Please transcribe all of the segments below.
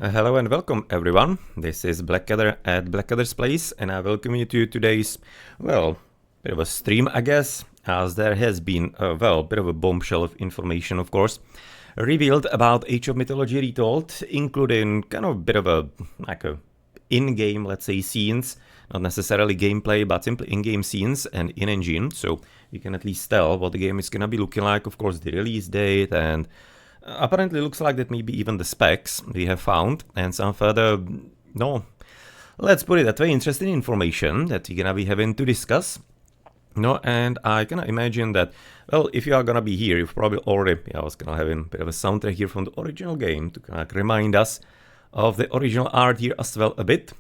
Hello and welcome everyone. This is Blackadder at Blackadder's Place, and I welcome you to today's, well, bit of a stream, I guess, as there has been a, bit of a bombshell of information, of course, revealed about Age of Mythology Retold, including kind of a bit of a, like a in-game, let's say, scenes, not necessarily gameplay, but simply in-game scenes and in-engine, so you can at least tell what the game is gonna be looking like, of course, the release date, and apparently looks like that maybe even the specs we have found and some further, no, let's put it that way, interesting information that we're gonna be having to discuss. No, and I can imagine that, well, if you are gonna be here, you've probably already, I was gonna have a bit of a soundtrack here from the original game to kind of remind us of the original art here as well a bit.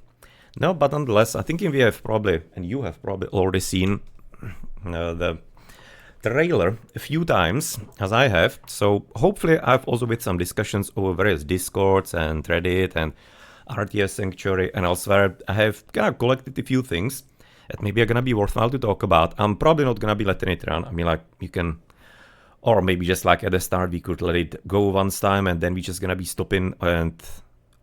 No, but nonetheless, I think we have probably, and you have probably already seen the trailer a few times, as I have, so hopefully I've also with some discussions over various Discords and Reddit and RTS Sanctuary and elsewhere, I have kind of collected a few things that maybe are gonna be worthwhile to talk about. I'm probably not gonna be letting it run. I mean, like, you can, or maybe just like at the start we could let it go once time and then we're just gonna be stopping and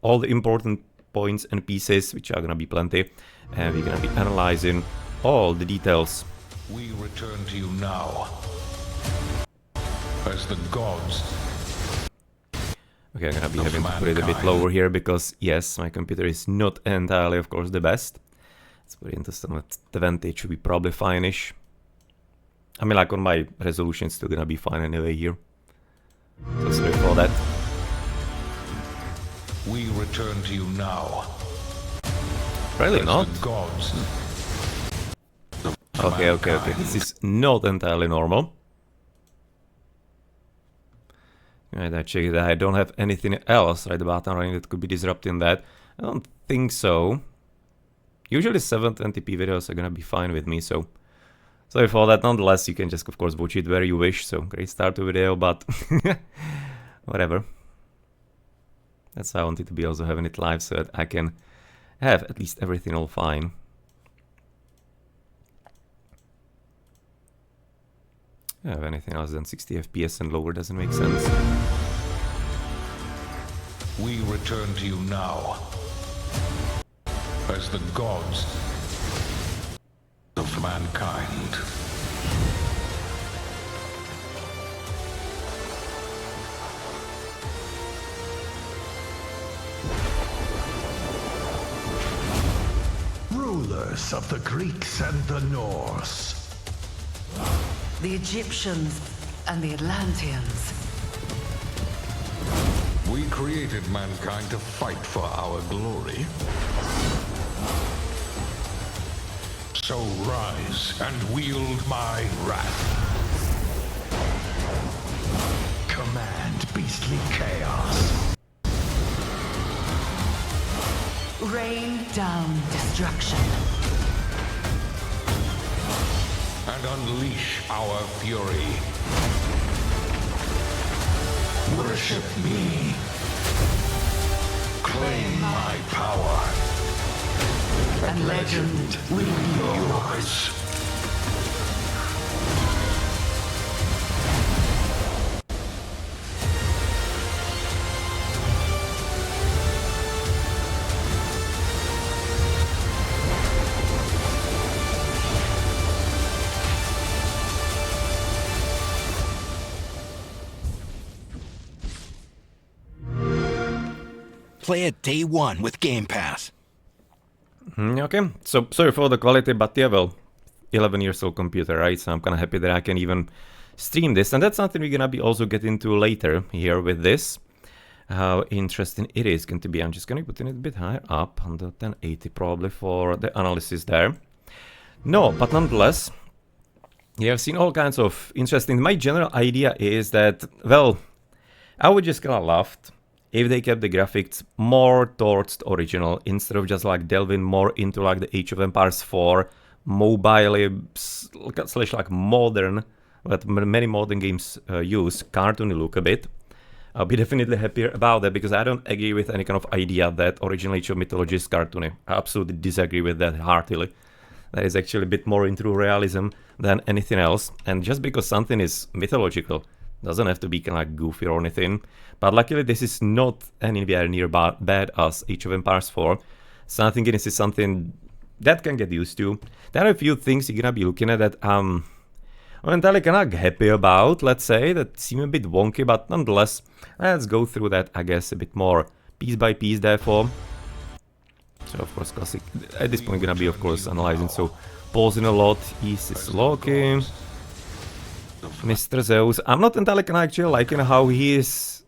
all the important points and pieces, which are gonna be plenty, and we're gonna be analyzing all the details. We return to you now, as the gods. Okay, I'm gonna be having to put it a bit lower here because, yes, my computer is not entirely, of course, the best. Let's put it into some 20, it should be probably fine-ish. I mean, like, on my resolution, it's still gonna be fine anyway here. So sorry for that. We return to you now. Really as not? The gods. Okay. This is not entirely normal. Right, I check that I don't have anything else right about running that could be disrupting that. I don't think so. Usually 720p videos are gonna be fine with me, so sorry for that. Nonetheless, you can just, of course, watch it where you wish, so great start to video, but whatever. That's why I wanted to be also having it live, so that I can have at least everything all fine. Yeah, anything else than 60 FPS and lower doesn't make sense. We return to you now, as the gods of mankind. Rulers of the Greeks and the Norse. The Egyptians and the Atlanteans. We created mankind to fight for our glory. So rise and wield my wrath. Command beastly chaos. Rain down destruction. And unleash our fury. Worship me. Claim my power. And legend will be yours. Play it day one with Game Pass. Okay, so sorry for the quality, but yeah, well, 11 years old computer, right? So I'm kind of happy that I can even stream this, and that's something we're gonna be also get into later here with this. How interesting it is going to be. I'm just gonna put it a bit higher up, on the 1080 probably for the analysis there. No, but nonetheless, you have seen all kinds of interesting. My general idea is that, well, I would just kind of laughed if they kept the graphics more towards the original instead of just like delving more into like the Age of Empires 4 mobile slash like modern, what many modern games use, cartoony look a bit. I'll be definitely happier about that because I don't agree with any kind of idea that original Age of Mythology is cartoony. I absolutely disagree with that heartily. That is actually a bit more into realism than anything else. And just because something is mythological Doesn't have to be kind of like goofy or anything. But luckily this is not anywhere near bad as Age of Empires 4. So I'm thinking this is something that can get used to. There are a few things you're gonna be looking at that I'm entirely kind of happy about, let's say, that seem a bit wonky, but nonetheless, let's go through that, I guess, a bit more piece by piece, therefore. So, of course, classic. At this point, gonna be, of course, analyzing, so pausing a lot. East is Loki. Mr. Zeus. I'm not entirely kind of actually liking how he is.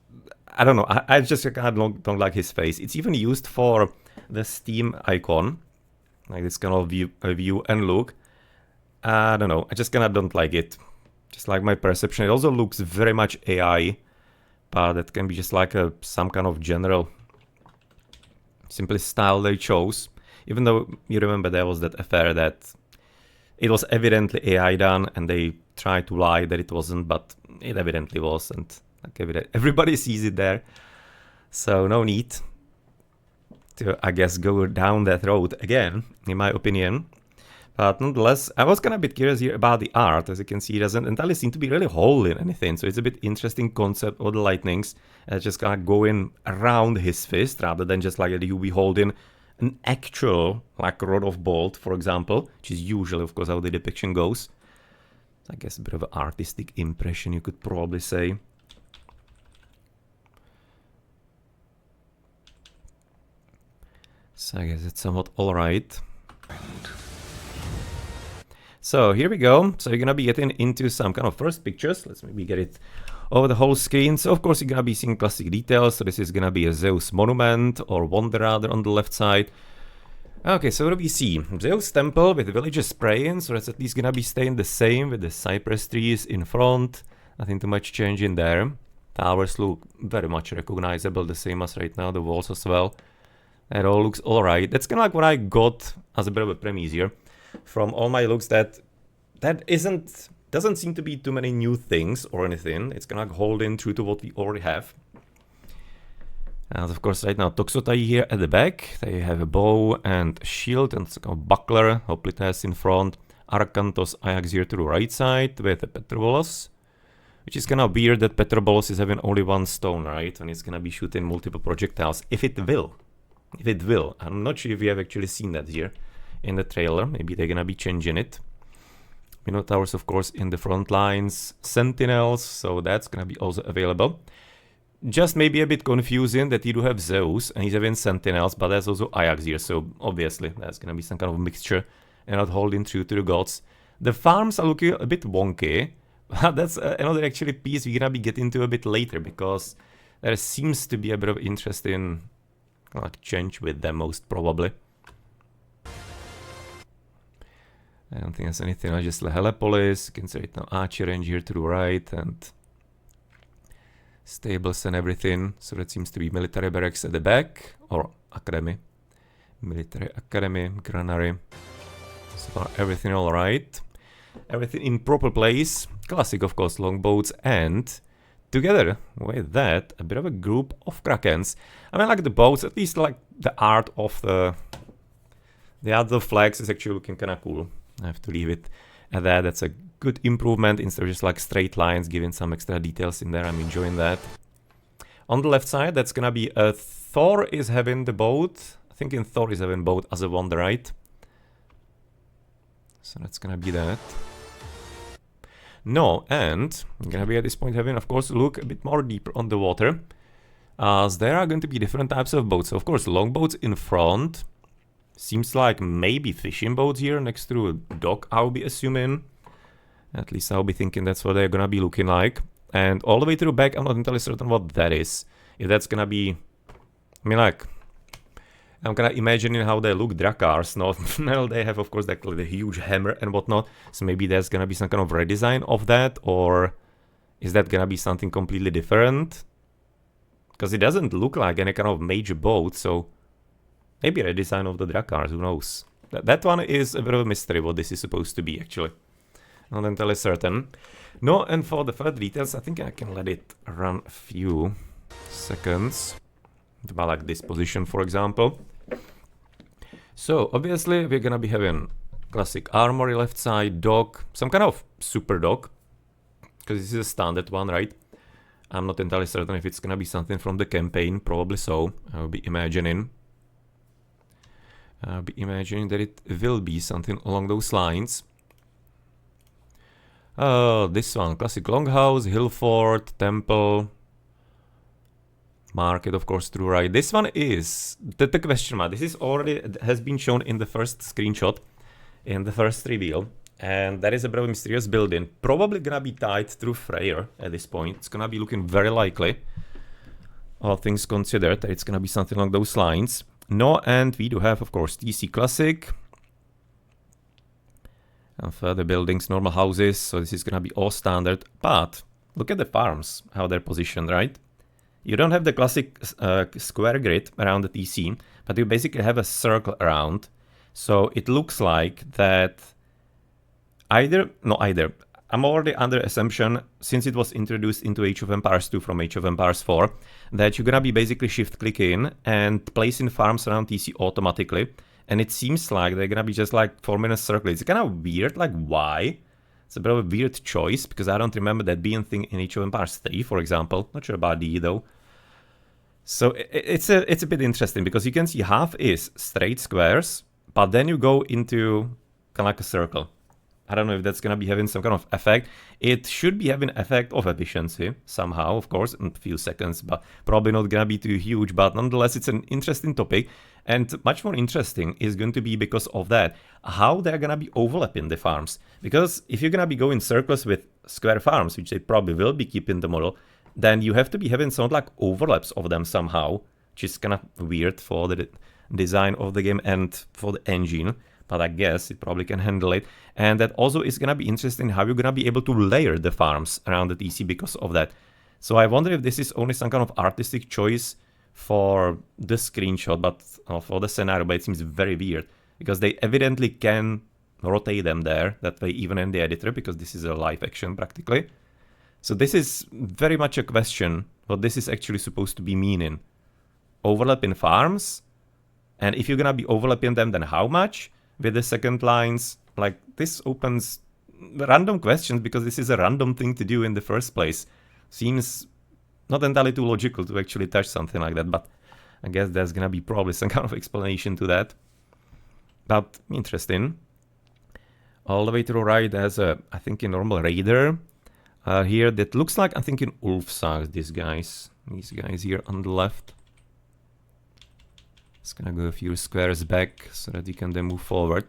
I don't know, I just kind of don't like his face. It's even used for the Steam icon, like this kind of view and look. I don't know, I just kind of don't like it. Just like my perception. It also looks very much AI, but that can be just like some kind of general simply style they chose. Even though you remember there was that affair that it was evidently AI done and they tried to lie that it wasn't, but it evidently was, and like everybody sees it there. So no need to, I guess, go down that road again, in my opinion. But nonetheless, I was kind of a bit curious here about the art. As you can see, it doesn't entirely seem to be really holding anything. So it's a bit interesting concept of the lightnings. Just kind of going around his fist rather than just like you be holding an actual like rod of bolt, for example, which is usually, of course, how the depiction goes. I guess a bit of an artistic impression, you could probably say. So I guess it's somewhat alright. So here we go. So you're gonna be getting into some kind of first pictures. Let's maybe get it over the whole screen. So of course you're gonna be seeing classic details. So this is gonna be a Zeus monument or wonder rather on the left side. Okay, so what do we see? Zeus temple with villagers spraying. So that's at least gonna be staying the same with the cypress trees in front. Nothing too much change in there. Towers look very much recognizable, the same as right now. The walls as well. It all looks alright. That's kind of like what I got as a bit of a premise here from all my looks, that doesn't seem to be too many new things or anything. It's kind of like holding true to what we already have. And of course right now Toxotai here at the back. They have a bow and a shield and a buckler, Hoplites in front. Arkantos Ajax here to the right side with a Petrobolos. Which is kind of weird that Petrobolos is having only one stone, right? And it's gonna be shooting multiple projectiles, if it will. If it will. I'm not sure if we have actually seen that here in the trailer. Maybe they're gonna be changing it. Minotaurs, of course, in the front lines. Sentinels, so that's gonna be also available. Just maybe a bit confusing that you do have Zeus and he's having Sentinels, but there's also Ajax here, so obviously that's gonna be some kind of mixture and not holding true to the gods. The farms are looking a bit wonky, but that's another actually piece we're gonna be getting to a bit later, because there seems to be a bit of interesting like change with them, most probably. I don't think there's anything. I just Helepolis. You can say it now. Archer range here to the right and stables and everything. So that seems to be military barracks at the back, or academy. Military academy, granary. So far everything all right. Everything in proper place. Classic, of course, longboats, and together with that, a bit of a group of krakens. I mean, like the boats, at least like the art of the other flags is actually looking kind of cool. I have to leave it at that. That's a good improvement instead of just like straight lines, giving some extra details in there. I'm enjoying that. On the left side, that's gonna be Thor is having the boat. I think Thor is having boat as a wonder, right? So that's gonna be that. No, and I'm gonna be at this point having, of course, look a bit more deeper on the water, as there are going to be different types of boats. So of course, longboats in front. Seems like maybe fishing boats here next to a dock, I'll be assuming. At least I'll be thinking that's what they're gonna be looking like. And all the way to the back, I'm not entirely certain what that is. If that's gonna be, I mean, like, I'm kind of imagining how they look, Drakars, not, well, they have, of course, like the huge hammer and whatnot, so maybe there's gonna be some kind of redesign of that, or is that gonna be something completely different? Because it doesn't look like any kind of major boat, so maybe a redesign of the Drakars, who knows? That one is a bit of a mystery what this is supposed to be, actually. Not entirely certain. No, and for the further details, I think I can let it run a few seconds. About like this position, for example. So obviously we're gonna be having classic armory left side, dock, some kind of super dock. because this is a standard one, right? I'm not entirely certain if it's gonna be something from the campaign, probably so. I'll be imagining that it will be something along those lines. This one, classic longhouse, hill fort, temple, market, of course, true, right? This one is the question mark. This is already has been shown in the first screenshot, in the first reveal, and that is a very mysterious building, probably gonna be tied through Freyr at this point. It's gonna be looking very likely, all things considered, that it's gonna be something along those lines. No, and we do have, of course, TC Classic. And further buildings, normal houses, so this is gonna be all standard. But look at the farms, how they're positioned, right? You don't have the classic square grid around the TC, but you basically have a circle around. So it looks like that I'm already under assumption, since it was introduced into Age of Empires 2 from Age of Empires 4, that you're gonna be basically shift-click in and placing farms around TC automatically. And it seems like they're gonna be just like forming a circle. It's kind of weird, like why? It's a bit of a weird choice, because I don't remember that being a thing in Age of Empires 3, for example. Not sure about D though. So it's a bit interesting, because you can see half is straight squares, but then you go into kind of like a circle. I don't know if that's gonna be having some kind of effect. It should be having effect of efficiency somehow, of course, in a few seconds, but probably not gonna be too huge. But nonetheless, it's an interesting topic, and much more interesting is going to be, because of that, how they're gonna be overlapping the farms. Because if you're gonna be going circles with square farms, which they probably will be keeping the model, then you have to be having some like overlaps of them somehow, which is kind of weird for the design of the game and for the engine. But I guess it probably can handle it. And that also is gonna be interesting how you're gonna be able to layer the farms around the TC because of that. So I wonder if this is only some kind of artistic choice for the screenshot, but for the scenario, but it seems very weird, because they evidently can rotate them there, that way even in the editor, because this is a live action practically. So this is very much a question, what this is actually supposed to be meaning. Overlapping farms? And if you're gonna be overlapping them, then how much? With the second lines, like this opens random questions, because this is a random thing to do in the first place. Seems not entirely too logical to actually touch something like that, but I guess there's gonna be probably some kind of explanation to that. But interesting. All the way to the right, there's a, I think, a normal raider here that looks like, I think, in Ulf size, these guys here on the left. It's gonna go a few squares back so that you can then move forward.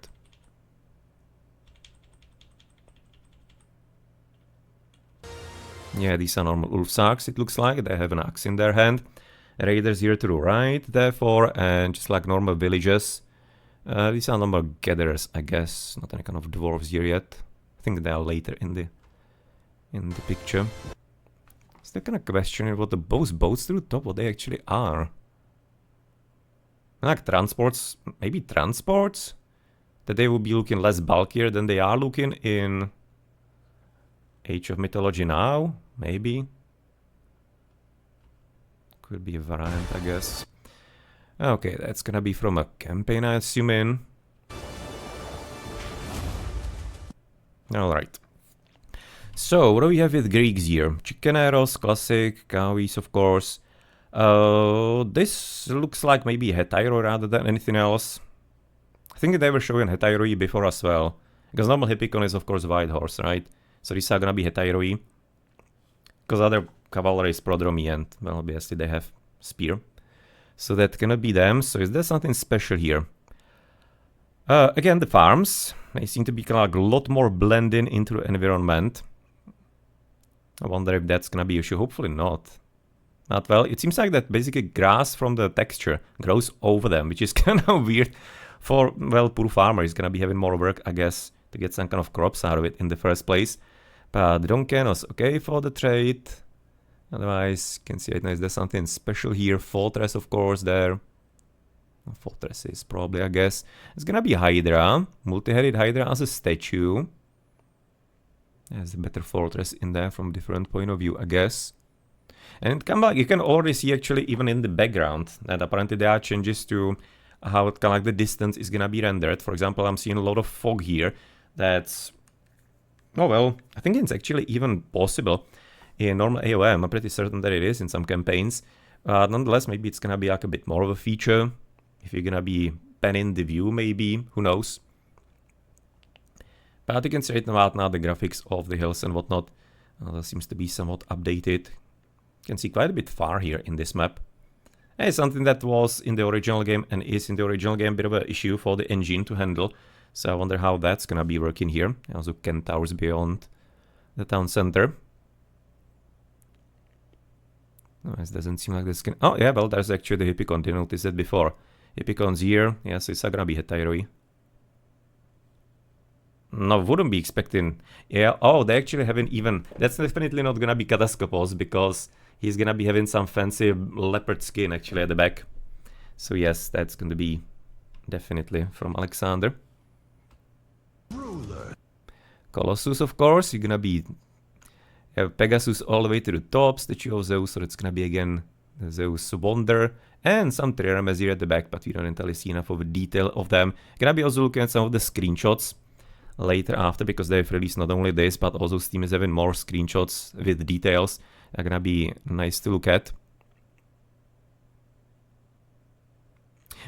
Yeah, these are normal Ulfsarks, it looks like. They have an axe in their hand. Raiders here to the right, therefore, and just like normal villagers. These are normal gatherers, I guess. Not any kind of dwarves here yet. I think they are later in the picture. Still kind of questioning what those boats to the top, what they actually are. Like transports, maybe transports? That they will be looking less bulkier than they are looking in Age of Mythology now, maybe. Could be a variant, I guess. Okay, that's gonna be from a campaign, I assume. Alright. So, what do we have with Greeks here? Chicaneros, classic, Kavis, of course. This looks like maybe Hetairo rather than anything else. I think they were showing Hetairoi before as well. Because normal Hippicon is of course White Horse, right? So these are gonna be Hetairoi. Because other cavalry is Prodromi and, well, obviously they have Spear. So that cannot be them. So is there something special here? Again, the farms. They seem to be kind of like a lot more blending into the environment. I wonder if that's gonna be an issue. Hopefully not. Not well. It seems like that basically grass from the texture grows over them, which is kind of weird for, well, poor farmer is gonna be having more work, I guess, to get some kind of crops out of it in the first place. But Donkenos, okay for the trade. Otherwise, you can see it. There's something special here. Fortress, of course, there. Fortress is probably, I guess. It's gonna be Hydra. Multi-headed Hydra as a statue. There's a better fortress in there from a different point of view, I guess. And come back, you can already see actually even in the background that apparently there are changes to how it kind of like the distance is gonna be rendered. For example, I'm seeing a lot of fog here. That's Oh well, I think it's actually even possible in normal AOM. I'm pretty certain that it is in some campaigns. Nonetheless, maybe it's gonna be like a bit more of a feature. If you're gonna be panning the view, maybe, who knows. But you can straighten out now the graphics of the hills and whatnot. That seems to be somewhat updated. You can see quite a bit far here in this map. It's something that was in the original game and is in the original game a bit of an issue for the engine to handle. So I wonder how that's gonna be working here. Also centaurs beyond the town center. No, it doesn't seem like this can... Oh yeah, well there's actually the Hippicon, you noticed that before. Hippicon's here, yeah, so it's gonna be Hetairoi. No, wouldn't be expecting... Yeah, oh, they actually haven't even... That's definitely not gonna be Kataskopos, because he's gonna be having some fancy leopard skin actually at the back. So yes, that's gonna be definitely from Alexander. Ruler. Colossus, of course, you're gonna be... Have Pegasus all the way to the top, statue of Zeus, so it's gonna be again the Zeus Wonder, and some triremes here at the back, but we don't entirely see enough of the detail of them. Gonna be also looking at some of the screenshots later after, because they've released not only this, but also Steam is having more screenshots with details. They're gonna be nice to look at.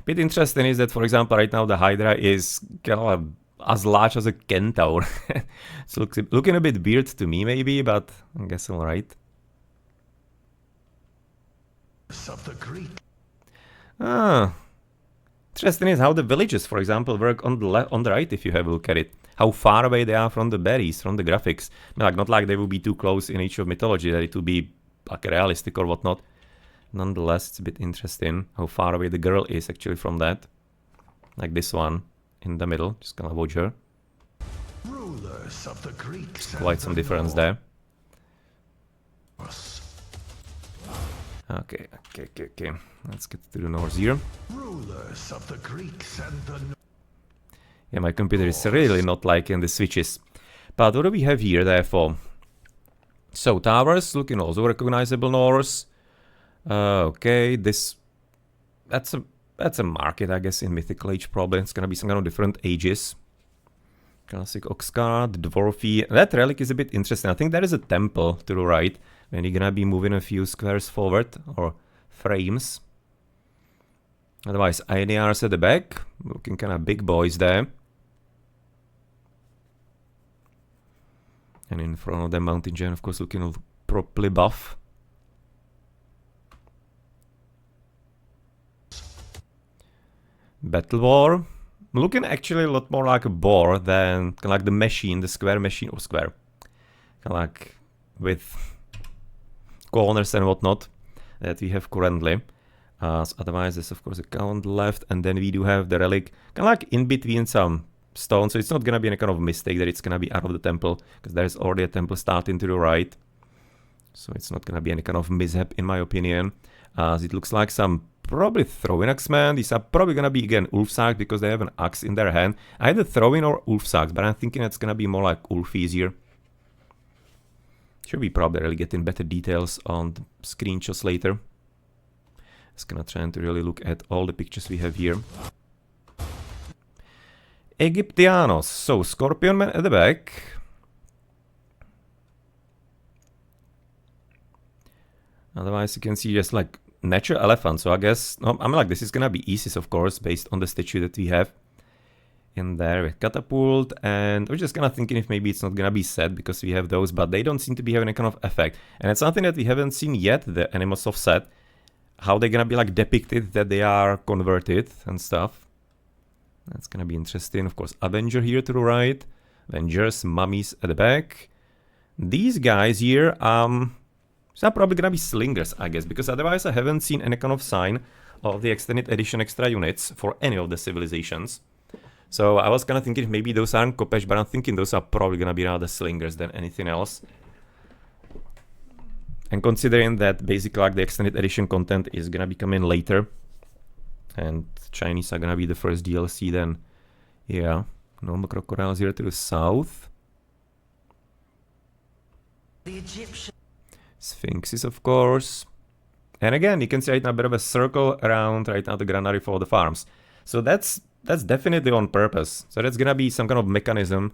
Bit interesting is that, for example, right now the Hydra is kind of as large as a Centaur. It's looking a bit weird to me, maybe, but I guess alright. Of the Greek. Ah, interesting is how the villages, for example, work on the right if you have a look at it. How far away they are from the berries, from the graphics. I mean, like, not like they would be too close in Age of Mythology, that it would be like realistic or whatnot. Nonetheless, it's a bit interesting how far away the girl is actually from that. Like this one in the middle, just gonna watch her. Rulers of the Greeks. Quite some difference there. Okay. Let's get to the north here. Rulers of the Greeks and the Yeah, my computer is really not liking the switches. But what do we have here, therefore? So, towers, looking also recognizable Norse. Okay, that's a market, I guess, in Mythical Age, probably. It's gonna be some kind of different ages. Classic Oxcart, Dwarfy. That relic is a bit interesting. I think there is a temple to the right, when you're gonna be moving a few squares forward, or frames. Otherwise, INRs at the back, looking kind of big boys there. And in front of the Mountain Giant, of course, looking properly buff. Battle War. Looking actually a lot more like a boar than kind of like the machine, the square machine, or square. Kind of like with corners and whatnot that we have currently. So otherwise, there's of course a count left, and then we do have the relic kind of like in between some stone, so it's not gonna be any kind of mistake that it's gonna be out of the temple, because there's already a temple starting to the right, so it's not gonna be any kind of mishap in my opinion. It looks like some probably throwing axemen. These are probably gonna be again Ulfsark, because they have an axe in their hand. Either throwing or Ulfsarks, but I'm thinking it's gonna be more like Ulfies here. Should be probably really getting better details on the screenshots later. Just gonna try to really look at all the pictures we have here. Egyptianos, so Scorpion Man at the back. Otherwise you can see just like natural elephant, so I guess, no, I mean like this is gonna be Isis of course, based on the statue that we have in there with catapult, and we're just kind of thinking if maybe it's not gonna be set because we have those, but they don't seem to be having a kind of effect. And it's something that we haven't seen yet, the animals of set, how they're gonna be like depicted, that they are converted and stuff. That's gonna be interesting. Of course, Avenger here to the right, Avengers, mummies at the back. These guys here, so probably gonna be slingers, I guess, because otherwise I haven't seen any kind of sign of the extended edition extra units for any of the civilizations. So I was kind of thinking if maybe those aren't Kopesh, but I'm thinking those are probably gonna be rather slingers than anything else. And considering that basically like the extended edition content is gonna be coming later, and Chinese are gonna be the first DLC, then yeah, normal crocodiles here to the south. The Egyptian. Sphinxes, of course. And again, you can see right now a bit of a circle around right now the granary for the farms. So that's definitely on purpose. So that's gonna be some kind of mechanism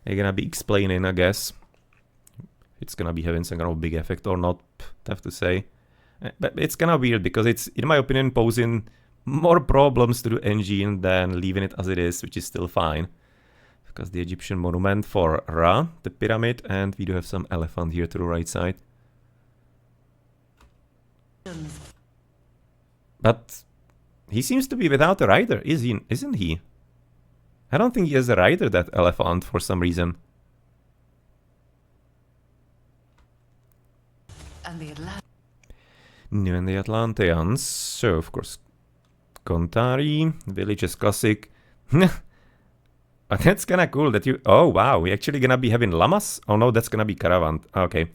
they're gonna be explaining, I guess. It's gonna be having some kind of big effect or not, tough to say. But it's kind of weird because it's, in my opinion, posing more problems to the engine than leaving it as it is, which is still fine. Because the Egyptian monument for Ra, the pyramid, and we do have some elephant here to the right side. But he seems to be without a rider, isn't he? I don't think he has a rider, that elephant, for some reason. And the Atlantic. No, and the Atlanteans. So, of course, Kontari, village is classic. But that's kinda cool that you... Oh, wow, we're actually gonna be having llamas? Oh no, that's gonna be caravan. Okay.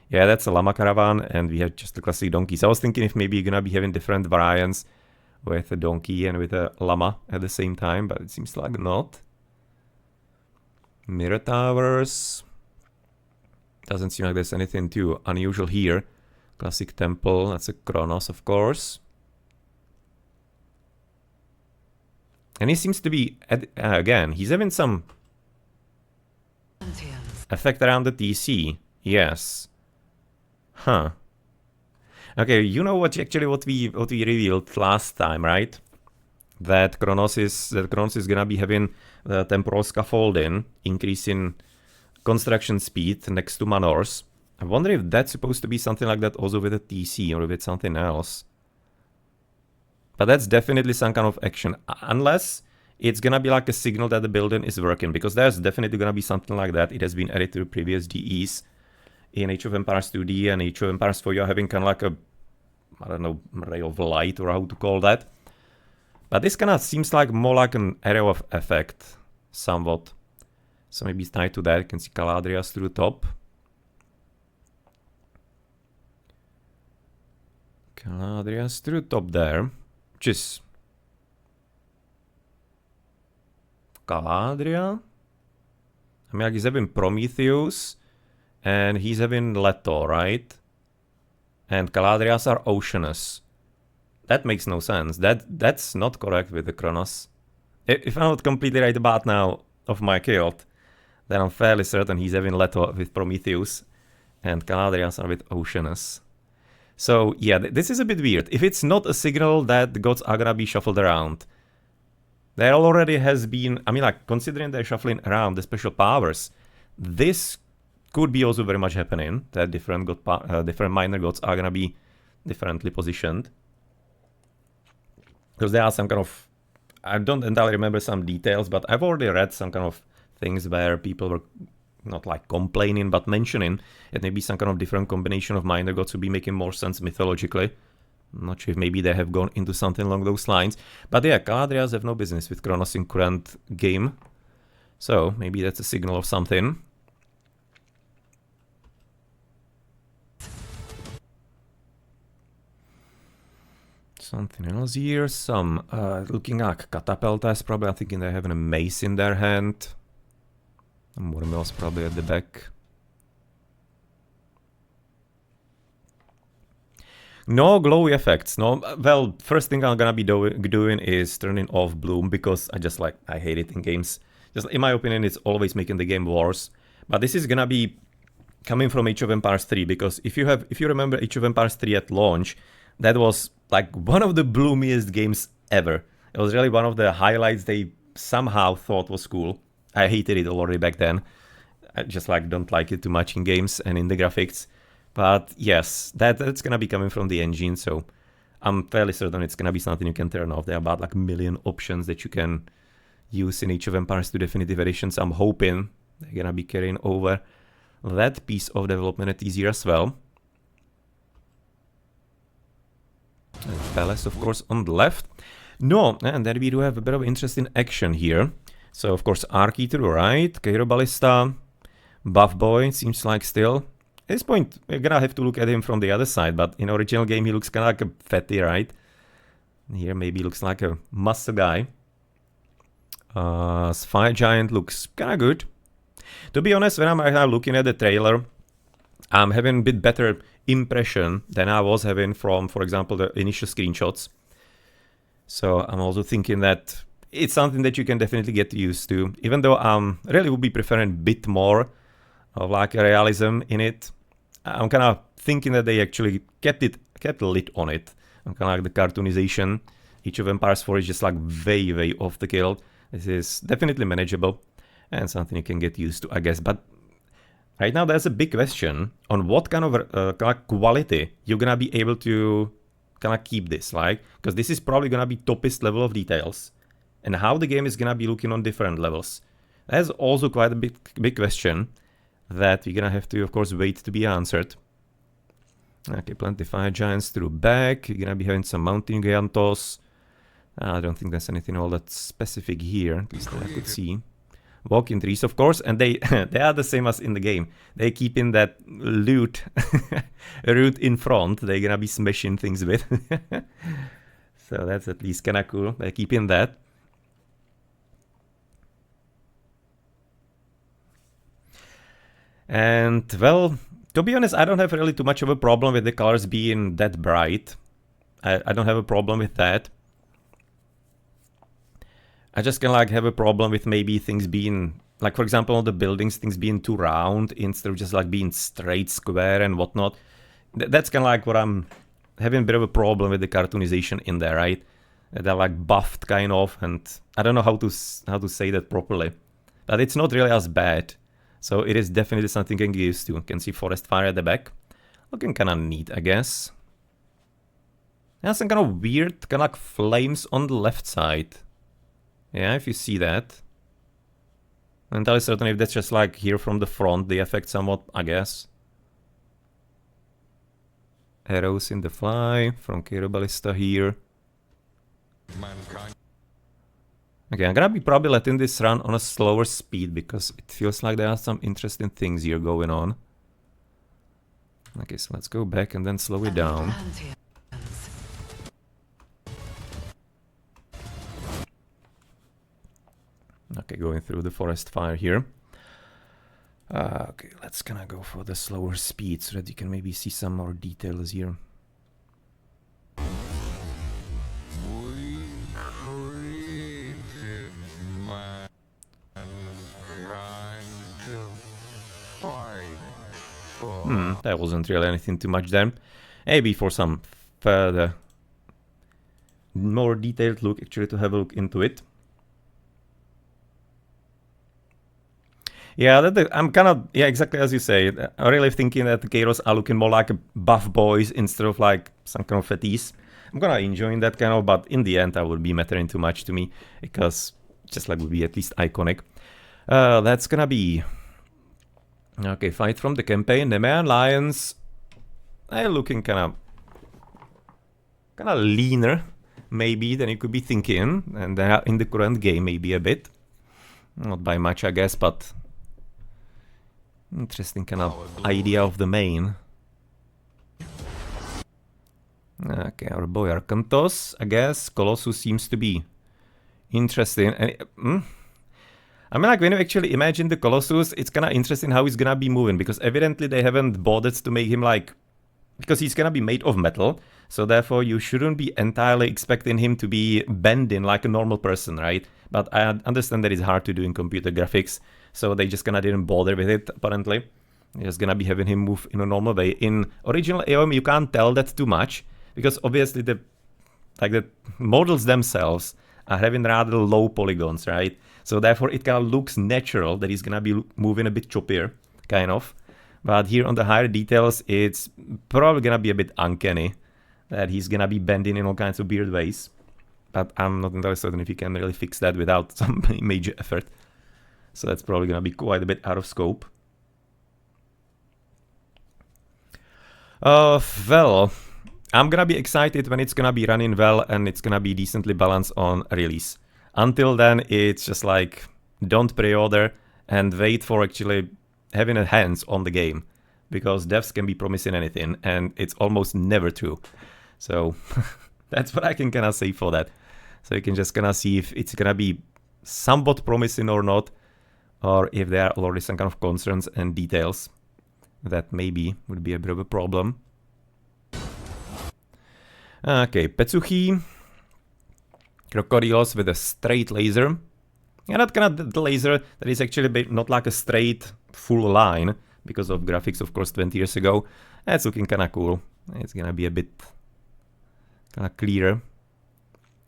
Yeah, that's a llama caravan, and we have just the classic donkeys. I was thinking if maybe you're gonna be having different variants with a donkey and with a llama at the same time, but it seems like not. Mirror towers. Doesn't seem like there's anything too unusual here. Classic temple, that's a Kronos, of course. And he seems to be, again, he's having some effect around the TC. Yes. Huh. Okay, you know what we revealed last time, right? That Kronos is gonna be having the temporal scaffolding, increasing construction speed next to Manors. I wonder if that's supposed to be something like that also with a TC or with something else. But that's definitely some kind of action, unless it's gonna be like a signal that the building is working, because there's definitely gonna be something like that. It has been added to the previous DEs in Age of Empires 2D and Age of Empires 4. You're having kind of like a, I don't know, ray of light or how to call that. But this kind of seems like more like an area of effect, somewhat. So maybe it's tied to that. You can see Caladrias through the top. Caladrias through the top there, which is Caladria. I mean, like he's having Prometheus, and he's having Leto, right? And Caladrias are Oceanus. That makes no sense. That's not correct with the Kronos. If I'm not completely right about now of my guild, then I'm fairly certain he's having Leto with Prometheus, and Caladrias are with Oceanus. So yeah, this is a bit weird. If it's not a signal that the gods are gonna be shuffled around, there already has been, I mean, like, considering they're shuffling around the special powers, this could be also very much happening, that different minor gods are gonna be differently positioned. Because there are some kind of, I don't entirely remember some details, but I've already read some kind of things where people were not like complaining, but mentioning that maybe some kind of different combination of minor gods would be making more sense mythologically. I'm not sure if maybe they have gone into something along those lines. But yeah, Caladrias have no business with Kronos in current game. So maybe that's a signal of something. Something else here. Some looking like catapultas, probably. I'm thinking they're having a mace in their hand. More mills probably at the back. No glowy effects. No. Well, first thing I'm gonna be doing is turning off bloom, because I hate it in games. Just in my opinion, it's always making the game worse. But this is gonna be coming from Age of Empires 3, because if you remember Age of Empires 3 at launch, that was like one of the bloomiest games ever. It was really one of the highlights they somehow thought was cool. I hated it already back then. I just don't like it too much in games and in the graphics. But yes, that's gonna be coming from the engine, so I'm fairly certain it's gonna be something you can turn off. There are about like a million options that you can use in Age of Empires 2 Definitive Editions. I'm hoping they're gonna be carrying over that piece of development at easier as well. And Palace, of course, on the left. No, and then we do have a bit of interesting action here. So, of course, Arky to the right, Cairo Ballista, Buff Boy, seems like still. At this point, we're gonna have to look at him from the other side, but in original game he looks kinda like a fatty, right? Here maybe looks like a muscle guy. Fire Giant looks kinda good. To be honest, when I'm right now looking at the trailer, I'm having a bit better impression than I was having from, for example, the initial screenshots. So I'm also thinking that it's something that you can definitely get used to, even though really would be preferring a bit more of like a realism in it. I'm kind of thinking that they actually kept a lid on it. I'm kind of like the cartoonization. Each of Empires 4 is just like way off the kill. This is definitely manageable and something you can get used to, I guess. But right now there's a big question on what kind of quality you're gonna be able to kind of keep this, like, because this is probably gonna be toppest level of details, and how the game is gonna be looking on different levels. That's also quite a big question that we're gonna have to, of course, wait to be answered. Okay, plenty fire giants through back. You're gonna be having some mountain gigantos. I don't think there's anything all that specific here, at least that I could see. Walking trees, of course, and they they are the same as in the game. They keep in that loot route in front. They're gonna be smashing things with. So that's at least kinda cool. They keep in that. And well, to be honest, I don't have really too much of a problem with the colors being that bright. I don't have a problem with that. I just can like have a problem with maybe things being, like for example on the buildings, things being too round instead of just like being straight, square and whatnot. That's kind of like what I'm having a bit of a problem with the cartoonization in there, right? They're like buffed kind of, and I don't know how to say that properly. But it's not really as bad. So it is definitely something you can get used to. You can see forest fire at the back. Looking kind of neat, I guess. There's some kind of weird, kind of like flames on the left side. Yeah, if you see that. And tell me certainly if that's just like here from the front, the effect somewhat, I guess. Arrows in the fly from Cairo Ballista here. Mankind. Okay, I'm gonna be probably letting this run on a slower speed because it feels like there are some interesting things here going on. Okay, so let's go back and then slow it down. Okay, going through the forest fire here. Okay, let's kind of go for the slower speed so that you can maybe see some more details here. We created mankind to fight for. That wasn't really anything too much there. Maybe for some further, more detailed look, actually to have a look into it. Yeah, I'm kind of, yeah, exactly as you say. I'm really thinking that the Kairos are looking more like buff boys instead of like some kind of fatties. I'm kind of enjoying that kind of, but in the end, that would be mattering too much to me because just like would be at least iconic. That's gonna be okay. Fight from the campaign. The man lions, they're looking kind of leaner, maybe than you could be thinking, and they are in the current game maybe a bit, not by much, I guess, but. Interesting kind of idea of the main. Okay, our boy Arkantos, I guess. Colossus seems to be interesting. And, I mean, like, when you actually imagine the Colossus, it's kind of interesting how he's gonna be moving, because evidently they haven't bothered to make him like... Because he's gonna be made of metal, so therefore you shouldn't be entirely expecting him to be bending like a normal person, right? But I understand that it's hard to do in computer graphics, so they just kinda didn't bother with it, apparently. They're just gonna be having him move in a normal way. In original AOM, you can't tell that too much, because obviously the models themselves are having rather low polygons, right? So therefore it kind of looks natural that he's gonna be moving a bit choppier, kind of. But here on the higher details, it's probably gonna be a bit uncanny that he's gonna be bending in all kinds of weird ways. But I'm not entirely certain if you can really fix that without some major effort. So that's probably gonna be quite a bit out of scope. Well, I'm gonna be excited when it's gonna be running well and it's gonna be decently balanced on release. Until then, it's just like, don't pre-order and wait for actually having a hands on the game, because devs can be promising anything and it's almost never true. So that's what I can kind of say for that. So you can just kind of see if it's gonna be somewhat promising or not, or if there are already some kind of concerns and details that maybe would be a bit of a problem. Okay, Petsuchi. crocodiles with a straight laser. Yeah, that kind of the laser that is actually not like a straight full line because of graphics, of course, 20 years ago. That's looking kind of cool. It's gonna be a bit kind of clearer.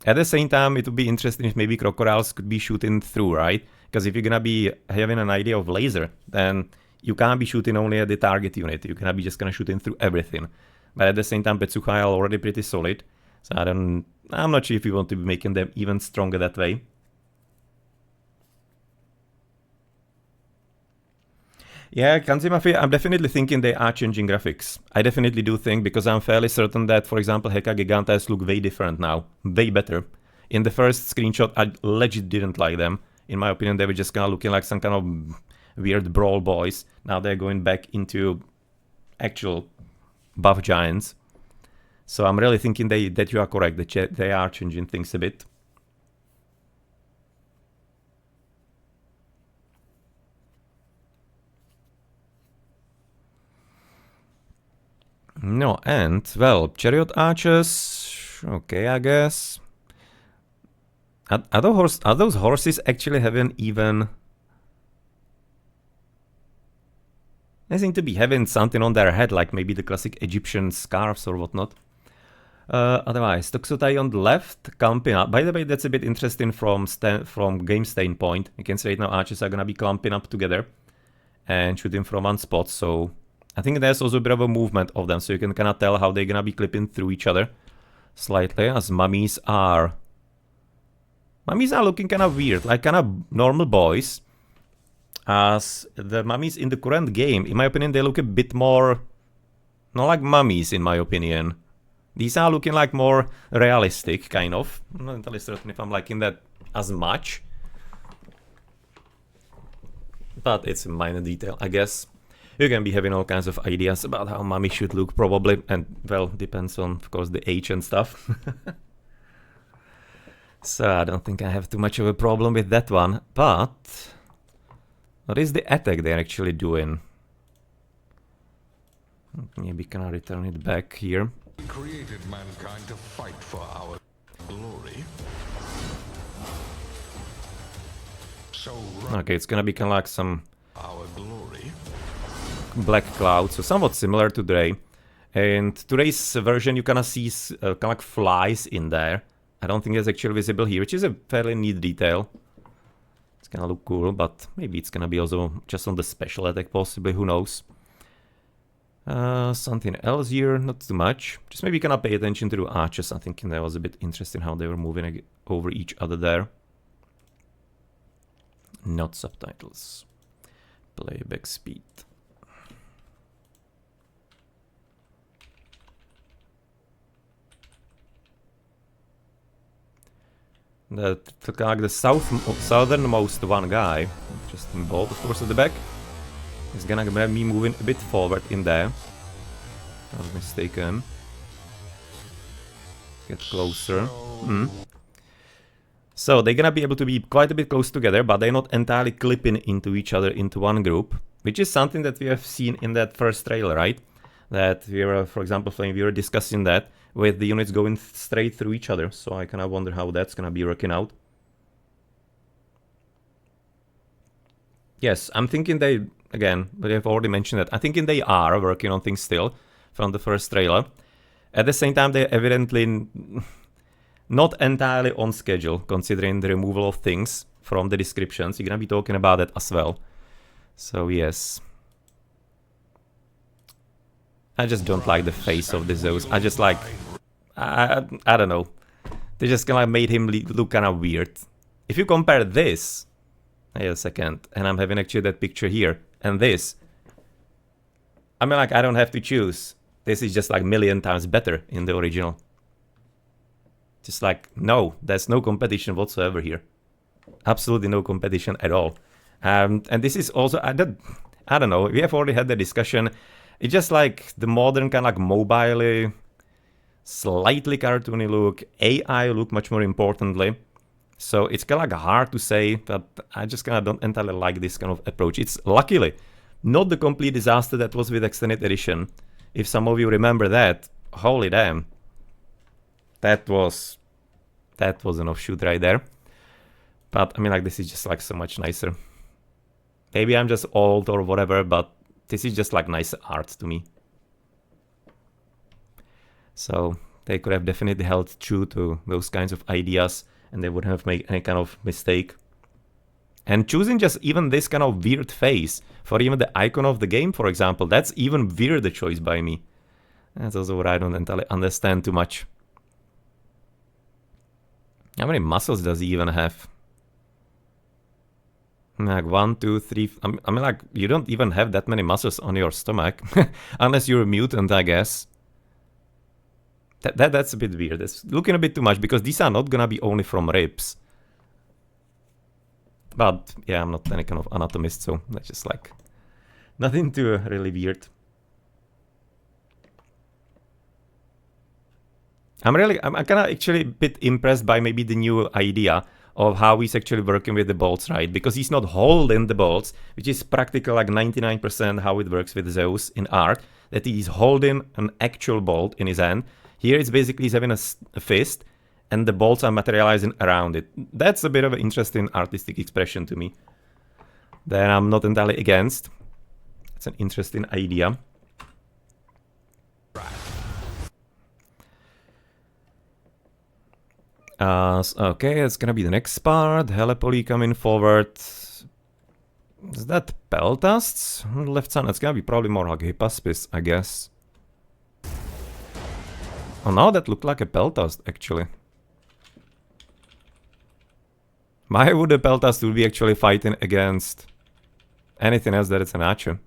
At the same time, it would be interesting if maybe crocodiles could be shooting through, right? Because if you're gonna be having an idea of laser, then you can't be shooting only at the target unit. You cannot be just gonna shooting through everything. But at the same time, Petsuchai are already pretty solid. So I'm not sure if you want to be making them even stronger that way. Yeah, Kanzimafi, I'm definitely thinking they are changing graphics. I definitely do think, because I'm fairly certain that, for example, Heka Gigantes look way different now. Way better. In the first screenshot, I legit didn't like them. In my opinion, they were just kind of looking like some kind of weird brawl boys. Now they're going back into actual buff giants. So I'm really thinking that you are correct, that they are changing things a bit. No, and, well, chariot archers, okay, I guess. Are those horses actually having even... They seem to be having something on their head, like maybe the classic Egyptian scarves or whatnot. Otherwise, Toxotai on the left, camping up. By the way, that's a bit interesting from game standpoint. You can see right now archers are gonna be clumping up together and shooting from one spot, so... I think there's also a bit of a movement of them, so you can kind of tell how they're gonna be clipping through each other slightly, as mummies are looking kind of weird, like kind of normal boys. As the mummies in the current game, in my opinion, they look a bit more, not like mummies in my opinion. These are looking like more realistic, kind of. I'm not entirely certain if I'm liking that as much. But it's a minor detail, I guess. You can be having all kinds of ideas about how mummy should look, probably, and, well, depends on, of course, the age and stuff. So I don't think I have too much of a problem with that one, but... What is the attack they're actually doing? Maybe can I return it back here? We created mankind to fight for our glory. So Okay, it's gonna be kind of like some... our glory. black clouds, so somewhat similar to today. And today's version, you kind of see kind of like flies in there. I don't think it's actually visible here, which is a fairly neat detail. It's gonna look cool, but maybe it's gonna be also just on the special attack, possibly, who knows. Something else here, not too much. Just maybe kind of pay attention to the archers. I think that was a bit interesting how they were moving over each other there. Not subtitles. Playback speed. Like the southernmost one guy, just in bold, of course, at the back, is gonna be me moving a bit forward in there. I was mistaken. Get closer. So they're gonna be able to be quite a bit close together, but they're not entirely clipping into each other into one group, which is something that we have seen in that first trailer, right? That we were, for example, we were discussing that, with the units going straight through each other, so I kind of wonder how that's gonna be working out. Yes, I'm thinking they, again, but I've already mentioned that, I'm thinking they are working on things still from the first trailer. At the same time, they're evidently not entirely on schedule, considering the removal of things from the descriptions. You're gonna be talking about that as well. So yes. I just don't like the face of the Zeus. I just like... I don't know. They just kind of made him look kind of weird. If you compare this... Wait a second. And I'm having actually that picture here. And this. I mean, like, I don't have to choose. This is just like a million times better in the original. Just like, no. There's no competition whatsoever here. Absolutely no competition at all. And this is also... I don't know. We have already had the discussion... It's just like the modern kind of like mobile, slightly cartoony look, AI look much more importantly. So it's kind of like hard to say, but I just kind of don't entirely like this kind of approach. It's luckily not the complete disaster that was with Extended Edition. If some of you remember that, holy damn. That was That was an offshoot right there. But I mean, like, this is just like so much nicer. Maybe I'm just old or whatever, but this is just like nice art to me. So they could have definitely held true to those kinds of ideas, and they wouldn't have made any kind of mistake. And choosing just even this kind of weird face for even the icon of the game, for example, that's even weirder choice by me. That's also what I don't entirely understand too much. How many muscles does he even have? Like 1, 2, 3. I mean, like, you don't even have that many muscles on your stomach. Unless you're a mutant, I guess. That's a bit weird. It's looking a bit too much, because these are not gonna be only from ribs. But yeah, I'm not any kind of anatomist, so that's just like nothing too really weird. I'm kind of actually a bit impressed by maybe the new idea of how he's actually working with the bolts, right? Because he's not holding the bolts, which is practically like 99% how it works with Zeus in art, that he's holding an actual bolt in his hand. Here it's basically he's having a fist, and the bolts are materializing around it. That's a bit of an interesting artistic expression to me, that I'm not entirely against. It's an interesting idea. Okay, it's gonna be the next part. Helepoly coming forward. Is that Peltasts? On the left side, it's gonna be probably more like Hippaspis, I guess. Oh no, that looked like a Peltast, actually. Why would a Peltast be actually fighting against anything else that it's an Archer?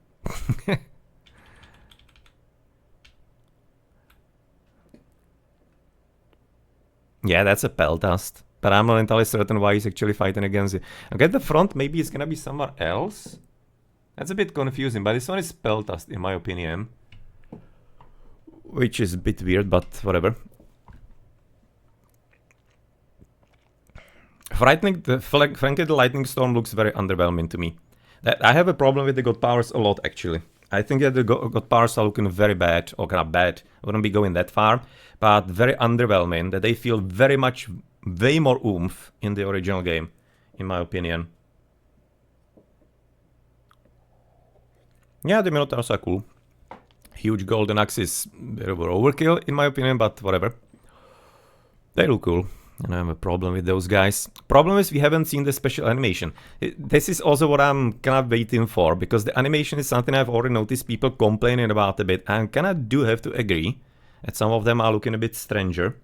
Yeah, that's a Peltast. But I'm not entirely certain why he's actually fighting against it. Okay, the front maybe it's gonna be somewhere else. That's a bit confusing, but this one is Peltast, in my opinion. Which is a bit weird, but whatever. Frankly, the Lightning Storm looks very underwhelming to me. I have a problem with the God Powers a lot, actually. I think that the God Powers are looking very bad, or kind of bad. I wouldn't be going that far, but very underwhelming, that they feel very much, way more oomph in the original game, in my opinion. Yeah, the Minotaurs are cool. Huge golden axe is a bit of an overkill, in my opinion, but whatever. They look cool. And I have a problem with those guys. Problem is we haven't seen the special animation. This is also what I'm kind of waiting for, because the animation is something I've already noticed people complaining about a bit, and kind of do have to agree that some of them are looking a bit stranger.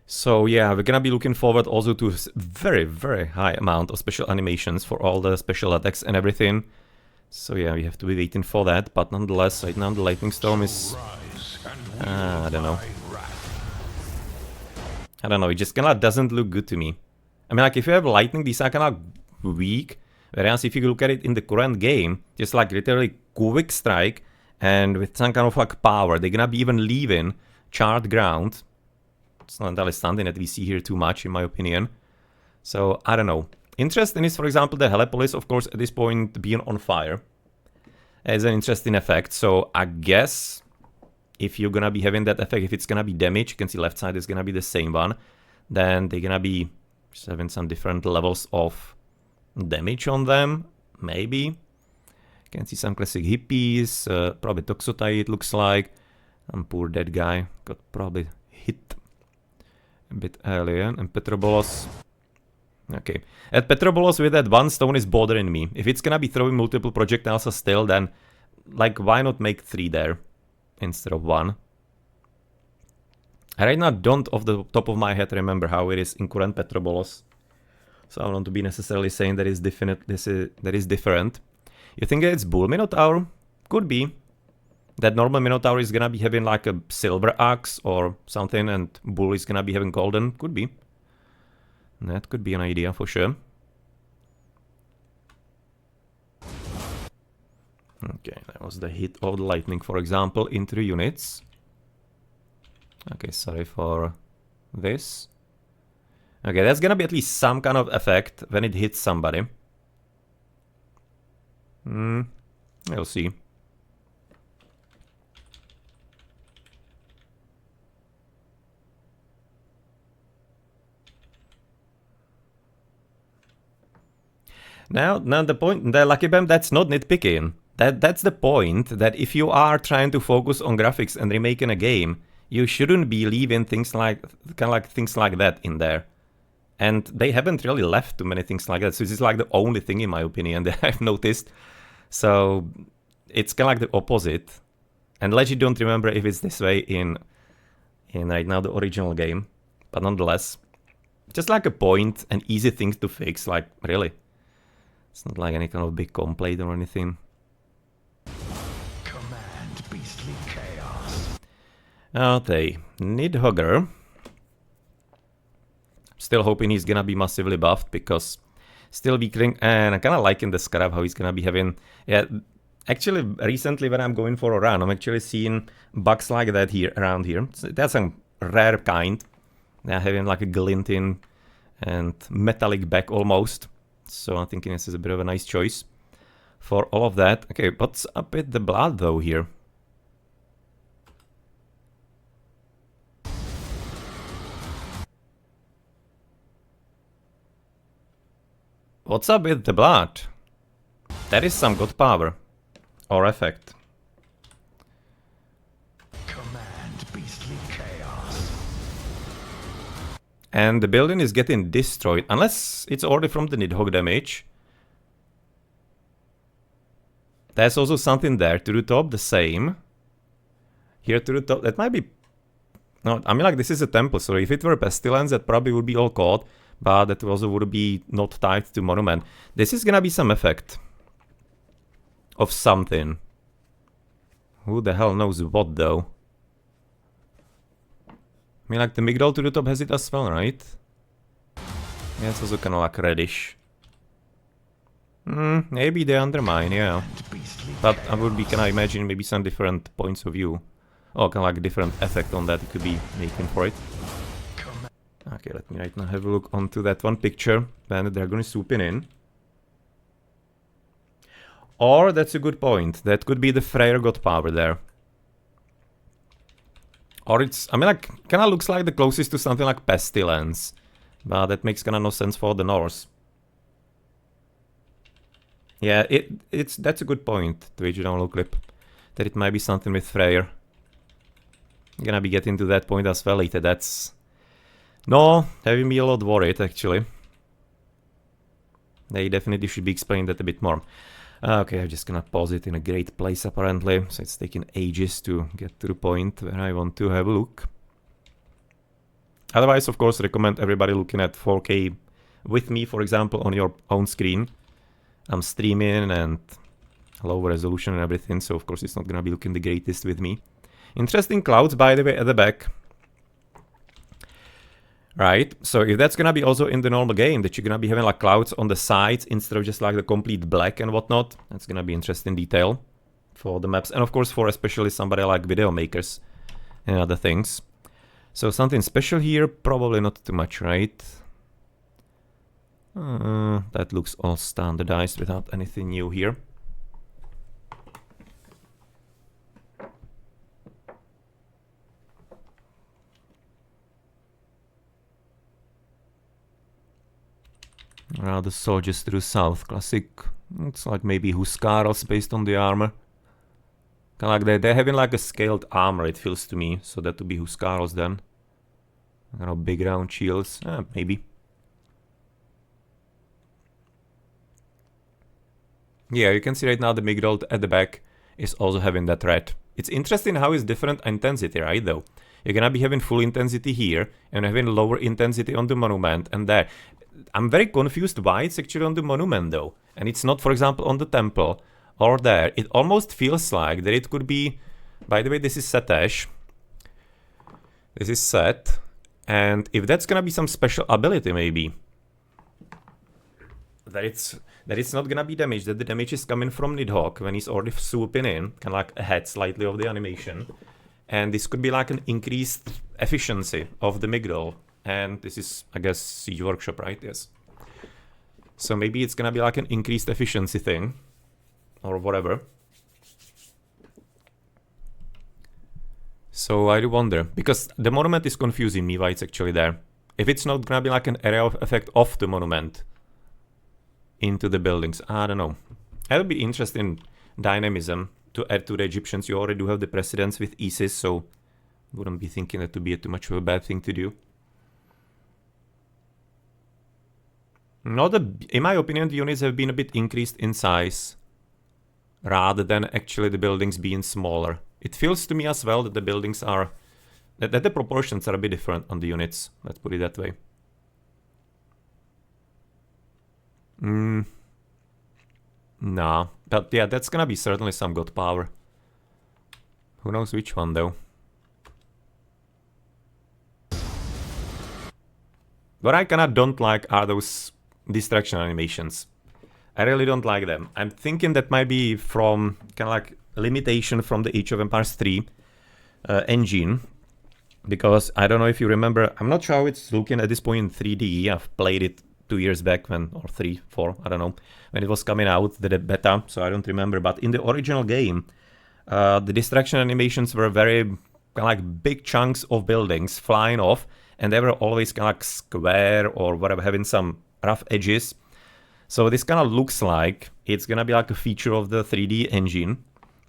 So yeah, we're gonna be looking forward also to very, very high amount of special animations for all the special attacks and everything. So yeah, we have to be waiting for that, but nonetheless, right now the Lightning Storm is... I don't know. I don't know, it just kinda doesn't look good to me. I mean, like, if you have lightning, these are kinda weak. Whereas if you look at it in the current game, just like literally quick strike, and with some kind of like power, they're gonna be even leaving charred ground. It's not entirely something that we see here too much, in my opinion. So, I don't know. Interesting is, for example, the Helepolis, of course, at this point being on fire. As an interesting effect, so I guess... if you're gonna be having that effect, if it's gonna be damage, you can see left side is gonna be the same one, then they're gonna be just having some different levels of damage on them, maybe. You can see some classic hippies, probably Toxotai it looks like. And poor dead guy got probably hit a bit earlier. And Petrobolos. Okay, at Petrobolos with that one stone is bothering me. If it's gonna be throwing multiple projectiles still, then like why not make 3 there instead of 1. I right now don't off the top of my head remember how it is in current Petrobolos. So I don't want to be necessarily saying that is different. You think it's Bull Minotaur? Could be. That normal Minotaur is gonna be having like a silver axe or something, and Bull is gonna be having golden. Could be. That could be an idea for sure. Okay, that was the hit of the lightning, for example, into the units. Okay, sorry for this. Okay, that's gonna be at least some kind of effect when it hits somebody. We'll see. Now the point, the Lucky Bam, that's not nitpicking. That's the point, that if you are trying to focus on graphics and remaking a game, you shouldn't be leaving things like, things like that in there. And they haven't really left too many things like that. So this is like the only thing, in my opinion, that I've noticed. So it's kind of like the opposite. And legit don't remember if it's this way in right now the original game. But nonetheless, just like a point, an easy thing to fix, like really. It's not like any kind of big complaint or anything. Command beastly chaos. Okay, Nidhogger. Still hoping he's gonna be massively buffed, because still weakening, and I'm kinda liking the Scarab, how he's gonna be having, yeah, actually recently when I'm going for a run, I'm actually seeing bugs like that here, around here. So that's a rare kind. They're having like a glinting and metallic back almost. So I'm thinking this is a bit of a nice choice for all of that. Okay, what's up with the blood though here? What's up with the blood? That is some good power. Or effect. Command beastly chaos. And the building is getting destroyed, unless it's already from the Nidhogg damage. There's also something there. To the top, the same. Here to the top, that might be... No, I mean, like, this is a temple, so if it were Pestilence, that probably would be all caught. But that also would be not tied to Monument. This is gonna be some effect. Of something. Who the hell knows what, though? I mean, like, the Migdal to the top has it as well, right? Yeah, it's also kind of like reddish. Maybe they undermine, yeah. But I would be, can I imagine maybe some different points of view? Or kind of like a different effect on that it could be making for it. Okay, let me right now have a look onto that one picture. Then they're gonna swoop in. Or, that's a good point, that could be the Freyr god power there. Or it's, I mean, like, kinda looks like the closest to something like Pestilence. But that makes kinda no sense for the Norse. Yeah, that's a good point, Twitch download clip. That it might be something with Freyr. I'm gonna be getting to that point as well later, that's... No, having me a lot worried, actually. They definitely should be explaining that a bit more. Okay, I'm just gonna pause it in a great place, apparently. So it's taking ages to get to the point where I want to have a look. Otherwise, of course, recommend everybody looking at 4K with me, for example, on your own screen. I'm streaming and low resolution and everything, so of course it's not gonna be looking the greatest with me. Interesting clouds, by the way, at the back. Right, so if that's gonna be also in the normal game, that you're gonna be having like clouds on the sides instead of just like the complete black and whatnot, that's gonna be interesting detail for the maps, and of course for especially somebody like video makers and other things. So something special here, probably not too much, right? That looks all standardized without anything new here. The soldiers to the south, classic. It's like maybe Huskarls based on the armor. Kinda like they're having like a scaled armor, it feels to me. So that would be Huskarls then. You know, big round shields, maybe. Yeah, you can see right now the Migdal at the back is also having that red. It's interesting how it's different intensity, right, though? You're gonna be having full intensity here, and having lower intensity on the monument, and there. I'm very confused why it's actually on the monument, though. And it's not, for example, on the temple, or there. It almost feels like that it could be... By the way, this is set Ash. This is set. And if that's gonna be some special ability, maybe. That it's not gonna be damage, that the damage is coming from Nidhogg when he's already swooping in, kind of like ahead slightly of the animation. And this could be like an increased efficiency of the Migdal. And this is, I guess, Siege Workshop, right? Yes. So maybe it's gonna be like an increased efficiency thing. Or whatever. So I do wonder. Because the monument is confusing me why it's actually there. If it's not gonna be like an area of effect of the monument. into the buildings. I don't know. That would be interesting dynamism to add to the Egyptians. You already do have the precedence with Isis, so wouldn't be thinking that to be too much of a bad thing to do. In my opinion, the units have been a bit increased in size rather than actually the buildings being smaller. It feels to me as well that the buildings are... that the proportions are a bit different on the units. Let's put it that way. Nah, but yeah, that's gonna be certainly some god power. Who knows which one though? What I kinda don't like are those distraction animations. I really don't like them. I'm thinking that might be from kinda like limitation from the Age of Empires 3 engine. Because I don't know if you remember, I'm not sure how it's looking at this point in 3D. I've played it 2 years back when, or 3, 4, I don't know, when it was coming out, the beta, so I don't remember. But in the original game, the distraction animations were very kind of like big chunks of buildings flying off, and they were always kind of like square or whatever, having some rough edges. So this kind of looks like it's gonna be like a feature of the 3D engine.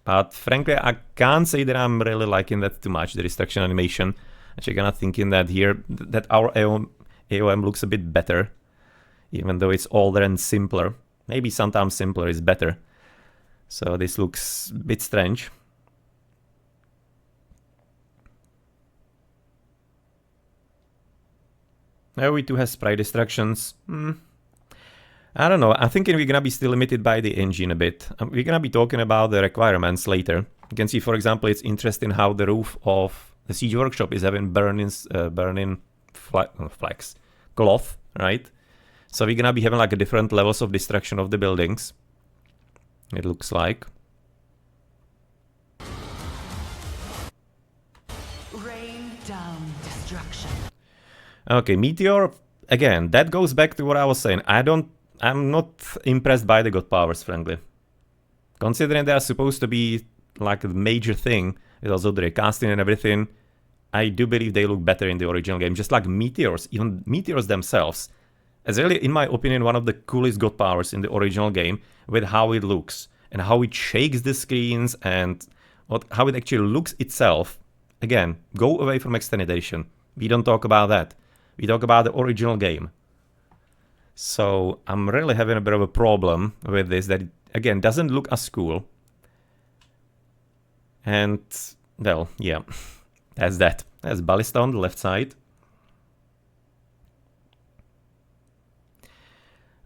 But frankly, I can't say that I'm really liking that too much, the distraction animation. Actually kind of thinking that here, that our AOM looks a bit better. Even though it's older and simpler. Maybe sometimes simpler is better. So this looks a bit strange. Now we do have sprite distractions. I don't know. I'm thinking we're gonna be still limited by the engine a bit. We're gonna be talking about the requirements later. You can see, for example, it's interesting how the roof of the Siege Workshop is having burning flags, cloth, right? So we're gonna be having like a different levels of distraction of the buildings. It looks like. Rain down destruction. Okay, Meteor, again, that goes back to what I was saying. I'm not impressed by the god powers, frankly. Considering they are supposed to be like a major thing, with also the recasting and everything, I do believe they look better in the original game. Just like Meteors, even Meteors themselves. It's really, in my opinion, one of the coolest god powers in the original game, with how it looks, and how it shakes the screens, and how it actually looks itself. Again, go away from Extended Edition. We don't talk about that. We talk about the original game. So I'm really having a bit of a problem with this, that it, again, doesn't look as cool. And, well, yeah, that's that. That's Ballista on the left side.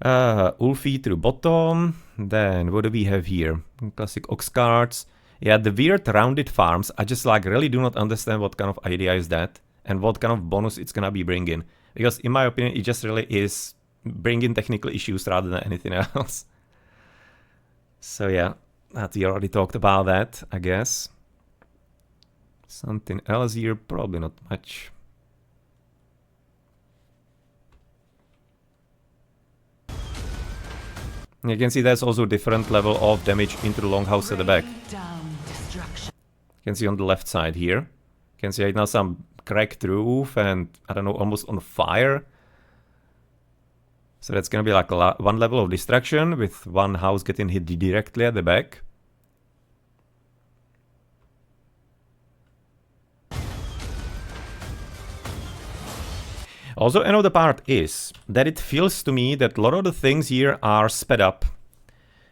Ulfi through bottom. Then what do we have here? Classic ox carts. Yeah, the weird rounded farms. I just like really do not understand what kind of idea is that and what kind of bonus it's gonna be bringing. Because in my opinion, it just really is bringing technical issues rather than anything else. So yeah, we already talked about that, I guess. Something else here, probably not much. You can see there's also a different level of damage into the longhouse at the back. You can see on the left side here. You can see right now some cracked roof and, I don't know, almost on fire. So that's gonna be like one level of distraction with one house getting hit directly at the back. Also, another part is that it feels to me that a lot of the things here are sped up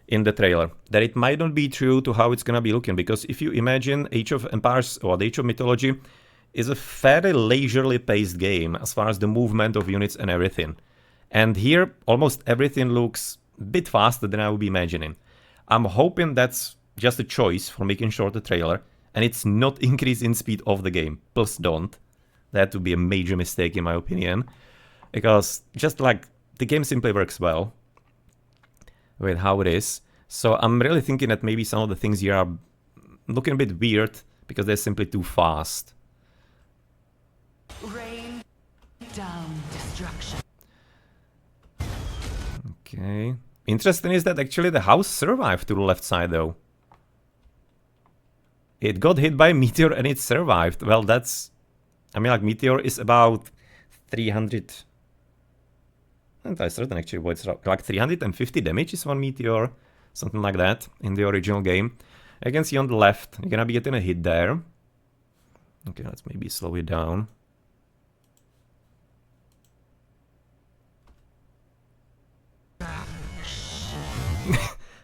in the trailer. That it might not be true to how it's gonna be looking, because if you imagine Age of Empires or the Age of Mythology is a fairly leisurely paced game as far as the movement of units and everything. And here, almost everything looks a bit faster than I would be imagining. I'm hoping that's just a choice for making short the trailer, and it's not increase in speed of the game. Plus don't. That would be a major mistake in my opinion. Because just like, the game simply works well with how it is. So I'm really thinking that maybe some of the things here are looking a bit weird because they're simply too fast. Rain down destruction. Okay. Interesting is that actually the house survived to the left side though. It got hit by a meteor and it survived. Well, that's... I mean, like, meteor is about 300... Anti-certain actually, but it's like 350 damage is one meteor. Something like that in the original game. I can see on the left, you're gonna be getting a hit there. Okay, let's maybe slow it down.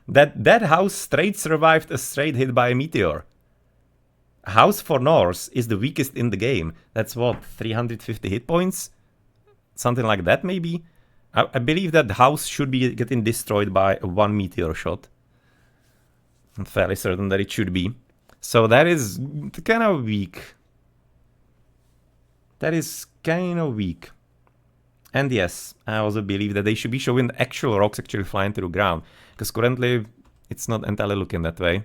That house straight survived a straight hit by a meteor. House for Norse is the weakest in the game. That's what, 350 hit points? Something like that, maybe? I believe that the house should be getting destroyed by one meteor shot. I'm fairly certain that it should be. So that is kind of weak. That is kind of weak. And yes, I also believe that they should be showing the actual rocks actually flying through the ground. Because currently, it's not entirely looking that way.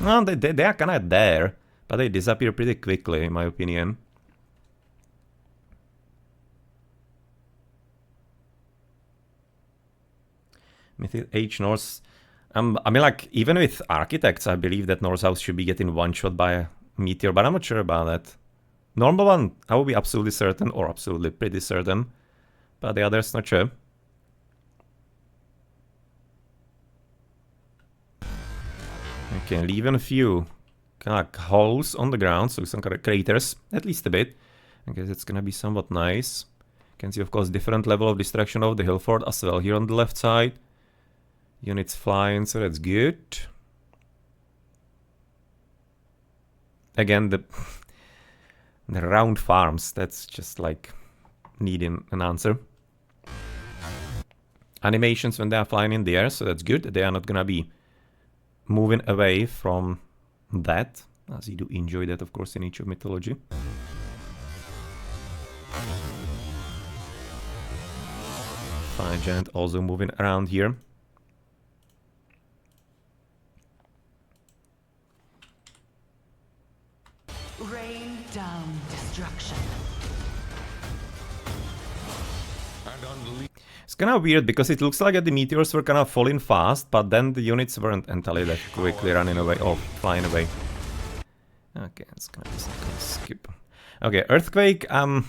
No, they are kind of there. But they disappear pretty quickly, in my opinion. Mythic Age Norse. I mean, like, even with Architects, I believe that Norse House should be getting one shot by a meteor, but I'm not sure about that. Normal one, I will be absolutely certain, or absolutely pretty certain. But the others, not sure. Okay, leaving a few kind of like holes on the ground, so some kind of craters, at least a bit. I guess it's gonna be somewhat nice. You can see, of course, different level of destruction of the hill fort as well here on the left side. Units flying, so that's good. Again, the round farms, that's just like needing an answer. Animations when they are flying in the air, so that's good. They are not gonna be moving away from that, as you do enjoy that, of course, in each of Mythology. Fire Giant also moving around here. Rain down destruction. It's kind of weird because it looks like the meteors were kind of falling fast, but then the units weren't entirely that quickly running away or flying away. Okay, it's gonna be some kind of skip. Okay, Earthquake, I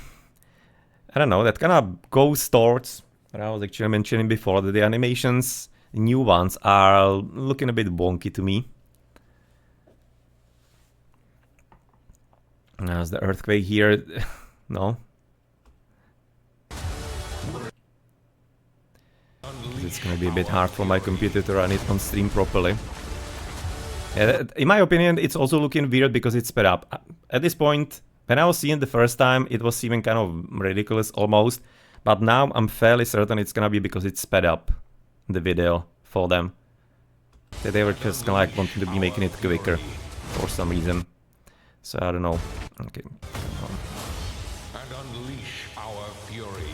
don't know, that kind of goes towards what I was actually mentioning before, that the animations, the new ones, are looking a bit wonky to me. As the Earthquake here, no. It's gonna be a bit hard for my computer to run it on stream properly. In my opinion, it's also looking weird because it's sped up. At this point, when I was seeing the first time, it was seeming kind of ridiculous almost. But now I'm fairly certain it's gonna be because it's sped up, the video, for them. That they were just kinda like wanting to be making it quicker for some reason. So I don't know. Okay. And unleash our fury.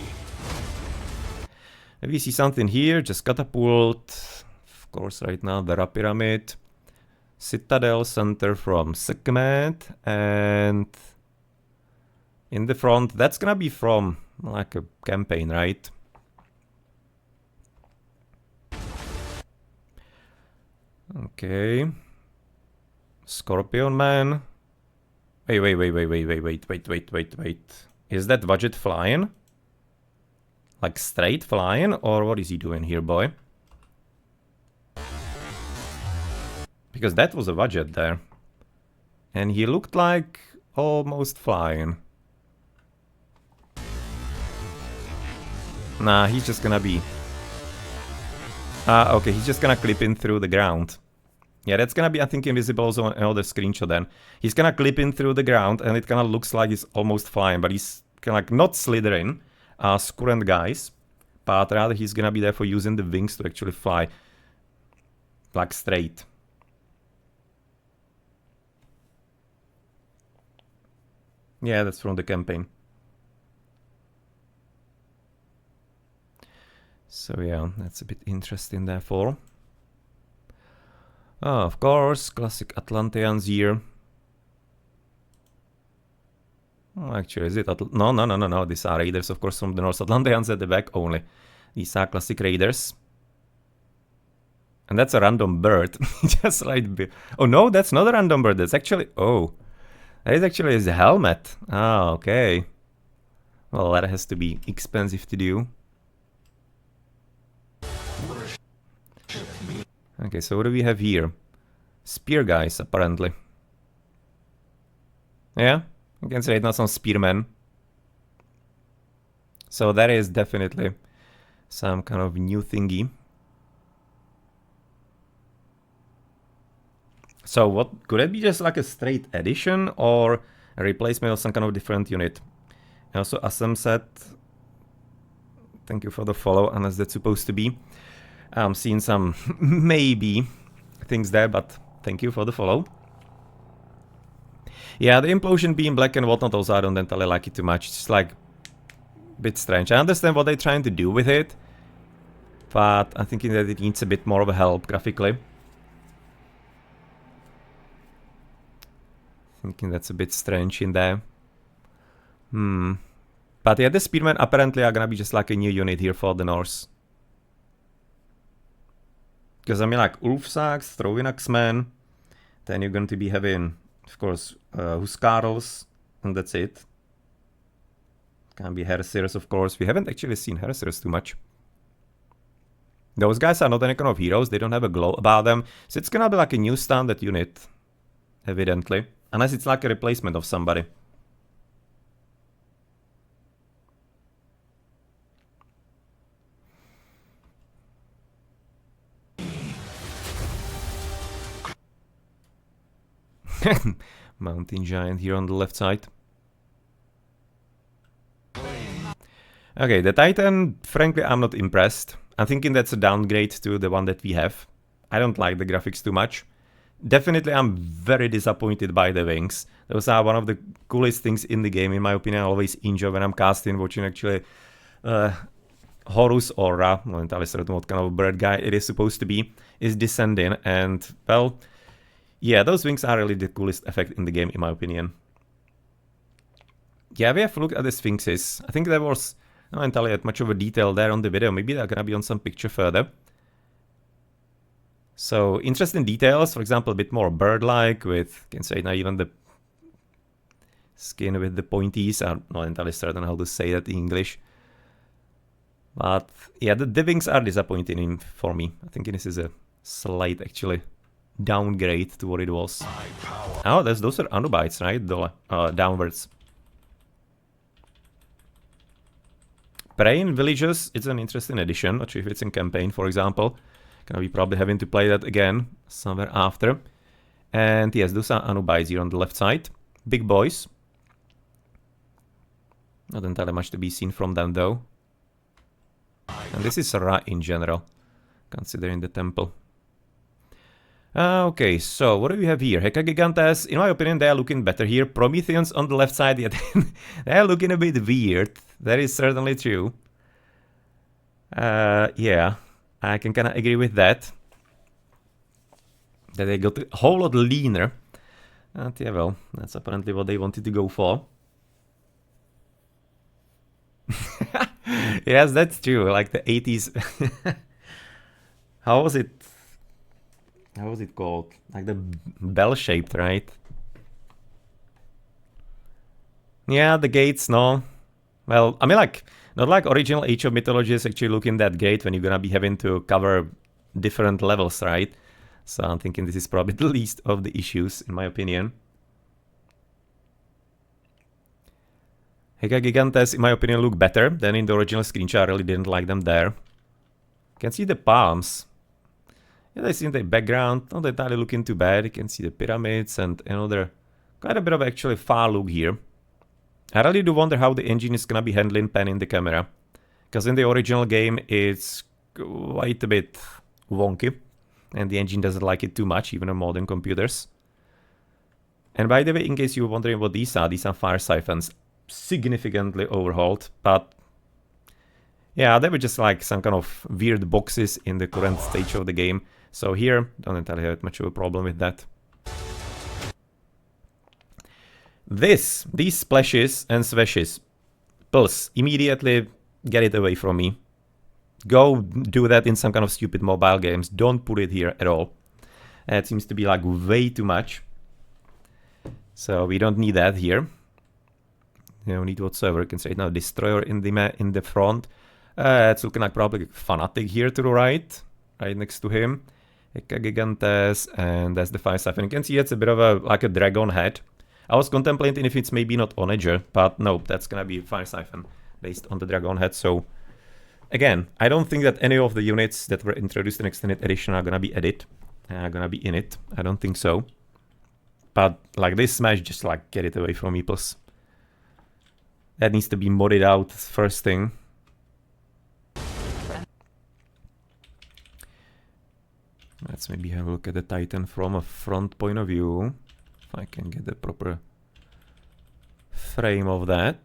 Maybe you see something here, just catapult. Of course, right now, the Pyramid. Citadel Center from Sekhmet. And in the front, that's gonna be from like a campaign, right? Okay. Scorpion Man. Wait. Is that budget flying? Like straight flying? Or what is he doing here, boy? Because that was a budget there. And he looked like almost flying. Nah, he's just gonna be... okay, he's just gonna clip in through the ground. Yeah, that's gonna be, I think, invisible also on another screenshot then. He's gonna clip in through the ground and it kinda looks like he's almost flying, but he's kinda like not slithering as current guys, but rather he's gonna be there for using the wings to actually fly like straight. Yeah, that's from the campaign. So yeah, that's a bit interesting therefore. Oh, of course, classic Atlanteans here. Oh, actually, is it? No. These are raiders, of course, from the North. Atlanteans at the back only. These are classic raiders. And that's a random bird. Just right. Oh no, that's not a random bird. That's actually. Oh. That is actually his helmet. Ah, okay. Well, that has to be expensive to do. Okay, so what do we have here? Spear guys, apparently. Yeah, you can say it's not some spearmen. So that is definitely some kind of new thingy. So what could it be, just like a straight addition or a replacement of some kind of different unit? And also, as Sam said, thank you for the follow, unless that's supposed to be. I'm seeing some maybe things there, but thank you for the follow. Yeah, the implosion being black and whatnot, also I don't entirely like it too much. It's like a bit strange. I understand what they're trying to do with it, but I'm thinking that it needs a bit more of a help graphically. Thinking that's a bit strange in there. But yeah, the spearmen apparently are gonna be just like a new unit here for the Norse. Because I mean, like Ulfsaks, throwing axemen, then you're going to be having, of course, Huskarls, and that's it. Can be Heresirs, of course. We haven't actually seen Heresirs too much. Those guys are not any kind of heroes, they don't have a glow about them, so it's gonna be like a new standard unit, evidently. Unless it's like a replacement of somebody. Mountain giant here on the left side. Okay, the Titan, frankly, I'm not impressed. I'm thinking that's a downgrade to the one that we have. I don't like the graphics too much. Definitely, I'm very disappointed by the wings. Those are one of the coolest things in the game, in my opinion. I always enjoy when I'm casting, watching actually Horus or Ra, not entirely certain what kind of bird guy it is supposed to be, is descending. And, well, yeah, those wings are really the coolest effect in the game, in my opinion. Yeah, we have looked at the Sphinxes. I think there was not entirely that much of a detail there on the video. Maybe they're gonna be on some picture further. So, interesting details, for example, a bit more bird-like with, you can say now even the skin with the pointies. I'm not entirely certain how to say that in English. But, yeah, the wings are disappointing for me. I think this is a slight, actually, downgrade to what it was. Oh, those are Anubites, right? Downwards. Praying Villages, it's an interesting addition. Not sure if it's in campaign, for example. Gonna be probably having to play that again somewhere after. And yes, those are Anubites here on the left side. Big boys. Not entirely much to be seen from them though. And this is Ra in general, considering the temple. Okay, so what do we have here? Hecagigantes, in my opinion, they are looking better here. Prometheans on the left side, yet they are looking a bit weird. That is certainly true. Yeah, I can kind of agree with that. That they got a whole lot leaner. And yeah, well, that's apparently what they wanted to go for. Yes, that's true. Like the 80s. How was it? How was it called? Like the bell-shaped, right? Yeah, the gates, no. Well, I mean, like, not like original Age of Mythology is actually looking that great when you're gonna be having to cover different levels, right? So I'm thinking this is probably the least of the issues, in my opinion. Hecagigantes, in my opinion, look better than in the original screenshot. I really didn't like them there. You can see the palms. Yeah, they see in the background, not entirely looking too bad. You can see the pyramids and another quite a bit of actually far look here. I really do wonder how the engine is gonna be handling panning the camera. Because in the original game, it's quite a bit wonky. And the engine doesn't like it too much, even on modern computers. And by the way, in case you were wondering what these are fire siphons. Significantly overhauled, but yeah, they were just like some kind of weird boxes in the current stage of the game. So here, don't entirely have much of a problem with that. These splashes and swashes, pulse, immediately get it away from me. Go do that in some kind of stupid mobile games. Don't put it here at all. It seems to be like way too much. So we don't need that here. no need whatsoever. You can say now Destroyer in the front. It's looking like probably Fanatic here to the right next to him. Eka Gigantes, and that's the 5-7. You can see it's a bit of a dragon head. I was contemplating if it's maybe not Onager, but no, that's gonna be 5-7 based on the dragon head. So again, I don't think that any of the units that were introduced in Extended Edition are gonna be gonna be in it. I don't think so. But like this Smash, just like get it away from me, plus. That needs to be modded out first thing. Let's maybe have a look at the Titan from a front point of view. If I can get the proper frame of that.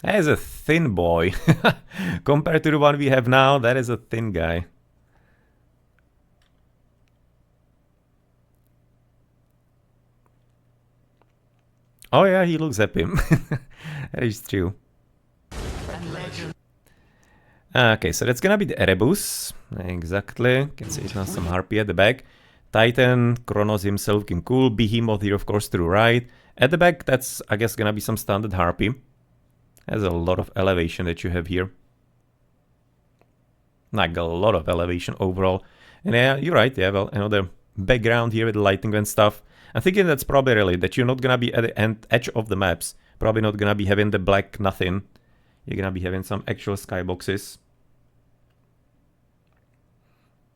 That is a thin boy. Compared to the one we have now, that is a thin guy. Oh yeah, he looks happy. That is true. Okay, so that's gonna be the Erebus. Exactly. Can see it has some Harpy at the back. Titan, Kronos himself looking cool. Behemoth here, of course, to the right. At the back, that's, I guess, gonna be some standard Harpy. Has a lot of elevation that you have here. Like a lot of elevation overall. And yeah, you're right, yeah, well, another background here with the lighting and stuff. I'm thinking that's probably really that you're not gonna be at the edge of the maps. Probably not gonna be having the black nothing. You're gonna be having some actual skyboxes.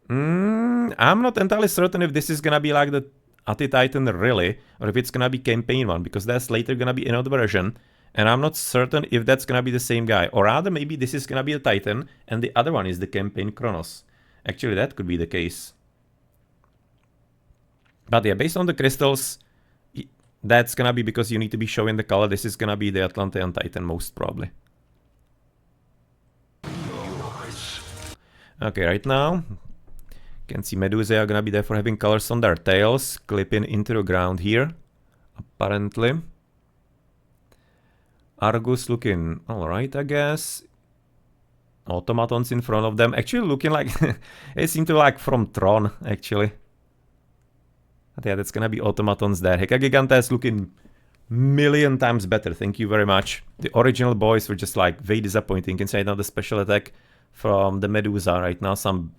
I'm not entirely certain if this is gonna be like the Ati-Titan really, or if it's gonna be campaign one, because that's later gonna be another version. And I'm not certain if that's gonna be the same guy. Or rather, maybe this is gonna be a Titan, and the other one is the campaign Kronos. Actually, that could be the case. But yeah, based on the crystals, that's gonna be because you need to be showing the color. This is gonna be the Atlantean Titan, most probably. Okay, right now, you can see Medusa are gonna be there for having colors on their tails, clipping into the ground here, apparently. Argus looking alright, I guess. Automatons in front of them, actually looking like, they seem to like from Tron, actually. But yeah, that's gonna be automatons there. Heka Giganta is looking million times better, thank you very much. The original boys were just like very disappointing. Inside now the special attack from the Medusa right now, some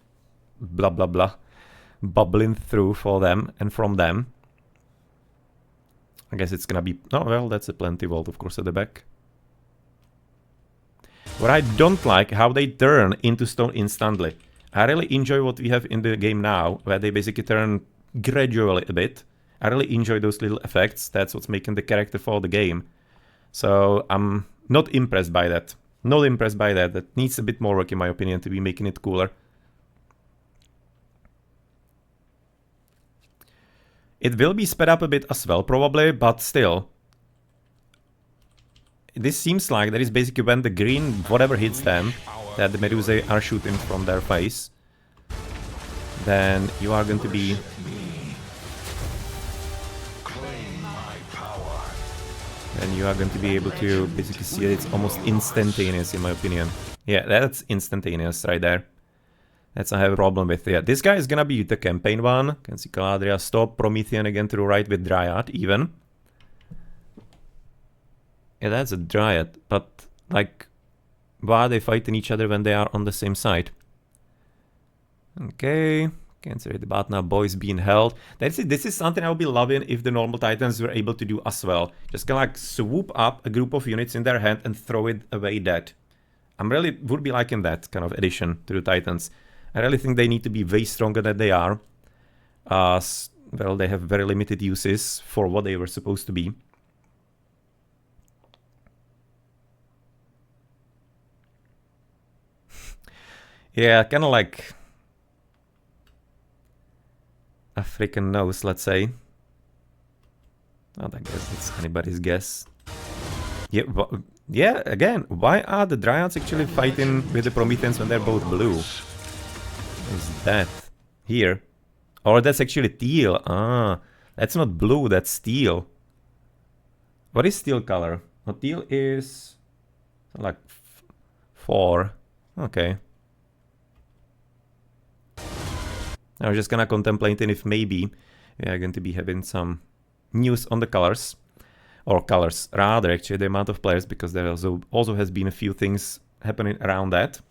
blah blah blah bubbling through for them and from them. I guess it's gonna be, oh well, that's a plenty vault of course at the back. What I don't like, how they turn into stone instantly. I really enjoy what we have in the game now, where they basically turn gradually a bit. I really enjoy those little effects. That's what's making the character for the game. So I'm not impressed by that. Not impressed by that. That needs a bit more work in my opinion to be making it cooler. It will be sped up a bit as well probably, but still. This seems like that is basically when the green whatever hits them, that the Medusae are shooting from their face. Then you are going to be... And you are going to be able to basically see it's almost instantaneous in my opinion. Yeah, that's instantaneous right there. That's I have a problem with. Yeah, this guy is gonna be the campaign one. You can see Caladria stop, Promethean again to the right with Dryad even. Yeah, that's a Dryad, but like, why are they fighting each other when they are on the same side? Okay. Can't say about now boys being held. That's it. This is something I would be loving if the normal Titans were able to do as well. Just kind of like swoop up a group of units in their hand and throw it away dead. I'm really would be liking that kind of addition to the Titans. I really think they need to be way stronger than they are. Well, they have very limited uses for what they were supposed to be. Yeah, kind of like a freaking nose, let's say. I guess it's anybody's guess. Yeah, yeah, again, why are the Dryads actually fighting with the Prometheans when they're both blue? Is that here? Or that's actually teal. Ah, that's not blue, that's steel. What is steel color? Well, teal is like 4. Okay. I was just gonna contemplating if maybe we are going to be having some news on the colors. Or colors, rather, actually, the amount of players, because there also has been a few things happening around that.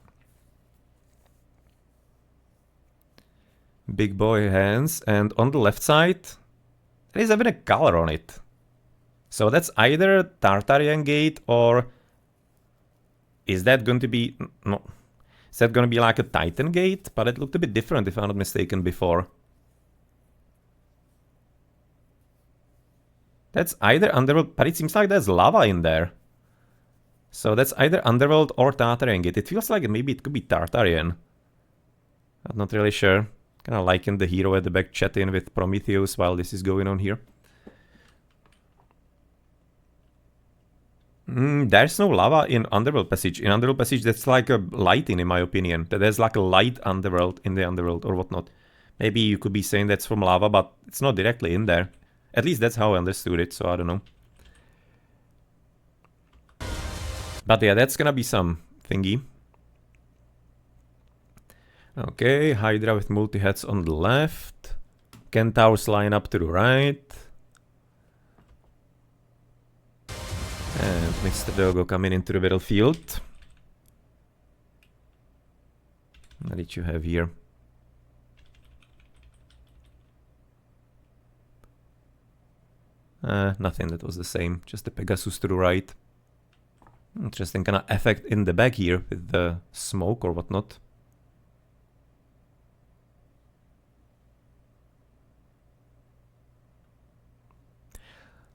Big boy hands, and on the left side, there is even a color on it. So that's either Tartarian gate, or is that going to be... No. Is that going to be like a Titan gate? But it looked a bit different, if I'm not mistaken, before. That's either Underworld, but it seems like there's lava in there. So that's either Underworld or Tartarian gate. It feels like maybe it could be Tartarian. I'm not really sure. Kind of liking the hero at the back chatting with Prometheus while this is going on here. There's no lava in Underworld Passage. In Underworld Passage, that's like a lighting, in my opinion. That there's like a light Underworld in the Underworld or whatnot. Maybe you could be saying that's from lava, but it's not directly in there. At least that's how I understood it, so I don't know. But yeah, that's gonna be some thingy. Okay, Hydra with multi-heads on the left. Centaurs line up to the right. And Mr. Dogo coming into the battlefield. What did you have here? Nothing, that was the same. Just the Pegasus to the right. Interesting kind of effect in the back here with the smoke or whatnot.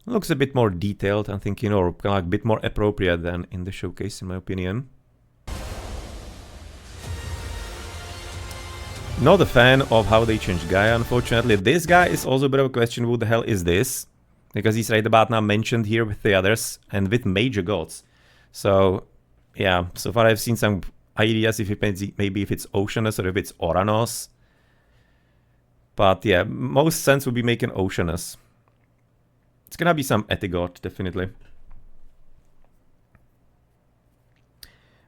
Looks a bit more detailed, I'm thinking, or kind of like a bit more appropriate than in the showcase, in my opinion. Not a fan of how they changed Gaia, unfortunately. This guy is also a bit of a question, who the hell is this? Because he's right about now mentioned here with the others and with major gods. So, yeah, so far I've seen some ideas if it maybe if it's Oceanus or if it's Oranos. But yeah, most sense would be making Oceanus. It's gonna be some Etigod, definitely.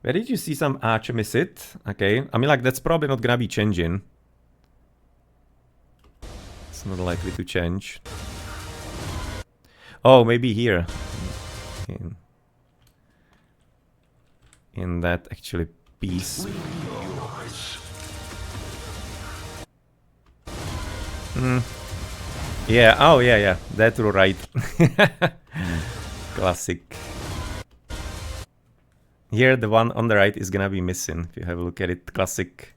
Where did you see some Archemisit? Okay, I mean, like, that's probably not gonna be changing. It's not likely to change. Oh, maybe here. In that actually piece. Yeah, oh yeah, that's right. Classic. Here, the one on the right is gonna be missing, if you have a look at it. Classic.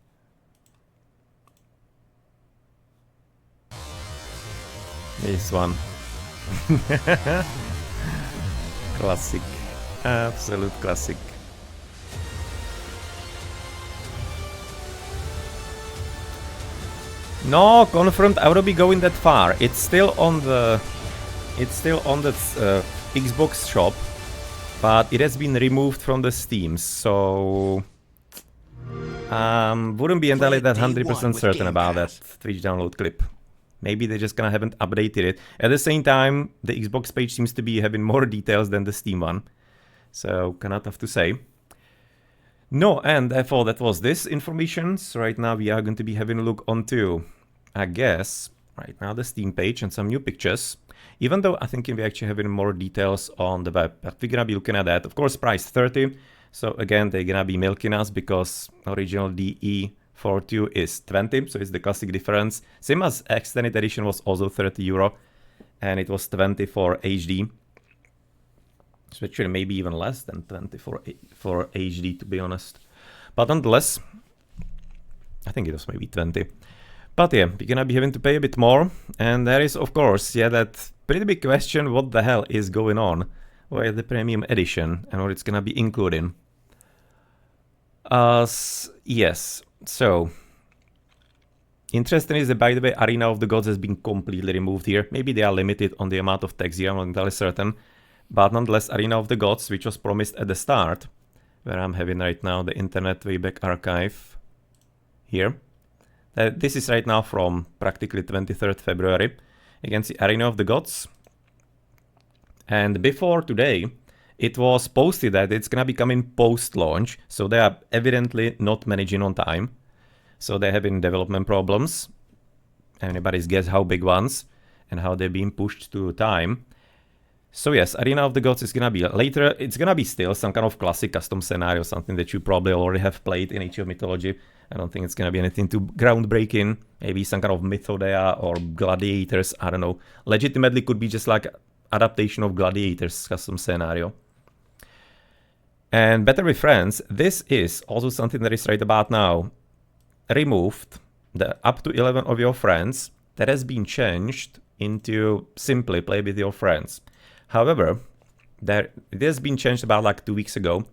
This one. Classic. Absolute classic. No, confirmed, I wouldn't be going that far. It's still on the Xbox shop, but it has been removed from the Steam, so wouldn't be entirely that 100% certain about that Twitch download clip. Maybe they just kind of haven't updated it. At the same time, the Xbox page seems to be having more details than the Steam one, so kind of tough to say. No, and therefore that was this information. So right now we are going to be having a look onto, I guess, right now the Steam page and some new pictures. Even though I think we're actually having more details on the web, but we're gonna be looking at that. Of course, price 30. So again, they're gonna be milking us because original DE42 is 20, so it's the classic difference. Same as extended edition was also 30 euro, and it was 20 for HD. So actually maybe even less than 20 for HD, to be honest. But nonetheless, I think it was maybe 20. But yeah, we're gonna be having to pay a bit more. And there is, of course, yeah, that pretty big question, what the hell is going on with the premium edition and what it's gonna be including. Yes, so interesting is that, by the way, Arena of the Gods has been completely removed here. Maybe they are limited on the amount of text here, I'm not entirely certain. But nonetheless, Arena of the Gods, which was promised at the start, where I'm having right now the Internet Wayback Archive here. This is right now from practically 23rd February. You can see Arena of the Gods. And before today, it was posted that it's gonna be coming post-launch, so they are evidently not managing on time. So they're having development problems. Anybody's guess how big ones. and how they're being pushed to time. So yes, Arena of the Gods is gonna be later. It's gonna be still some kind of classic custom scenario, something that you probably already have played in Age of Mythology. I don't think it's gonna be anything too groundbreaking. Maybe some kind of Mythodea or Gladiators, I don't know. Legitimately could be just like adaptation of Gladiators custom scenario. And Better with Friends, this is also something that is right about now. Removed the up to 11 of your friends. That has been changed into simply play with your friends. However, it has been changed about like 2 weeks ago.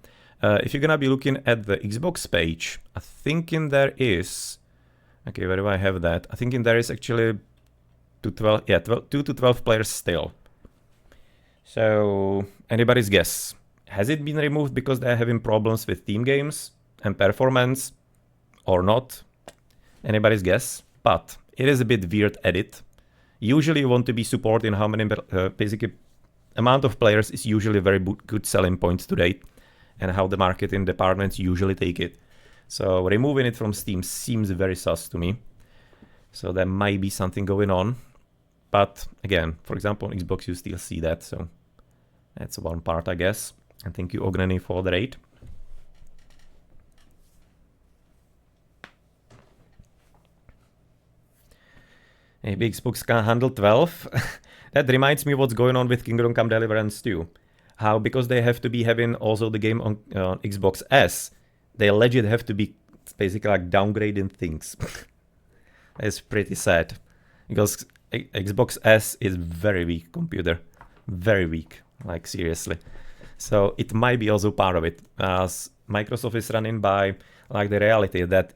If you're gonna be looking at the Xbox page, I think in there is... Okay, where do I have that? I think in there is actually 2 to 12 players still. So, anybody's guess. Has it been removed because they're having problems with team games and performance? Or not? Anybody's guess? But it is a bit weird edit. Usually you want to be supporting how many... basically, amount of players is usually a very good selling point to date, and how the marketing departments usually take it. So removing it from Steam seems very sus to me. So there might be something going on. But again, for example, on Xbox you still see that, so that's one part, I guess. And thank you, Ognani, for the raid. Maybe Xbox can handle 12. That reminds me what's going on with Kingdom Come Deliverance 2. How, because they have to be having also the game on Xbox S, they legit have to be basically like downgrading things. It's pretty sad. Because Xbox S is very weak computer. Very weak. Like, seriously. So it might be also part of it. As Microsoft is running by like the reality that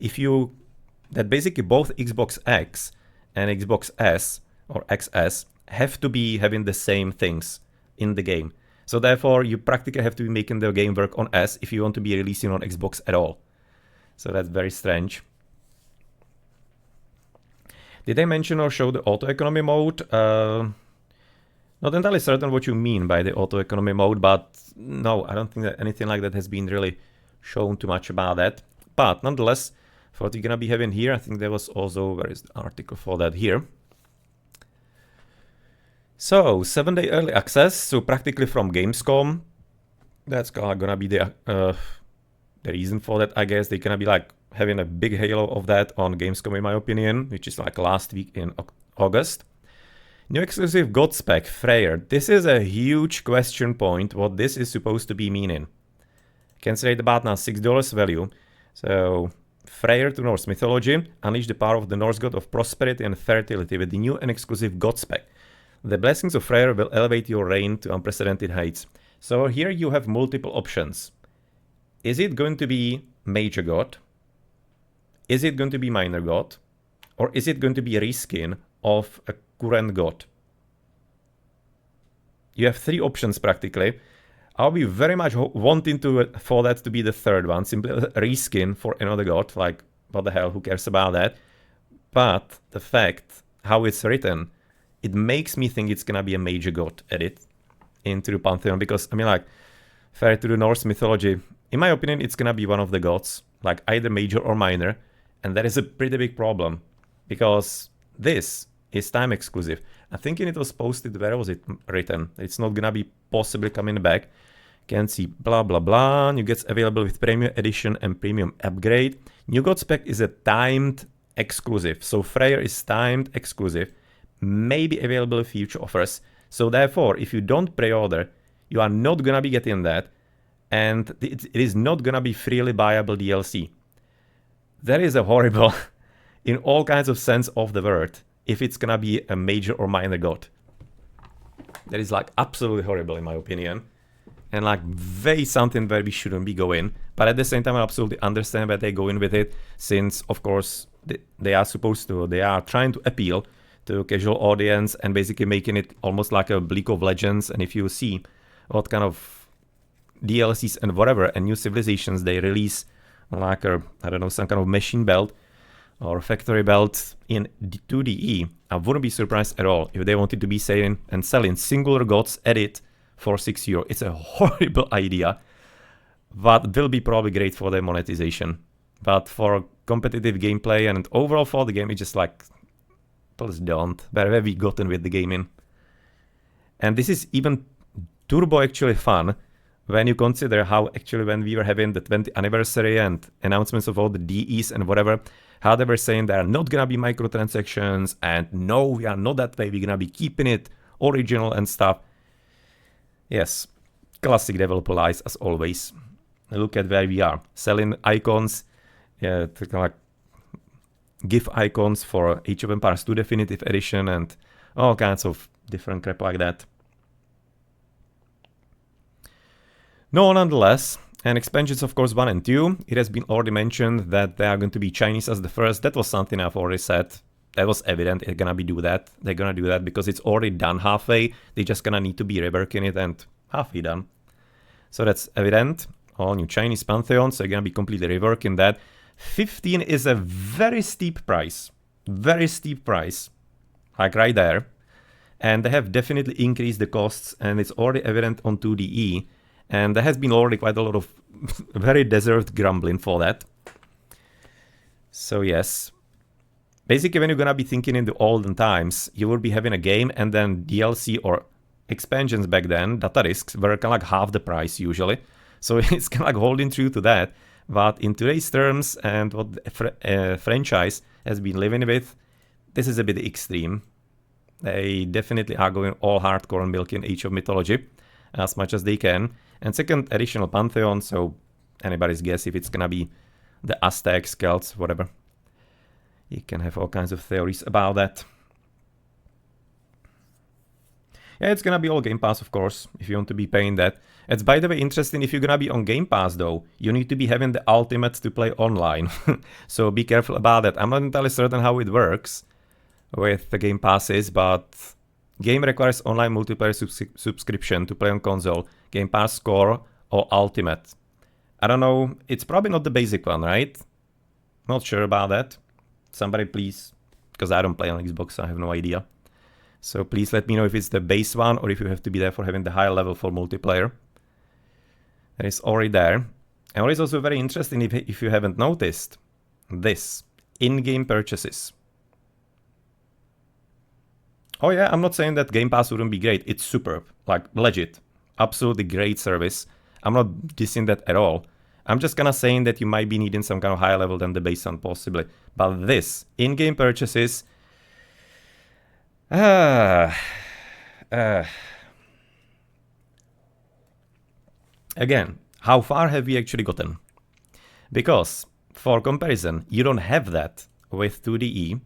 that basically both Xbox X and Xbox S or XS have to be having the same things in the game. So therefore, you practically have to be making the game work on S if you want to be releasing on Xbox at all. So that's very strange. Did they mention or show the auto economy mode? Not entirely certain what you mean by the auto economy mode, but no, I don't think that anything like that has been really shown too much about that. But nonetheless, for what you're gonna be having here, I think there was also, where is the article for that here? So, 7-day early access, so practically from Gamescom. That's gonna be the reason for that, I guess. They're gonna be like having a big halo of that on Gamescom, in my opinion, which is like last week in August. New exclusive God spec, Freyr. This is a huge question point, what this is supposed to be meaning. Can say about now $6 value. So, Freyr to Norse mythology, unleash the power of the Norse god of prosperity and fertility with the new and exclusive God spec. The blessings of Freyr will elevate your reign to unprecedented heights. So here you have multiple options. Is it going to be Major God? Is it going to be Minor God? Or is it going to be a reskin of a current God? You have 3 options practically. I'll be very much wanting for that to be the third one. Simply a reskin for another God. Like, what the hell, who cares about that? But the fact, how it's written, it makes me think it's gonna be a Major God edit into the Pantheon, because, I mean, like, fair to the Norse mythology, in my opinion, it's gonna be one of the gods, like either Major or Minor, and that is a pretty big problem, because this is time exclusive. I'm thinking it was posted, where was it written? It's not gonna be possibly coming back. Can see blah blah blah. New gets available with Premium Edition and Premium Upgrade. New God spec is a timed exclusive, so Freyr is timed exclusive. May be available in future offers. So therefore, if you don't pre-order, you are not gonna be getting that, and it is not gonna be freely buyable DLC. That is a horrible, in all kinds of sense of the word, if it's gonna be a Major or Minor God. That is like absolutely horrible in my opinion, and like very something where we shouldn't be going. But at the same time, I absolutely understand where they're going with it, since of course they are trying to appeal to casual audience and basically making it almost like a League of Legends. And if you see what kind of DLCs and whatever and new civilizations they release, like a, I don't know, some kind of machine belt or factory belt in 2DE, I wouldn't be surprised at all if they wanted to be selling singular gods edit for €6. It's a horrible idea, but will be probably great for their monetization. But for competitive gameplay and overall for the game, it's just like Please don't. Where have we gotten with the gaming? And this is even turbo actually fun when you consider how actually when we were having the 20th anniversary and announcements of all the DEs and whatever, how they were saying there are not gonna be microtransactions and no, we are not that way, we're gonna be keeping it original and stuff. Yes, classic developer lies as always. Look at where we are, selling icons, like GIF icons for Age of Empires 2 Definitive Edition and all kinds of different crap like that. No, nonetheless, and expansions of course 1 and 2, it has been already mentioned that they are going to be Chinese as the first. That was something I've already said. That was evident they're gonna do that. They're gonna do that because it's already done halfway. They just gonna need to be reworking it and halfway done. So that's evident. All new Chinese Pantheon, so you're gonna be completely reworking that. 15 is a very steep price. Very steep price. Like right there. And they have definitely increased the costs and it's already evident on 2DE. And there has been already quite a lot of very deserved grumbling for that. So yes. Basically when you're gonna be thinking in the olden times, you would be having a game and then DLC or expansions back then, data risks, were kind of like half the price usually. So it's kind of like holding true to that. But in today's terms and what the franchise has been living with, this is a bit extreme. They definitely are going all hardcore on milking Age of Mythology as much as they can. And second additional Pantheon, so anybody's guess if it's gonna be the Aztecs, Celts, whatever. You can have all kinds of theories about that. Yeah, it's gonna be all Game Pass, of course, if you want to be paying that. It's, by the way, interesting, if you're gonna be on Game Pass, though, you need to be having the ultimate to play online. So be careful about that. I'm not entirely certain how it works with the Game Passes, but game requires online multiplayer subscription to play on console, Game Pass Core, or Ultimate. I don't know, it's probably not the basic one, right? Not sure about that. Somebody please, because I don't play on Xbox, so I have no idea. So please let me know if it's the base one or if you have to be there for having the higher level for multiplayer. That is already there. And what is also very interesting, if you haven't noticed, this, in-game purchases. Oh yeah, I'm not saying that Game Pass wouldn't be great. It's superb, like legit, absolutely great service. I'm not dissing that at all. I'm just kind of saying that you might be needing some kind of higher level than the base one possibly. But this, in-game purchases, again, how far have we actually gotten? Because, for comparison, you don't have that with 2DE,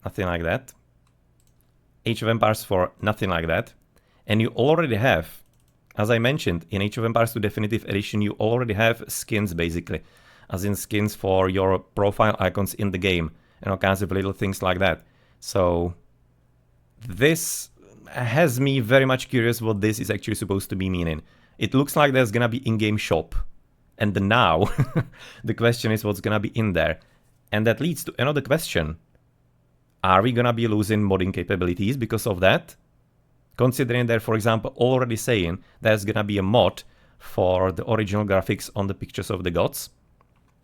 nothing like that. Age of Empires 4, nothing like that. And you already have, as I mentioned, in Age of Empires 2 Definitive Edition, you already have skins, basically. As in skins for your profile icons in the game, and all kinds of little things like that. So, this has me very much curious what this is actually supposed to be meaning. It looks like there's gonna be in-game shop. And now, the question is what's gonna be in there. And that leads to another question. Are we gonna be losing modding capabilities because of that? Considering they're, for example, already saying there's gonna be a mod for the original graphics on the pictures of the gods.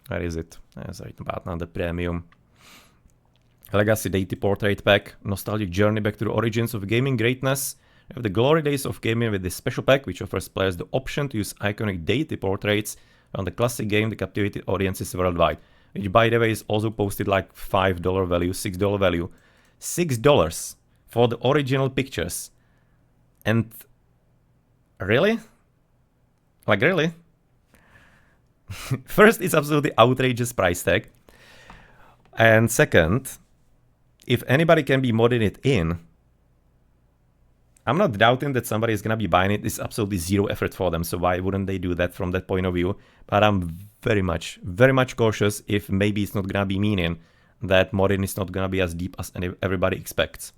Where is it? That's right about now, the premium. Legacy Deity Portrait Pack, nostalgic journey back to the origins of gaming greatness. We have the glory days of gaming with this special pack, which offers players the option to use iconic deity portraits on the classic game that captivated audiences worldwide. Which, by the way, is also posted like $5 value, $6 value. $6 for the original pictures. And really? Like really? First, it's absolutely outrageous price tag. And second, if anybody can be modding it in, I'm not doubting that somebody is gonna be buying it. It's absolutely zero effort for them, so why wouldn't they do that from that point of view? But I'm very much cautious if maybe it's not gonna be meaning that modding is not gonna be as deep as everybody expects.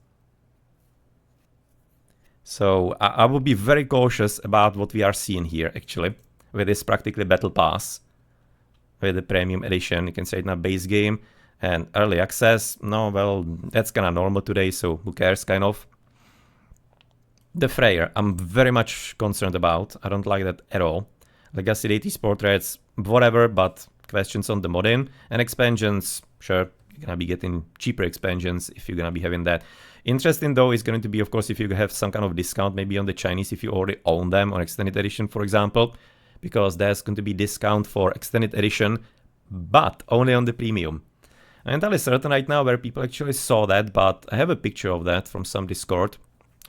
So I will be very cautious about what we are seeing here, actually, with this practically battle pass, with the premium edition. You can say it's not base game and early access. No, well, that's kind of normal today, so who cares, kind of. The Freyr, I'm very much concerned about. I don't like that at all. Legacy Deities portraits, whatever, but questions on the modding. And expansions, sure, You're gonna be getting cheaper expansions if you're gonna be having that. Interesting though is going to be, of course, if you have some kind of discount maybe on the Chinese if you already own them on extended edition, for example, because there's going to be discount for extended edition, but only on the premium. I'm entirely certain right now where people actually saw that, but I have a picture of that from some Discord.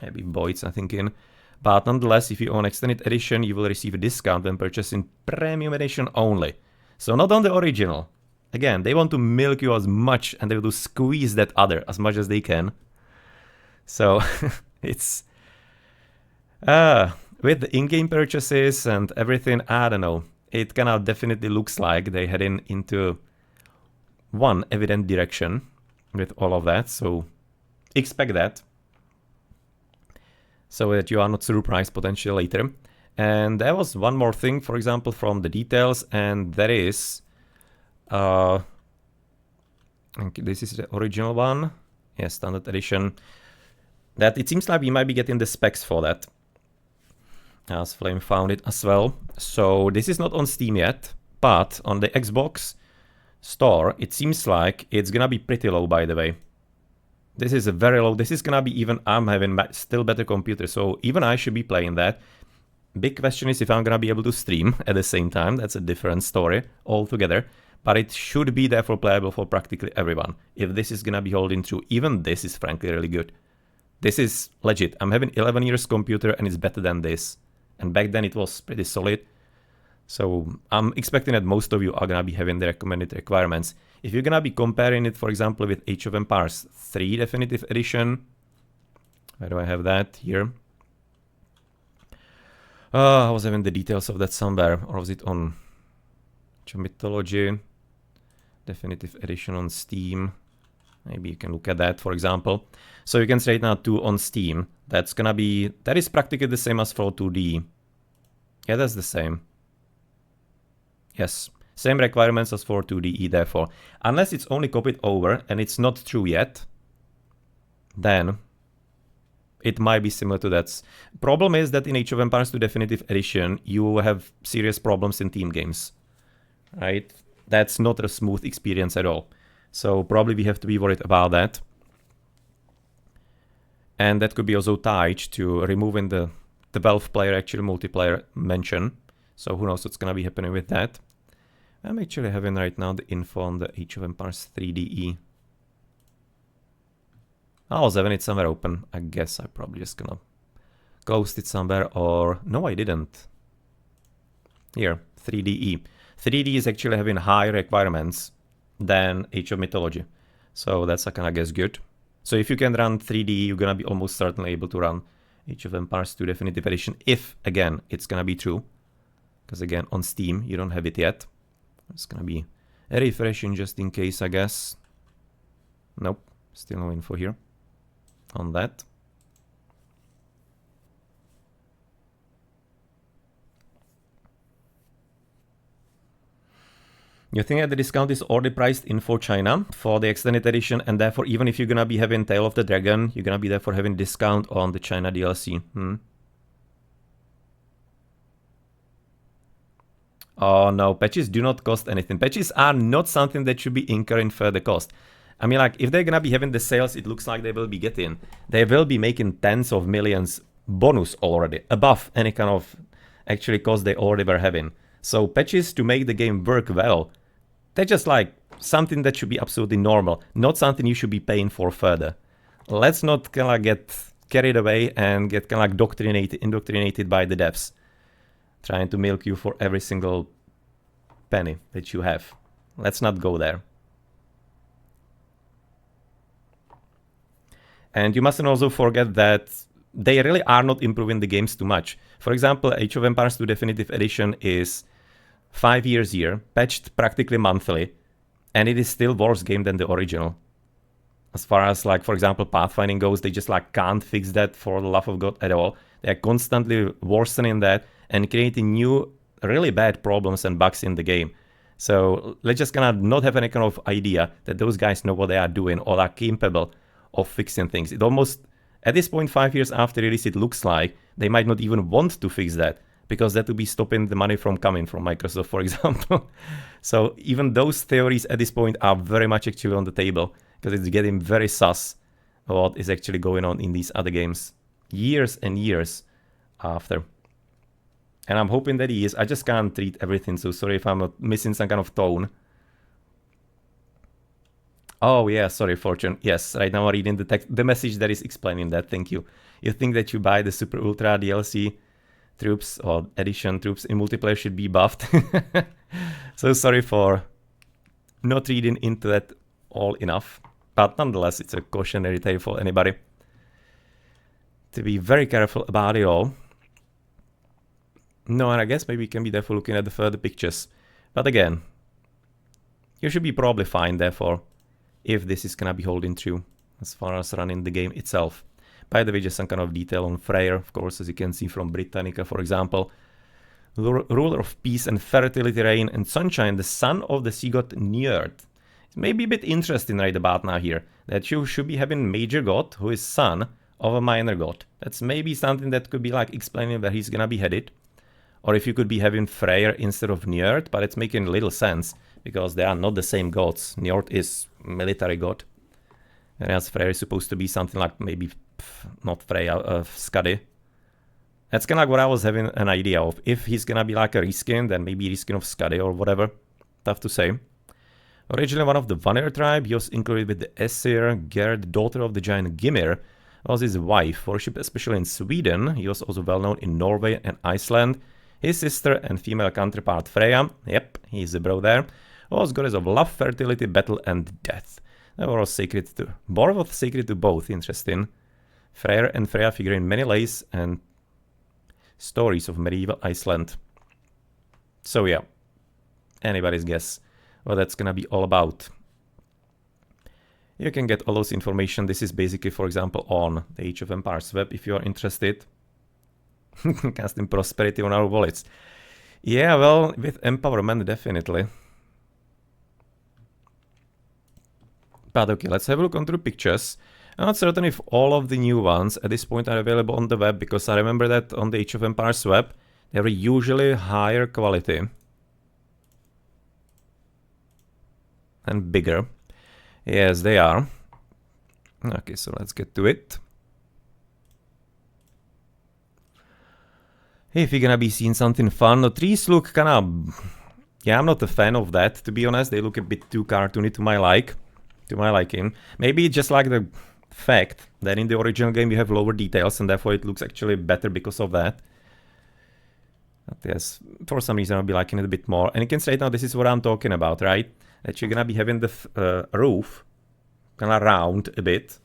Maybe Boyd's, I'm thinking. But nonetheless, if you own extended edition, you will receive a discount when purchasing premium edition only. So not on the original. Again, they want to milk you as much and they will squeeze that other as much as they can. So it's with the in-game purchases and everything, I don't know. It kind of definitely looks like they heading into one evident direction with all of that. So expect that, so that you are not surprised potentially later. And there was one more thing, for example, from the details, and that is this is the original one, yes, standard edition, that it seems like we might be getting the specs for that, as Flame found it as well. So this is not on Steam yet, but on the Xbox store it seems like it's gonna be pretty low, by the way. This is a very low. This is gonna be, even I'm having still better computer, so even I should be playing that. Big question is if I'm gonna be able to stream at the same time. That's a different story altogether, but it should be therefore playable for practically everyone. If this is gonna be holding true, even this is frankly really good. This is legit. I'm having 11 years computer and it's better than this. And back then it was pretty solid. So I'm expecting that most of you are gonna be having the recommended requirements. If you're gonna be comparing it, for example, with Age of Empires 3 Definitive Edition, where do I have that? Here. I was having the details of that somewhere, or was it on Mythology Definitive Edition on Steam? Maybe you can look at that, for example. So you can say now 2 on Steam. That is practically the same as for 2D. Yeah, that's the same. Yes, same requirements as for 2DE, therefore. Unless it's only copied over and it's not true yet, then it might be similar to that. Problem is that in Age of Empires 2 Definitive Edition, you have serious problems in team games, right? That's not a smooth experience at all. So probably we have to be worried about that. And that could be also tied to removing the 12-player actual multiplayer mention. So who knows what's gonna be happening with that. I'm actually having right now the info on the Age of Empires 3DE. I was having it somewhere open. I guess I probably just gonna close it somewhere, or no, I didn't. Here, 3DE. 3D is actually having higher requirements than Age of Mythology. So that's, I kind of guess, good. So if you can run 3D, you're gonna be almost certainly able to run Age of Empires 2 Definitive Edition, if, again, it's gonna be true. Because, again, on Steam, you don't have it yet. It's gonna be refreshing just in case, I guess. Nope, still no info here on that. You think that the discount is already priced in for China for the extended edition, and therefore even if you're gonna be having Tail of the Dragon, you're gonna be therefore having discount on the China DLC. Oh no, patches do not cost anything. Patches are not something that should be incurring further cost. I mean, like, if they're gonna be having the sales, it looks like they will be getting. They will be making tens of millions bonus already, above any kind of actually cost they already were having. So patches to make the game work well, they're just like something that should be absolutely normal, not something you should be paying for further. Let's not kind of get carried away and get kind of like indoctrinated by the devs, trying to milk you for every single penny that you have. Let's not go there. And you mustn't also forget that they really are not improving the games too much. For example, Age of Empires 2 Definitive Edition is 5 years here, patched practically monthly, and it is still worse game than the original. As far as, like, for example, pathfinding goes, they just like can't fix that for the love of God at all. They're constantly worsening that and creating new, really bad problems and bugs in the game. So let's just kind of not have any kind of idea that those guys know what they are doing or are capable of fixing things. It almost, at this point, 5 years after release, it looks like they might not even want to fix that, because that would be stopping the money from coming from Microsoft, for example. So even those theories at this point are very much actually on the table, because it's getting very sus what is actually going on in these other games years and years after. And I'm hoping that he is. I just can't read everything, so sorry if I'm not missing some kind of tone. Oh yeah, sorry, Fortune. Yes, right now I'm reading the text, the message that is explaining that. Thank you. You think that you buy the Super Ultra DLC troops or edition troops in multiplayer should be buffed? So sorry for not reading into that all enough. But nonetheless, it's a cautionary tale for anybody to be very careful about it all. No, and I guess maybe we can be therefore looking at the further pictures. But again, you should be probably fine therefore if this is gonna be holding true as far as running the game itself. By the way, just some kind of detail on Freyr, of course, as you can see from Britannica, for example. Ruler of peace and fertility, rain and sunshine, the son of the sea god Njord. It may be a bit interesting right about now here, that you should be having major god who is son of a minor god. That's maybe something that could be like explaining where he's gonna be headed. Or if you could be having Freyr instead of Njord, but it's making little sense, because they are not the same gods. Njord is military god, whereas Freyr is supposed to be something like maybe, not Freya, Skadi. That's kind of like what I was having an idea of. If he's gonna be like a reskin, then maybe reskin of Skadi or whatever. Tough to say. Originally one of the Vanir tribe, he was included with the Aesir. Gerd, daughter of the giant Gymir, was his wife. Worshipped especially in Sweden. He was also well known in Norway and Iceland. His sister and female counterpart Freya, yep, he's a bro there, was goddess of love, fertility, battle, and death. They were all sacred to both, interesting. Freyr and Freya figure in many lays and stories of medieval Iceland. So yeah, anybody's guess what that's gonna be all about. You can get all those information. This is basically, for example, on the Age of Empires web if you are interested. Casting prosperity on our wallets. Yeah, well, with empowerment, definitely. But okay, let's have a look onto the pictures. I'm not certain if all of the new ones at this point are available on the web, because I remember that on the Age of Empires web, they were usually higher quality. And bigger. Yes, they are. Okay, so let's get to it. If you're gonna be seeing something fun, the trees look kinda... Yeah, I'm not a fan of that, to be honest. They look a bit too cartoony to my liking. Maybe just like the fact that in the original game you have lower details and therefore it looks actually better because of that. But yes, for some reason I'll be liking it a bit more. And you can say now this is what I'm talking about, right? That you're gonna be having the roof kinda round a bit.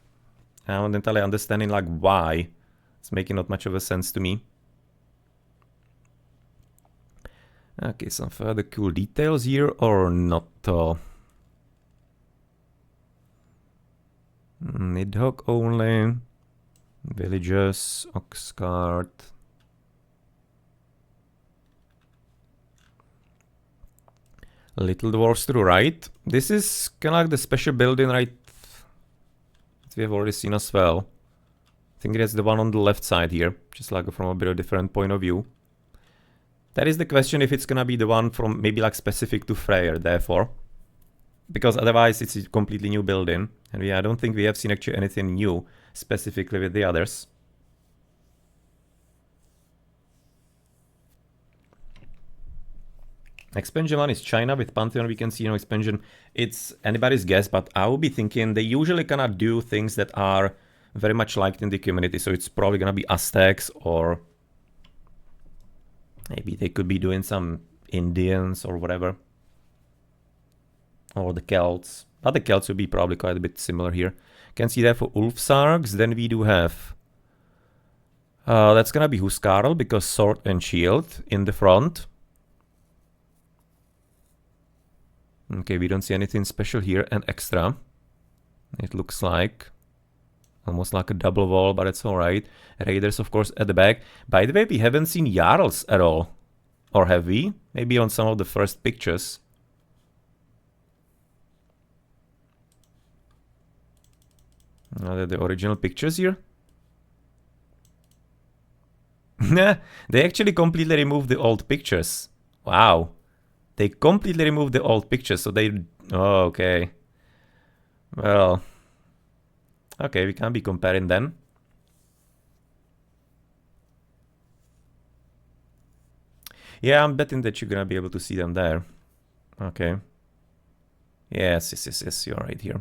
I'm not entirely understanding like why. It's making not much of a sense to me. Okay, some further cool details here, or not? Nidhogg only. Villagers, Oxcart. Little dwarfs to the right. This is kind of like the special building, right? That we have already seen as well. I think that's the one on the left side here, just like from a bit of a different point of view. That is the question, if it's gonna be the one from maybe like specific to Freyr, therefore. Because otherwise it's a completely new building. And I don't think we have seen actually anything new specifically with the others. Expansion 1 is China. With Pantheon we can see no expansion. It's anybody's guess, but I will be thinking they usually cannot do things that are very much liked in the community. So it's probably gonna be Aztecs, or maybe they could be doing some Indians or whatever. Or the Celts. But the Celts would be probably quite a bit similar here. Can see that for Ulfsargs. Then we do have... that's gonna be Huskarl, because sword and shield in the front. Okay, we don't see anything special here and extra. It looks like... almost like a double wall, but it's alright. Raiders, of course, at the back. By the way, we haven't seen Jarls at all. Or have we? Maybe on some of the first pictures. Are they the original pictures here? They actually completely removed the old pictures. Wow. They completely removed the old pictures, so they... Oh, okay. Well... Okay, we can't be comparing then. Yeah, I'm betting that you're gonna be able to see them there. Okay. Yes, you're right here.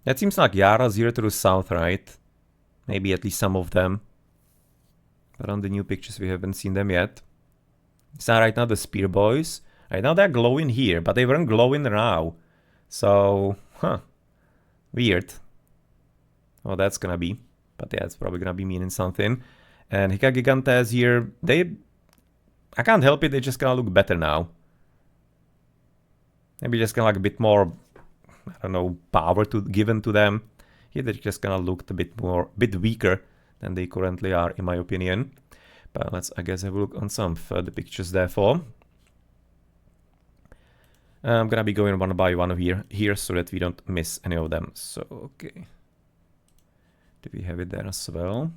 That seems like Yara's here to the south, right? Maybe at least some of them. But on the new pictures, we haven't seen them yet. These are right now the Spear Boys. Right now they're glowing here, but they weren't glowing now. So, weird. Oh, that's gonna be. But yeah, it's probably gonna be meaning something. And Hika Gigantes here, I can't help it, they just gonna look better now. Maybe just kind of like a bit more, I don't know, power given to them. Here they're just gonna look a bit weaker than they currently are, in my opinion. But let's, I guess, have a look on some further pictures therefore. I'm gonna be going one by one here so that we don't miss any of them. So, okay. Do we have it there as well?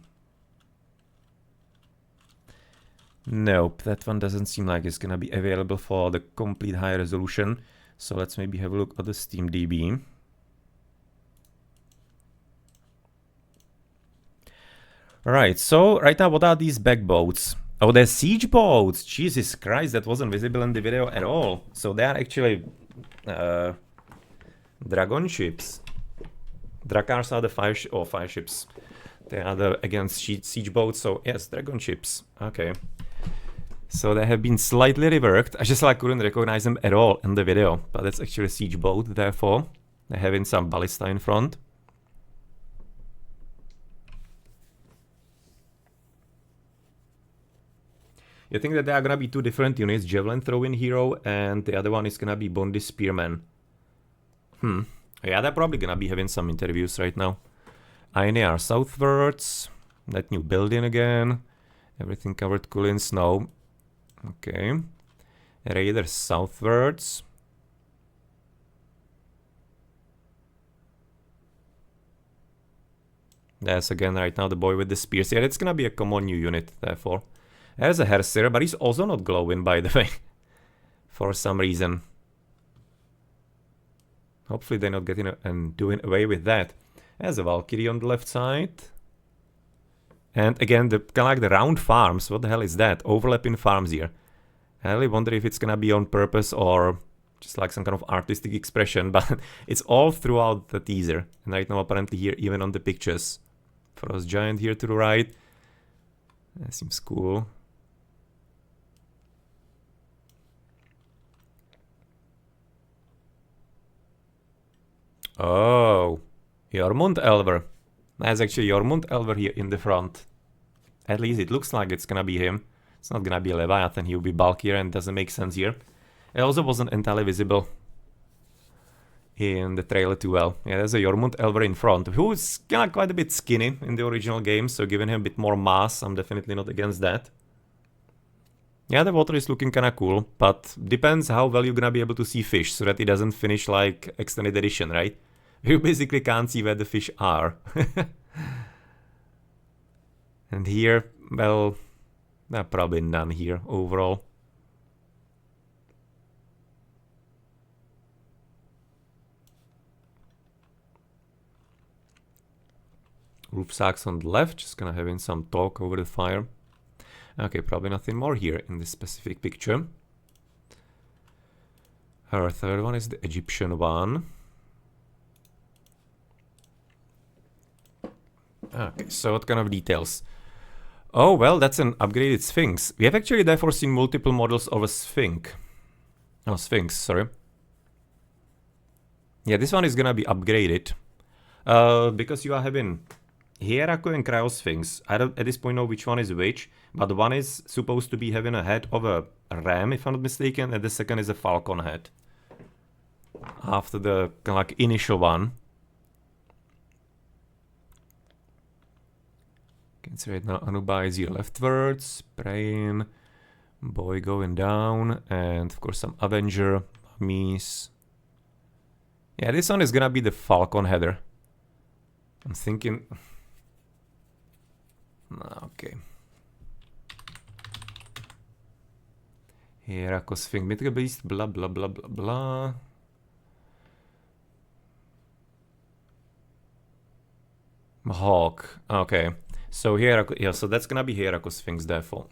Nope, that one doesn't seem like it's gonna be available for the complete high resolution. So let's maybe have a look at the SteamDB. Alright, so right now what are these back boats? Oh, they're siege boats! Jesus Christ, that wasn't visible in the video at all. So they are actually dragon ships. Drakars are the fire ships. They are against siege boats, so yes, dragon ships. Okay. So they have been slightly reworked. I just couldn't recognize them at all in the video, but that's actually a siege boat, therefore. They're having some ballista in front. You think that there are gonna be two different units, Javelin Throwing Hero, and the other one is gonna be Bondi Spearman. Yeah, they're probably gonna be having some interviews right now. Ainear southwards. That new building again. Everything covered cool in snow. Okay. Raiders southwards. That's again right now the boy with the spears. Yeah, it's gonna be a common new unit, therefore. There's a Herser, but he's also not glowing, by the way. For some reason. Hopefully they're not getting and doing away with that. There's a Valkyrie on the left side. And again, kind of like the round farms. What the hell is that? Overlapping farms here. I really wonder if it's gonna be on purpose or just like some kind of artistic expression, but it's all throughout the teaser. And right now, apparently here, even on the pictures. Frost Giant here to the right. That seems cool. Oh, Jormund Elver. That's actually Jormund Elver here in the front. At least it looks like it's gonna be him. It's not gonna be a Leviathan, he'll be bulkier and doesn't make sense here. It also wasn't entirely visible in the trailer too well. Yeah, there's a Jormund Elver in front, who's kinda quite a bit skinny in the original game, so giving him a bit more mass, I'm definitely not against that. Yeah, the water is looking kinda cool, but depends how well you're gonna be able to see fish, so that it doesn't finish like Extended Edition, right? You basically can't see where the fish are. And here, well, probably none here overall. Wolfsacks on the left, just gonna having some talk over the fire. Okay, probably nothing more here in this specific picture. Our third one is the Egyptian one. Okay, so what kind of details? Oh, well, that's an upgraded Sphinx. We have actually therefore seen multiple models of a Sphinx. Oh, Sphinx, sorry. Yeah, this one is gonna be upgraded. Because you are having Hieraku and Cryosphinx. I don't at this point know which one is which, but one is supposed to be having a head of a ram, if I'm not mistaken, and the second is a falcon head. After the kind of like initial one. Can see right now Anubai is here leftwards, praying. Boy going down, and of course some Avenger, mummies. Yeah, this one is gonna be the Falcon header. I'm thinking... Okay. Heracles Sphinx, Mythical Beast, blah blah blah blah blah. Hawk, okay. So Heracles, yeah, so that's gonna be Heracles Sphinx default.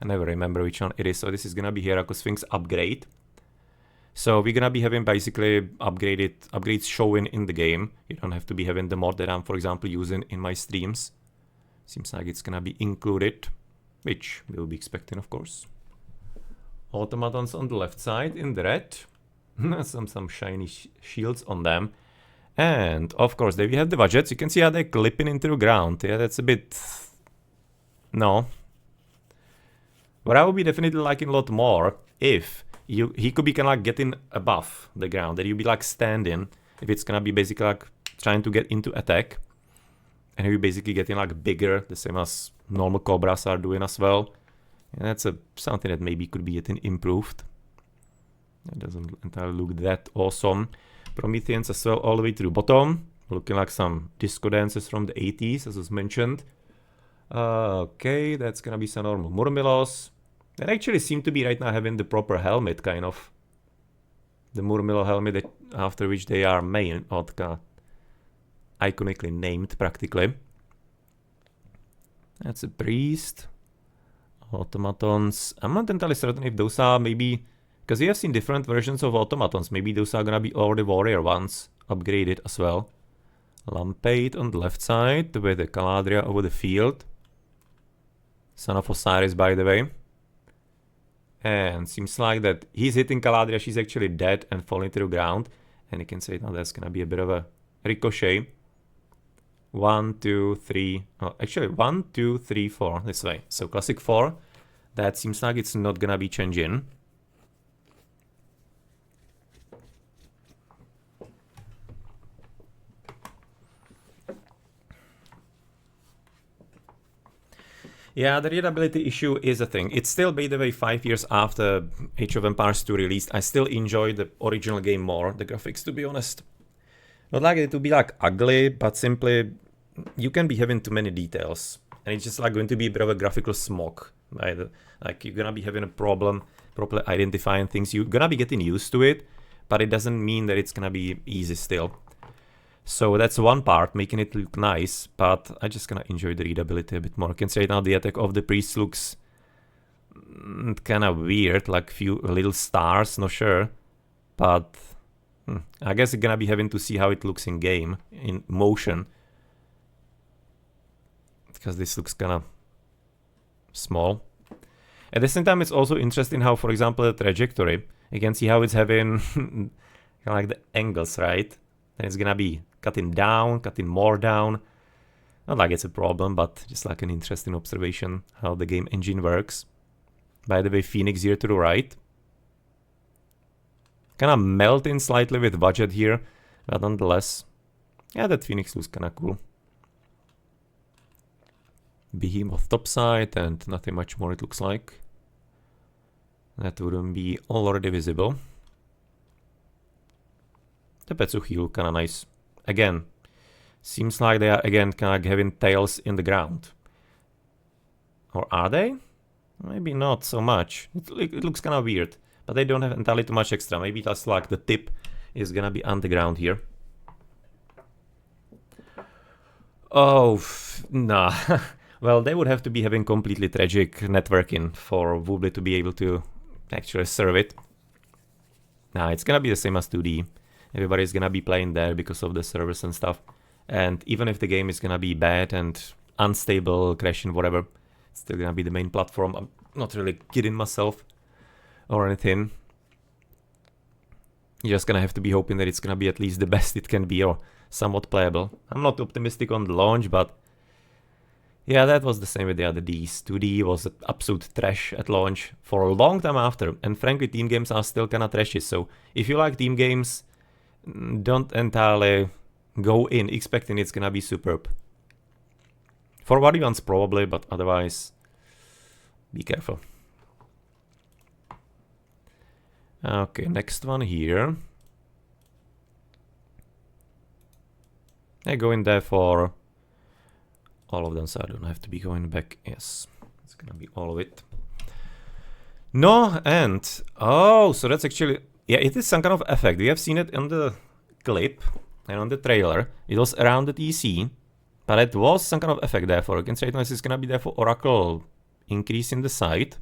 I never remember which one it is. So this is gonna be Heracles Sphinx upgrade. So we're gonna be having basically upgrades showing in the game. You don't have to be having the mod that I'm, for example, using in my streams. Seems like it's gonna be included, which we'll be expecting, of course. Automatons on the left side in the red. some shiny shields on them. And of course, there we have the budgets. You can see how they're clipping into the ground. Yeah, that's a bit... No. But I would be definitely liking a lot more if he could be kind of like getting above the ground, that you'd be like standing, if it's gonna be basically like trying to get into attack, and he'll be basically getting like bigger, the same as normal Cobras are doing as well. And that's something that maybe could be getting improved. It doesn't entirely look that awesome. Prometheans as well all the way to the bottom, looking like some disco dances from the 80s, as was mentioned. Okay, that's gonna be some normal Murmilos. That actually seem to be right now having the proper helmet, kind of. The Murmilo helmet, after which they are main, or kind of iconically named, practically. That's a priest. Automatons. I'm not entirely certain if those are maybe... Because we have seen different versions of automatons. Maybe those are gonna be all the warrior ones, upgraded as well. Lampade on the left side, with the Caladria over the field. Son of Osiris, by the way. And seems like that he's hitting Caladria, she's actually dead and falling to the ground. And you can say, now that's gonna be a bit of a ricochet. 1, 2, 3, oh, actually 1, 2, 3, 4, this way. So classic 4, that seems like it's not gonna be changing. Yeah, the readability issue is a thing. It's still, by the way, 5 years after Age of Empires 2 released. I still enjoy the original game more, the graphics, to be honest. Not like it to be like ugly, but simply you can be having too many details. And it's just like going to be a bit of a graphical smog. Right? Like you're gonna be having a problem properly identifying things. You're gonna be getting used to it, but it doesn't mean that it's gonna be easy still. So that's one part, making it look nice, but I just gonna enjoy the readability a bit more. I can say now the attack of the priest looks kind of weird, like few little stars, not sure. But I guess you're gonna be having to see how it looks in game, in motion. Because this looks kind of small. At the same time, it's also interesting how, for example, the trajectory, you can see how it's having kind of like the angles, right? And it's gonna be cutting down, cutting more down. Not like it's a problem, but just like an interesting observation how the game engine works. By the way, Phoenix here to the right. Kind of melting slightly with budget here, but nonetheless, yeah, that Phoenix looks kind of cool. Behemoth topside and nothing much more it looks like. That wouldn't be already visible. The Petsuchi look kind of nice. Again, seems like they are again kind of having tails in the ground. Or are they? Maybe not so much. It looks kind of weird, but they don't have entirely too much extra. Maybe that's like the tip is gonna be underground here. Oh, nah. Well, they would have to be having completely tragic networking for Woobly to be able to actually serve it. Nah, it's gonna be the same as 2D. Everybody's gonna be playing there because of the servers and stuff. And even if the game is gonna be bad and unstable, crashing, whatever, it's still gonna be the main platform. I'm not really kidding myself or anything. You're just gonna have to be hoping that it's gonna be at least the best it can be or somewhat playable. I'm not optimistic on the launch, but yeah, that was the same with the other Ds. 2D was absolute trash at launch for a long time after. And frankly, team games are still kinda trashy. So if you like team games, don't entirely go in expecting it's gonna be superb. For Warriors probably, but otherwise, be careful. Okay, next one here. I go in there for all of them, so I don't have to be going back. Yes, it's gonna be all of it. No, and oh, so that's actually, yeah, it is some kind of effect. We have seen it in the clip and on the trailer. It was around the TC, but it was some kind of effect there for against right now. It's gonna be there for Oracle increase in the site.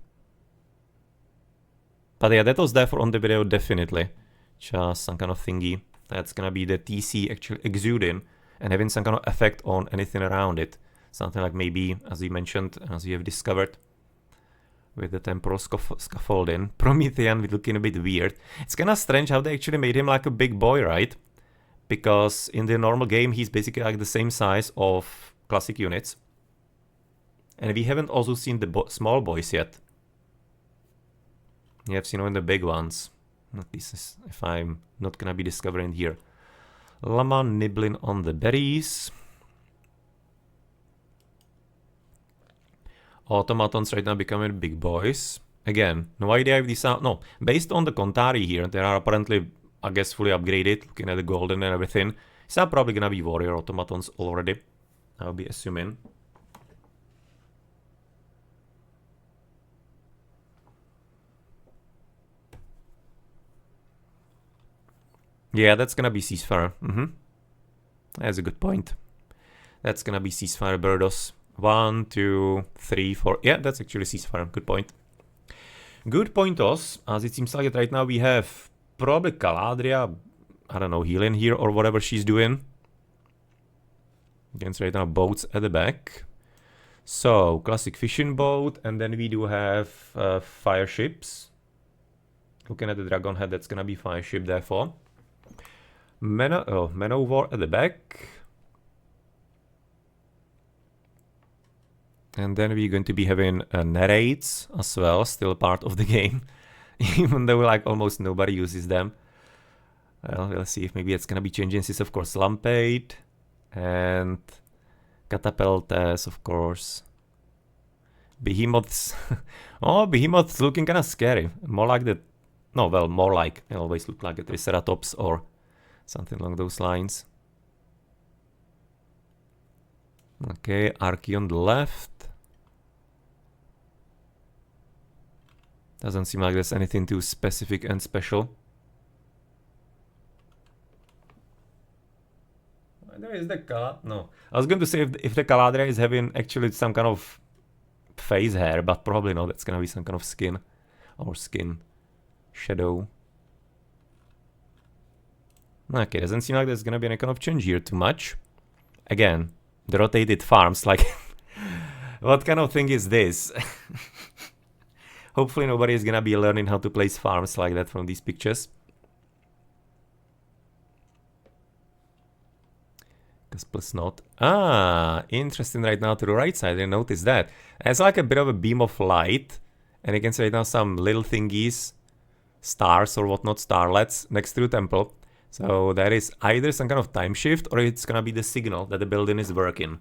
But yeah, that was there for on the video definitely. Just some kind of thingy. That's gonna be the TC actually exuding and having some kind of effect on anything around it. Something like maybe, as you mentioned, as you have discovered, with the temporal scaffolding. Promethean with looking a bit weird. It's kind of strange how they actually made him like a big boy, right? Because in the normal game, he's basically like the same size of classic units. And we haven't also seen the small boys yet. You have seen only the big ones. At least if I'm not gonna be discovering here. Llama nibbling on the berries. Automatons right now becoming big boys. Again, no idea if these are... No, based on the Kontari here, they are apparently, I guess, fully upgraded. Looking at the golden and everything. These are probably gonna be warrior automatons already. I'll be assuming. Yeah, that's gonna be Ceasefire. That's a good point. That's gonna be Ceasefire Birdos. 1, 2, 3, 4. Yeah, that's actually Ceasefire. Good point. Good pointos, as it seems like right now we have probably Caladria, I don't know, healing here or whatever she's doing. Against right now boats at the back. So, classic fishing boat, and then we do have fire ships. Looking at the dragon head, that's gonna be fire ship therefore. Manowar at the back. And then we're going to be having narrates as well, still part of the game. Even though like almost nobody uses them. Well, we'll see if maybe it's gonna be changing. This is of course Lampade. And Catapultes, of course. Behemoths. Oh, Behemoths looking kinda scary. More like the... No, well, more like... They always look like a Triceratops or something along those lines. Okay, Archie on the left. Doesn't seem like there's anything too specific and special. There is the no. I was going to say if the Caladria is having actually some kind of face hair, but probably not. That's gonna be some kind of skin. Or skin shadow. Okay, doesn't seem like there's gonna be any kind of change here too much. Again, the rotated farms, like... What kind of thing is this? Hopefully nobody is gonna be learning how to place farms like that from these pictures. Because plus not. Ah, interesting right now to the right side, I noticed that. It's like a bit of a beam of light. And you can see right now some little thingies, stars or whatnot, starlets next to the temple. So that is either some kind of time shift or it's gonna be the signal that the building is working.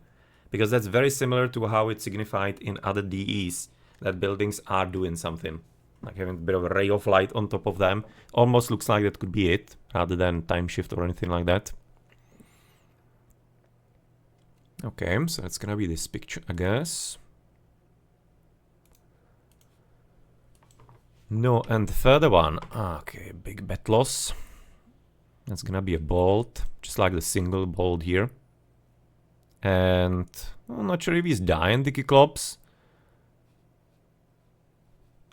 Because that's very similar to how it's signified in other DEs. That buildings are doing something. Like having a bit of a ray of light on top of them. Almost looks like that could be it. Rather than time shift or anything like that. Okay, so it's gonna be this picture, I guess. No, and the further one. Okay, big bet loss. That's gonna be a bolt. Just like the single bolt here. And I'm not sure if he's dying, the Cyclops.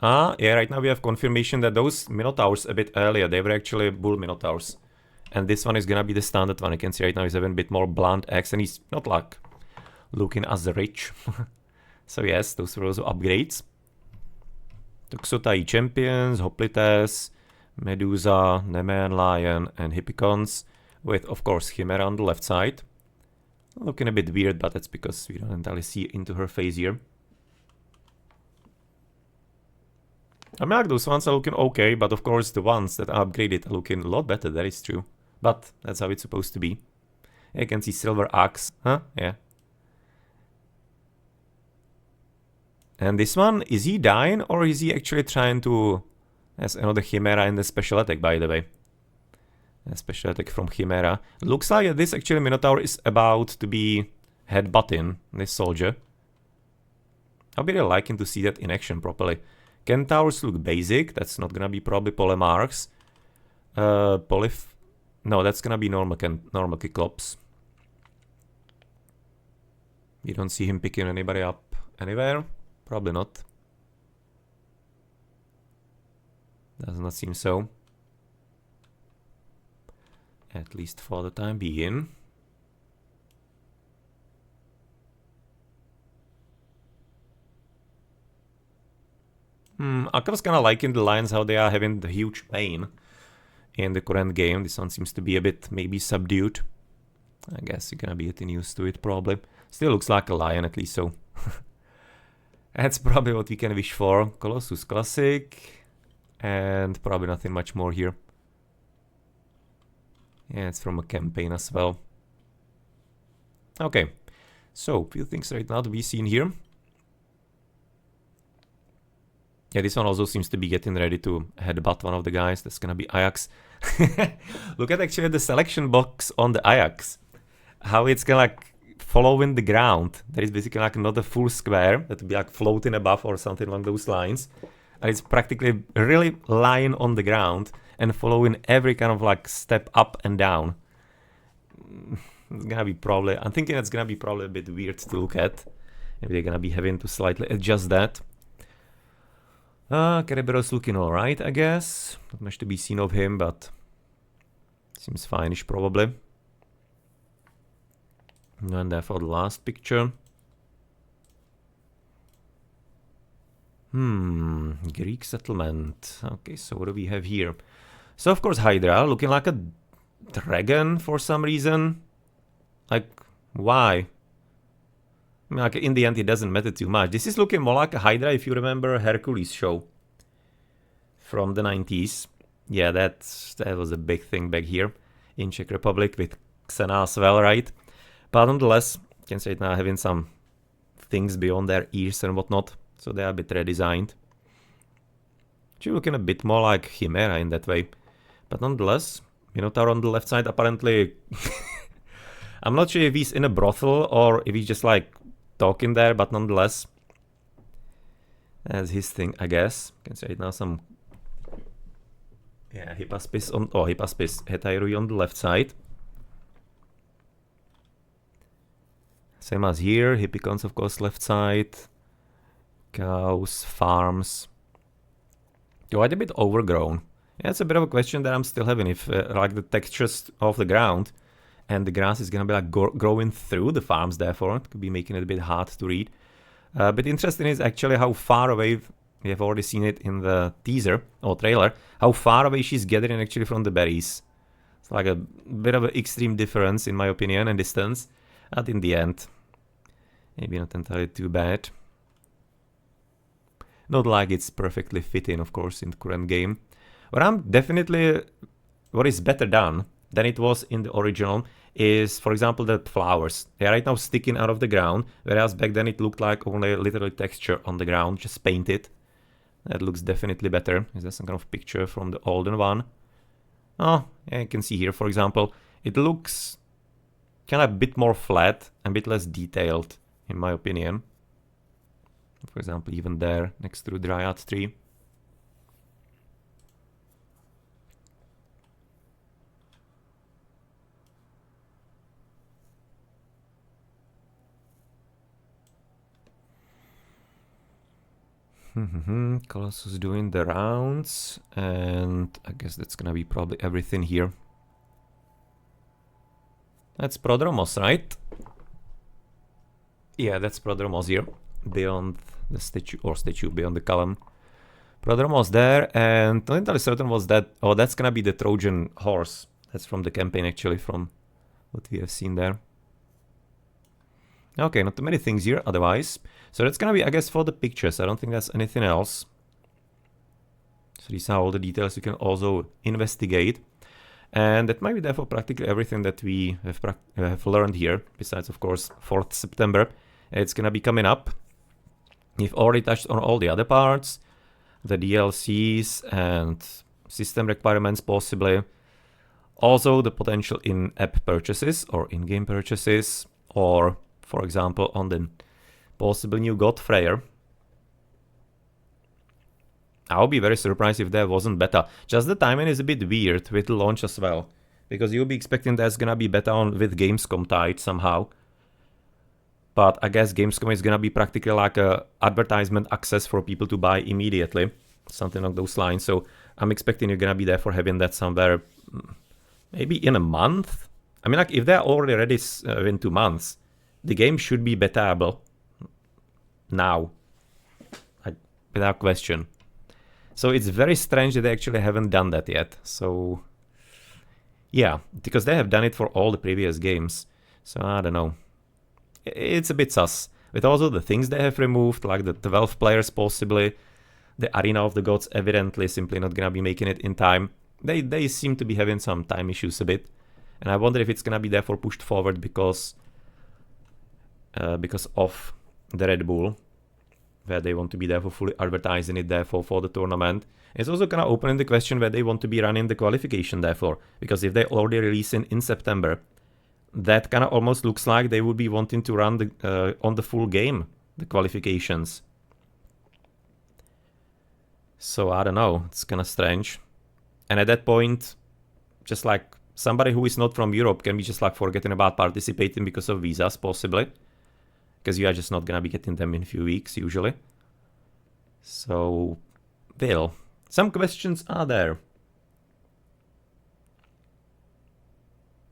Ah, yeah, right now we have confirmation that those Minotaurs a bit earlier, they were actually Bull Minotaurs. And this one is gonna be the standard one. You can see right now he's having a bit more blunt axe and he's not like looking as rich. So yes, those were also upgrades. Toxotai Champions, Hoplites, Medusa, Nemean Lion and Hippicons. With, of course, Chimera on the left side. Looking a bit weird, but that's because we don't entirely see into her face here. I mean, like those ones are looking okay, but of course the ones that are upgraded are looking a lot better, that is true. But that's how it's supposed to be. You can see Silver Axe, huh? Yeah. And this one, is he dying or is he actually trying to Has another Chimera in the special attack, by the way. A special attack from Chimera. Looks like this actually Minotaur is about to be headbutting this soldier. I'll be really liking to see that in action properly. Centaurs look basic. That's not gonna be probably Polemarchs. No, that's gonna be normal Cyclops. You don't see him picking anybody up anywhere. Probably not. Does not seem so. At least for the time being. I was kinda liking the Lions, how they are having the huge pain in the current game. This one seems to be a bit maybe subdued. I guess you're gonna be getting used to it probably. Still looks like a lion at least, so that's probably what we can wish for. Colossus Classic, and probably nothing much more here. Yeah, it's from a campaign as well. Okay, so few things right now to be seen here. Yeah, this one also seems to be getting ready to headbutt one of the guys. That's gonna be Ajax. Look at actually the selection box on the Ajax. How it's gonna like following the ground. There is basically like not a full square that would be like floating above or something along those lines. And it's practically really lying on the ground and following every kind of like step up and down. It's gonna be probably, I'm thinking it's gonna be probably a bit weird to look at. Maybe they're gonna be having to slightly adjust that. Kerberos looking alright, I guess. Not much to be seen of him, but seems fine-ish probably. And therefore the last picture. Greek settlement. Okay, so what do we have here? So of course Hydra, looking like a dragon for some reason. Like, why? I mean, like, in the end, it doesn't matter too much. This is looking more like a Hydra, if you remember Hercules show from the 90s. Yeah, that was a big thing back here in Czech Republic with Xena as well, right? But nonetheless, you can say it now having some things beyond their ears and whatnot, so they are a bit redesigned. Actually looking a bit more like Chimera in that way. But nonetheless, Minotaur on the left side apparently... I'm not sure if he's in a brothel or if he's just like talking there, but nonetheless, that's his thing, I guess. You can say it now, some Hippaspis on, Hippaspis Hetairui on the left side. Same as here, Hippicons of course left side. Cows, farms. Quite a bit overgrown. Yeah, it's a bit of a question that I'm still having, if like the textures of the ground and the grass is gonna be like growing through the farms, therefore it could be making it a bit hard to read. But interesting is actually how far away, we have already seen it in the teaser or trailer, how far away she's gathering actually from the berries. It's like a bit of an extreme difference in my opinion and distance. But in the end, maybe not entirely too bad. Not like it's perfectly fitting, of course, in the current game. But I'm definitely, what is better done than it was in the original is, for example, the flowers. They are right now sticking out of the ground, whereas back then it looked like only literally texture on the ground, just painted. That looks definitely better. Is there some kind of picture from the older one? Oh, yeah, you can see here, for example, it looks kind of a bit more flat and a bit less detailed, in my opinion. For example, even there, next to the Dryad tree. Colossus doing the rounds, and I guess that's gonna be probably everything here. That's Prodromos, right? Yeah, that's Prodromos here, beyond the statue, beyond the column. Prodromos there, and not entirely certain was that, oh, that's gonna be the Trojan horse. That's from the campaign actually, from what we have seen there. Okay, not too many things here otherwise. So that's gonna be, I guess, for the pictures. I don't think there's anything else. So these are all the details you can also investigate. And that might be therefore practically everything that we have learned here, besides, of course, 4th September. It's gonna be coming up. We've already touched on all the other parts. the DLCs and system requirements possibly. Also the potential in-app purchases or in-game purchases, or for example on the possible new god Freyr. I'll be very surprised if there wasn't beta. Just the timing is a bit weird with the launch as well, because you'll be expecting there's gonna be beta on with Gamescom tied somehow. But I guess Gamescom is gonna be practically like a advertisement access for people to buy immediately, something along those lines. So I'm expecting you're gonna be there for having that somewhere, maybe in a month. I mean, like if they're already ready in 2 months, the game should be betaable now, like, without question. So it's very strange that they actually haven't done that yet. So yeah, because they have done it for all the previous games. So I don't know. It's a bit sus. With also the things they have removed, like the 12 players possibly, the Arena of the Gods evidently simply not gonna be making it in time. They seem to be having some time issues a bit. And I wonder if it's gonna be therefore pushed forward because of the Red Bull, where they want to be therefore fully advertising it therefore for the tournament. It's also gonna open the question where they want to be running the qualification therefore, because if they already release it in September, that kind of almost looks like they would be wanting to run the on the full game, the qualifications. So I don't know, it's kind of strange. And at that point, just like somebody who is not from Europe can be just like forgetting about participating because of visas possibly, because you are just not gonna be getting them in a few weeks usually. So, well, some questions are there.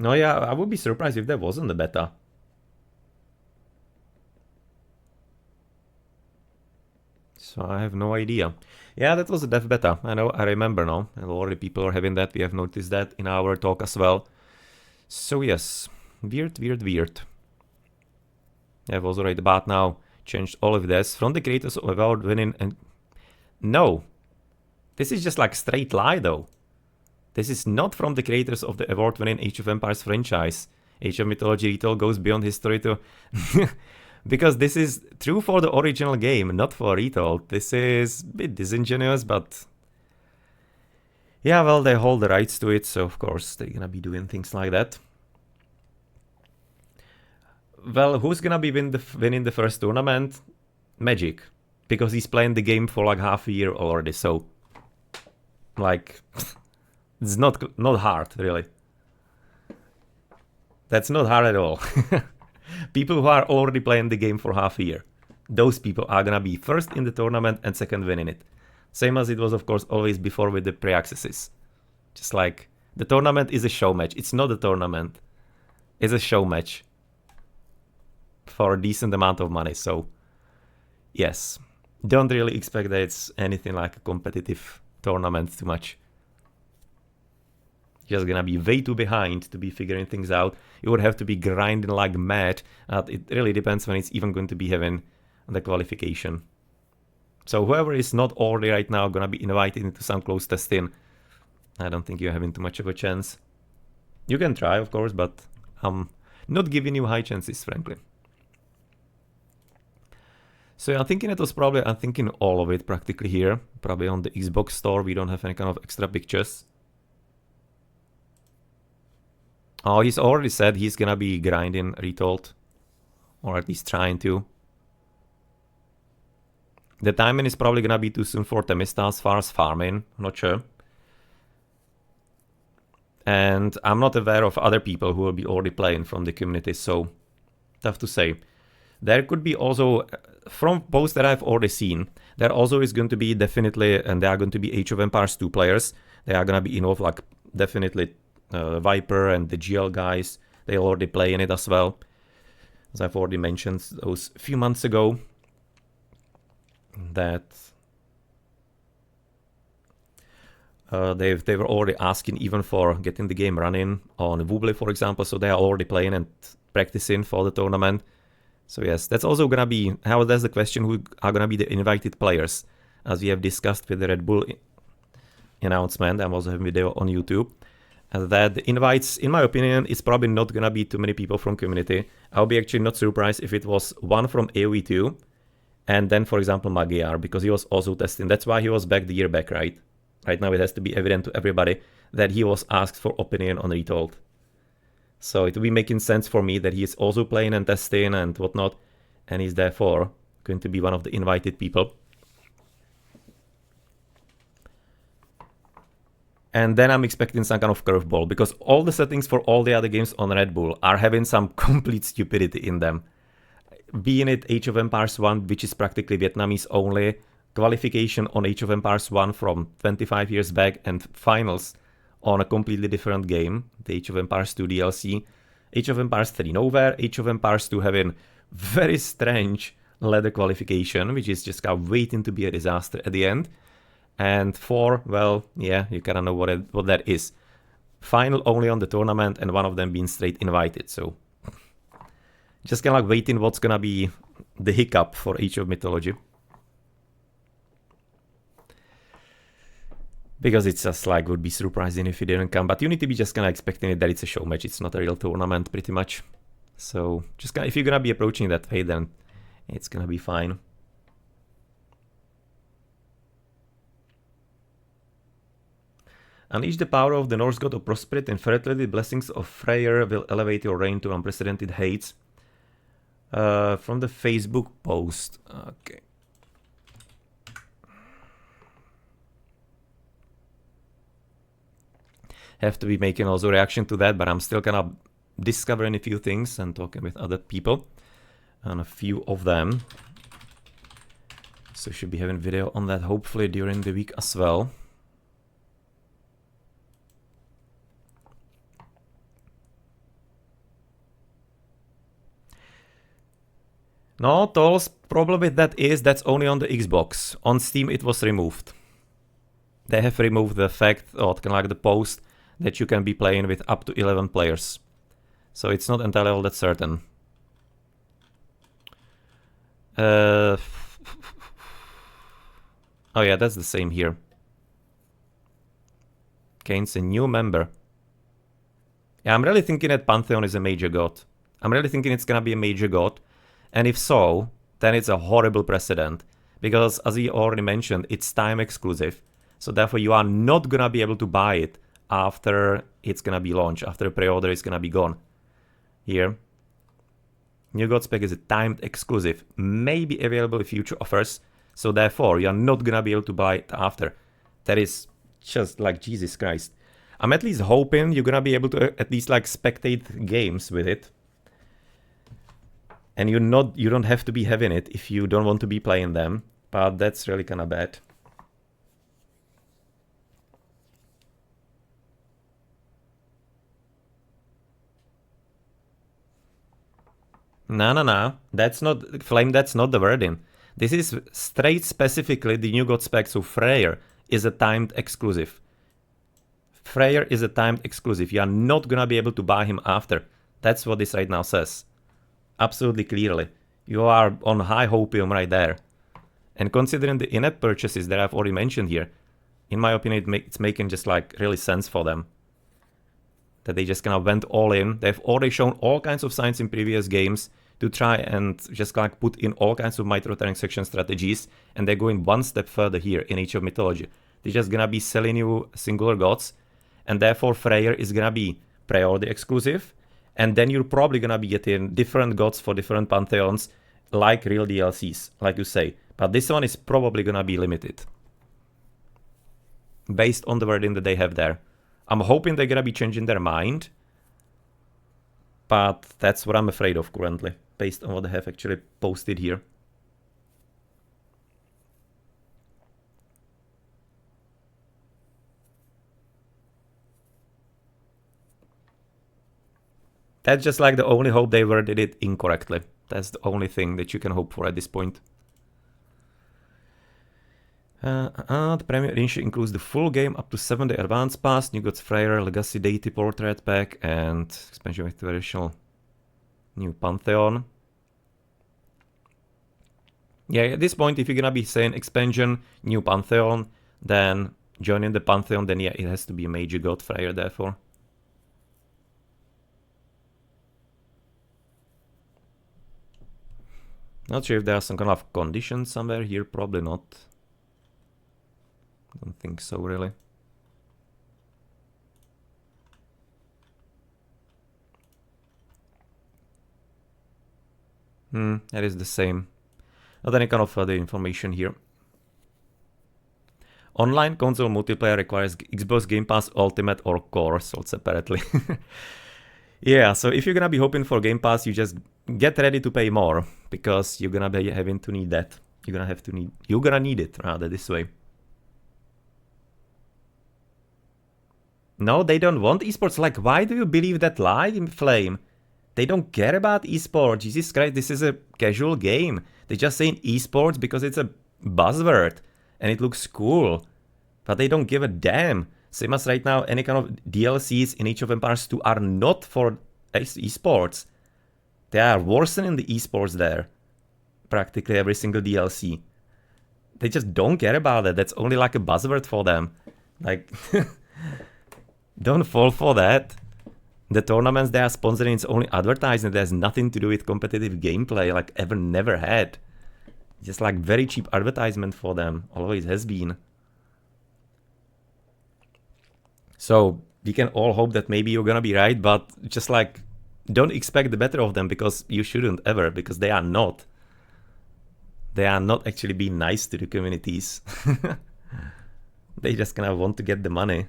No, yeah, I would be surprised if there wasn't a beta. So I have no idea. Yeah, that was a dev beta. I know, I remember now. And already people are having that. We have noticed that in our talk as well. So yes, weird. I was right about now. Changed all of this from the creators without winning. And no, this is just like straight lie though. This is not from the creators of the award-winning Age of Empires franchise. Age of Mythology Retold goes beyond history to... because this is true for the original game, not for Retold. This is a bit disingenuous, but... yeah, well, they hold the rights to it, so of course they're gonna be doing things like that. Well, who's gonna be winning the first tournament? Magic. Because he's playing the game for like half a year already, so... like... it's not hard, really. That's not hard at all. People who are already playing the game for half a year, those people are gonna be first in the tournament and second winning it. Same as it was, of course, always before with the pre-accesses. Just like, the tournament is a show match. It's not a tournament. It's a show match. For a decent amount of money, so... yes. Don't really expect that it's anything like a competitive tournament too much. Just gonna be way too behind to be figuring things out. You would have to be grinding like mad. It really depends when it's even going to be having the qualification. So whoever is not already right now gonna be invited into some close testing, I don't think you're having too much of a chance. You can try, of course, but I'm not giving you high chances, frankly. So I'm thinking it was probably, I'm thinking all of it practically here. Probably on the Xbox store, we don't have any kind of extra pictures. Oh, he's already said he's gonna be grinding Retold. Or at least trying to. The timing is probably gonna be too soon for Temista as far as farming. I'm not sure. And I'm not aware of other people who will be already playing from the community, so tough to say. There could be also, from posts that I've already seen, there also is going to be definitely, and there are going to be Age of Empires 2 players. They are gonna be involved, like definitely Viper and the GL guys. They already play in it as well. As I've already mentioned those few months ago. That they were already asking even for getting the game running on Woobly, for example. So they are already playing and practicing for the tournament. So yes, that's also gonna be, how that's the question, who are gonna be the invited players. As we have discussed with the Red Bull announcement, I'm also having a video on YouTube. That the invites, in my opinion, is probably not gonna be too many people from community. I'll be actually not surprised if it was one from AoE2 And then, for example, Magyar, because he was also testing. That's why he was back the year back, right? Right now it has to be evident to everybody that he was asked for opinion on Retold. So it will be making sense for me that he is also playing and testing and whatnot, and he's therefore going to be one of the invited people. And then I'm expecting some kind of curveball, because all the settings for all the other games on Red Bull are having some complete stupidity in them. Being it Age of Empires 1, which is practically Vietnamese only, qualification on Age of Empires 1 from 25 years back, and finals on a completely different game, the Age of Empires 2 DLC, Age of Empires 3 nowhere, Age of Empires 2 having very strange ladder qualification, which is just kind of waiting to be a disaster at the end. And 4, well, yeah, you kind of know what that is. Final only on the tournament, and one of them being straight invited, so just kind of like waiting what's gonna be the hiccup for Age of Mythology. Because it's just like, would be surprising if it didn't come. But you need to be just kind of expecting it that it's a show match. It's not a real tournament, pretty much. So just kind of, if you're gonna be approaching that way, then it's gonna be fine. Unleash the power of the Norse god of prosperity and fertility. The blessings of Freyr will elevate your reign to unprecedented heights. From the Facebook post. Okay. Have to be making also reaction to that, but I'm still kind of discovering a few things and talking with other people on a few of them. So should be having video on that hopefully during the week as well. No, Toll's problem with that is that's only on the Xbox. On Steam it was removed. They have removed the fact, or kind of like the post, that you can be playing with up to 11 players. So it's not entirely all that certain. Oh yeah, that's the same here. Kane's a new member. Yeah, I'm really thinking that Pantheon is a major god. I'm really thinking it's gonna be a major god. And if so, then it's a horrible precedent. Because as he already mentioned, it's time exclusive. So therefore you are not gonna be able to buy it after it's gonna be launched, after pre-order is gonna be gone. Here. New God Spec is a timed exclusive, may be available in future offers, so therefore you're not gonna be able to buy it after. That is just like Jesus Christ. I'm at least hoping you're gonna be able to at least like spectate games with it. And you don't have to be having it if you don't want to be playing them, but that's really kinda bad. No. That's not, Flame, that's not the wording. This is straight specifically the new god spec, so Freyr is a timed exclusive. Freyr is a timed exclusive. You are not gonna be able to buy him after. That's what this right now says. Absolutely clearly. You are on high hopium right there. And considering the in-app purchases that I've already mentioned here, in my opinion, it's making just like really sense for them. That they just kind of went all in. They've already shown all kinds of signs in previous games to try and just like put in all kinds of microtransaction strategies, and they're going one step further here in Age of Mythology. They're just gonna be selling you singular gods, and therefore Freyr is gonna be pre-order exclusive, and then you're probably gonna be getting different gods for different pantheons, like real DLCs, like you say. But this one is probably gonna be limited, based on the wording that they have there. I'm hoping they're gonna be changing their mind, but that's what I'm afraid of currently, based on what they have actually posted here. That's just like the only hope they worded it incorrectly. That's the only thing that you can hope for at this point. The Premier Edition includes the full game up to 7-day Advance Pass, New Gods Freyr, Legacy Deity Portrait Pack, and expansion with traditional new Pantheon. Yeah, at this point, if you're gonna be saying expansion, new Pantheon, then joining the Pantheon, then yeah, it has to be a major god Freyr, therefore. Not sure if there are some kind of conditions somewhere here, probably not. Don't think so, really. That is the same. Not any kind of other information here. Online console multiplayer requires Xbox Game Pass Ultimate or Core, sold separately. Yeah, so if you're gonna be hoping for Game Pass, you just get ready to pay more, because you're gonna be having to need that. You're gonna need it, rather, this way. No, they don't want esports. Like, why do you believe that lie, Flame? They don't care about esports. Jesus Christ, this is a casual game. They're just saying esports because it's a buzzword and it looks cool. But they don't give a damn. Same as right now, any kind of DLCs in Age of Empires 2 are not for esports. They are worsening the esports there. Practically every single DLC. They just don't care about it. That's only like a buzzword for them. Like, don't fall for that. The tournaments they are sponsoring, it's only advertising. It has nothing to do with competitive gameplay, like ever never had. Just like very cheap advertisement for them. Always has been. So we can all hope that maybe you're gonna be right, but just like don't expect the better of them, because you shouldn't ever, because they are not. They are not actually being nice to the communities. They just kind of want to get the money.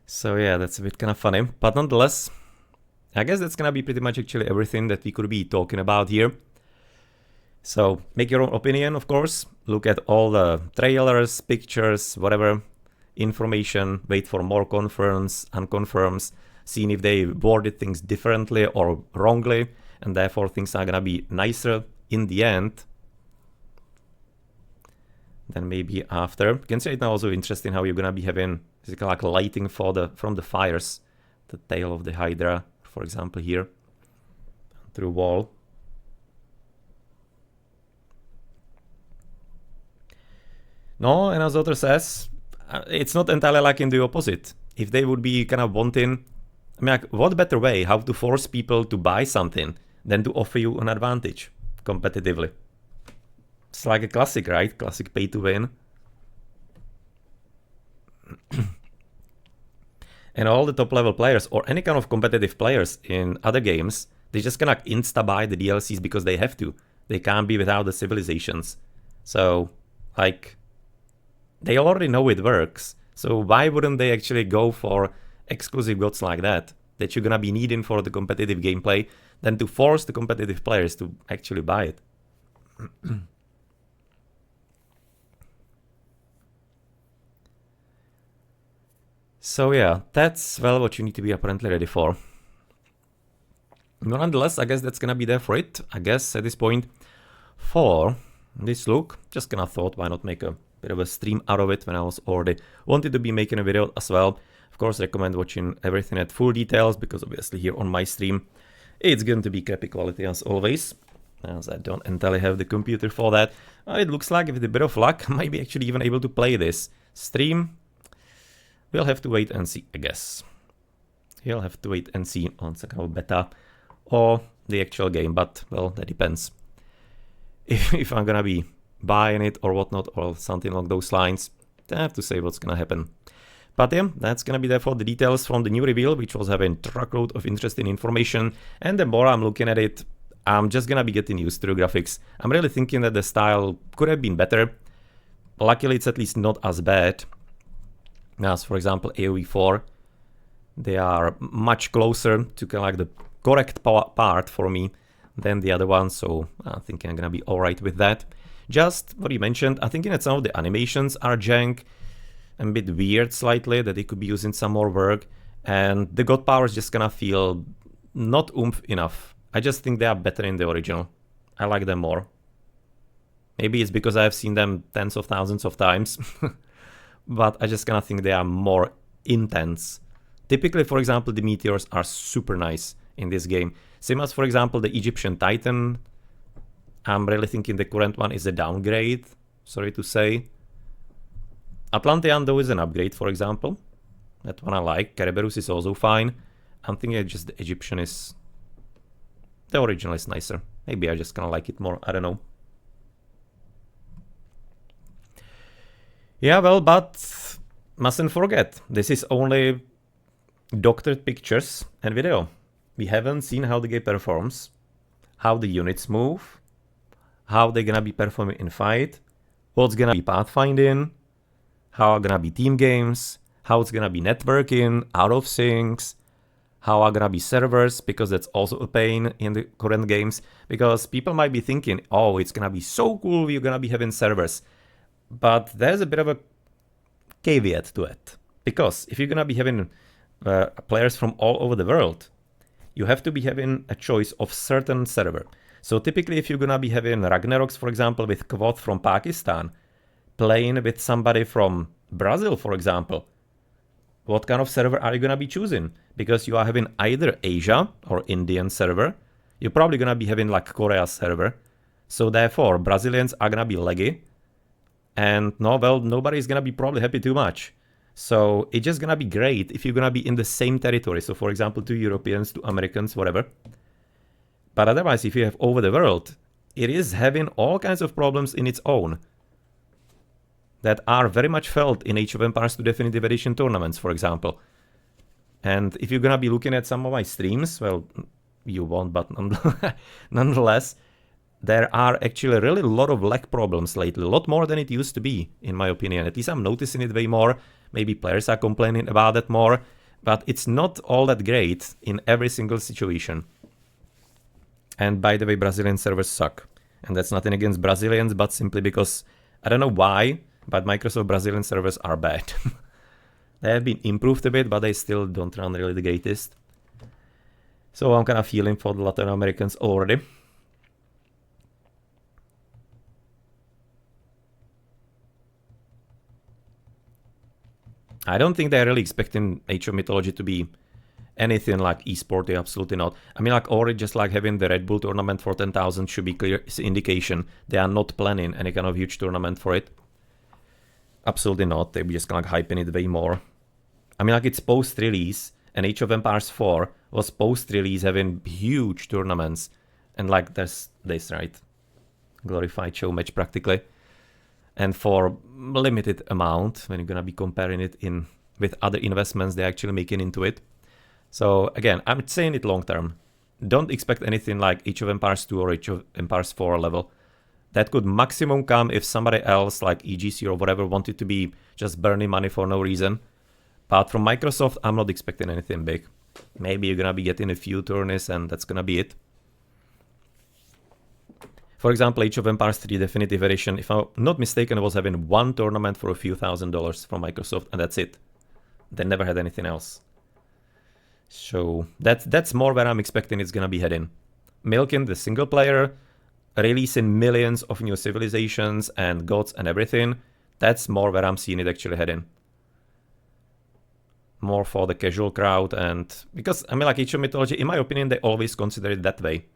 So yeah, that's a bit kind of funny, but nonetheless, I guess that's gonna be pretty much actually everything that we could be talking about here. So make your own opinion, of course. Look at all the trailers, pictures, whatever information. Wait for more confirms, unconfirms, seeing if they worded things differently or wrongly, and therefore things are gonna be nicer in the end. Then maybe after. You can see it now also interesting how you're gonna be having basically like lighting from the fires, the tail of the Hydra, for example, here through wall. No, and as Otter says, it's not entirely like in the opposite. If they would be kind of wanting, I mean, like, what better way how to force people to buy something than to offer you an advantage competitively? It's like a classic, right? Classic pay to win. And all the top level players or any kind of competitive players in other games, they just cannot insta buy the DLCs because they have to. They can't be without the civilizations. So, like, they already know it works. So why wouldn't they actually go for exclusive gods like that you're gonna be needing for the competitive gameplay, than to force the competitive players to actually buy it? So yeah, that's, well, what you need to be apparently ready for. Nonetheless, I guess that's gonna be there for it. I guess at this point, for this look, just kinda thought, why not make a bit of a stream out of it when I was already wanted to be making a video as well. Of course, recommend watching everything at full details, because obviously here on my stream, it's going to be crappy quality as always, as I don't entirely have the computer for that. It looks like with a bit of luck, I might be actually even able to play this stream. We'll have to wait and see, I guess. You'll have to wait and see on some kind of beta or the actual game, but, well, that depends. If I'm gonna be buying it or whatnot, or something along those lines, I have to say what's gonna happen. But yeah, that's gonna be there for the details from the new reveal, which was having truckload of interesting information, and the more I'm looking at it, I'm just gonna be getting used to the graphics. I'm really thinking that the style could have been better. Luckily, it's at least not as bad as, for example, AoE 4. They are much closer to kind of like the correct part for me than the other one, so I think I'm gonna be alright with that. Just what you mentioned, I'm thinking that some of the animations are jank, and a bit weird slightly, that they could be using some more work, and the god powers just gonna feel not oomph enough. I just think they are better in the original. I like them more. Maybe it's because I've seen them tens of thousands of times, but I just kind of think they are more intense. Typically, for example, the meteors are super nice in this game. Same as, for example, the Egyptian Titan. I'm really thinking the current one is a downgrade, sorry to say. Atlantean though is an upgrade, for example. That one I like. Kerberos is also fine. I'm thinking just the Egyptian is... The original is nicer. Maybe I just kind of like it more. I don't know. Yeah, well, but mustn't forget, this is only doctored pictures and video. We haven't seen how the game performs, how the units move, how they're gonna be performing in fight, what's gonna be pathfinding, how are gonna be team games, how it's gonna be networking, out of syncs, how are gonna be servers, because that's also a pain in the current games, because people might be thinking, oh, it's gonna be so cool, we're gonna be having servers. But there's a bit of a caveat to it, because if you're gonna be having players from all over the world, you have to be having a choice of certain server. So typically if you're gonna be having Ragnaroks, for example, with Quad from Pakistan, playing with somebody from Brazil, for example, what kind of server are you gonna be choosing? Because you are having either Asia or Indian server, you're probably gonna be having like Korea server, so therefore Brazilians are gonna be laggy, and no, well, nobody's gonna be probably happy too much. So it's just gonna be great if you're gonna be in the same territory. So for example, 2 Europeans, 2 Americans, whatever. But otherwise, if you have over the world, it is having all kinds of problems in its own that are very much felt in Age of Empires 2 Definitive Edition tournaments, for example. And if you're gonna be looking at some of my streams, well, you won't, but nonetheless, there are actually really a lot of lag problems lately, a lot more than it used to be, in my opinion. At least I'm noticing it way more. Maybe players are complaining about it more, but it's not all that great in every single situation. And by the way, Brazilian servers suck. And that's nothing against Brazilians, but simply because, I don't know why, but Microsoft Brazilian servers are bad. They have been improved a bit, but they still don't run really the greatest. So I'm kind of feeling for the Latin Americans already. I don't think they're really expecting Age of Mythology to be anything like esporty, absolutely not. I mean, like already just like having the Red Bull tournament for 10,000 should be clear indication they are not planning any kind of huge tournament for it. Absolutely not. They're just kind of like hyping it way more. I mean, like it's post-release, and Age of Empires 4 was post-release having huge tournaments, and like there's this, right? Glorified show match practically. And for limited amount, when you're gonna be comparing it in with other investments they're actually making into it. So again, I'm saying it long term. Don't expect anything like Age of Empires 2 or Age of Empires 4 level. That could maximum come if somebody else like EGC or whatever wanted to be just burning money for no reason. But from Microsoft, I'm not expecting anything big. Maybe you're gonna be getting a few tourneys and that's gonna be it. For example, Age of Empires 3 Definitive Edition, if I'm not mistaken, I was having one tournament for a few $1,000s from Microsoft, and that's it. They never had anything else. So that's more where I'm expecting it's gonna be heading. Milking the single player, releasing millions of new civilizations and gods and everything, that's more where I'm seeing it actually heading. More for the casual crowd, and because, I mean, like Age of Mythology, in my opinion, they always consider it that way.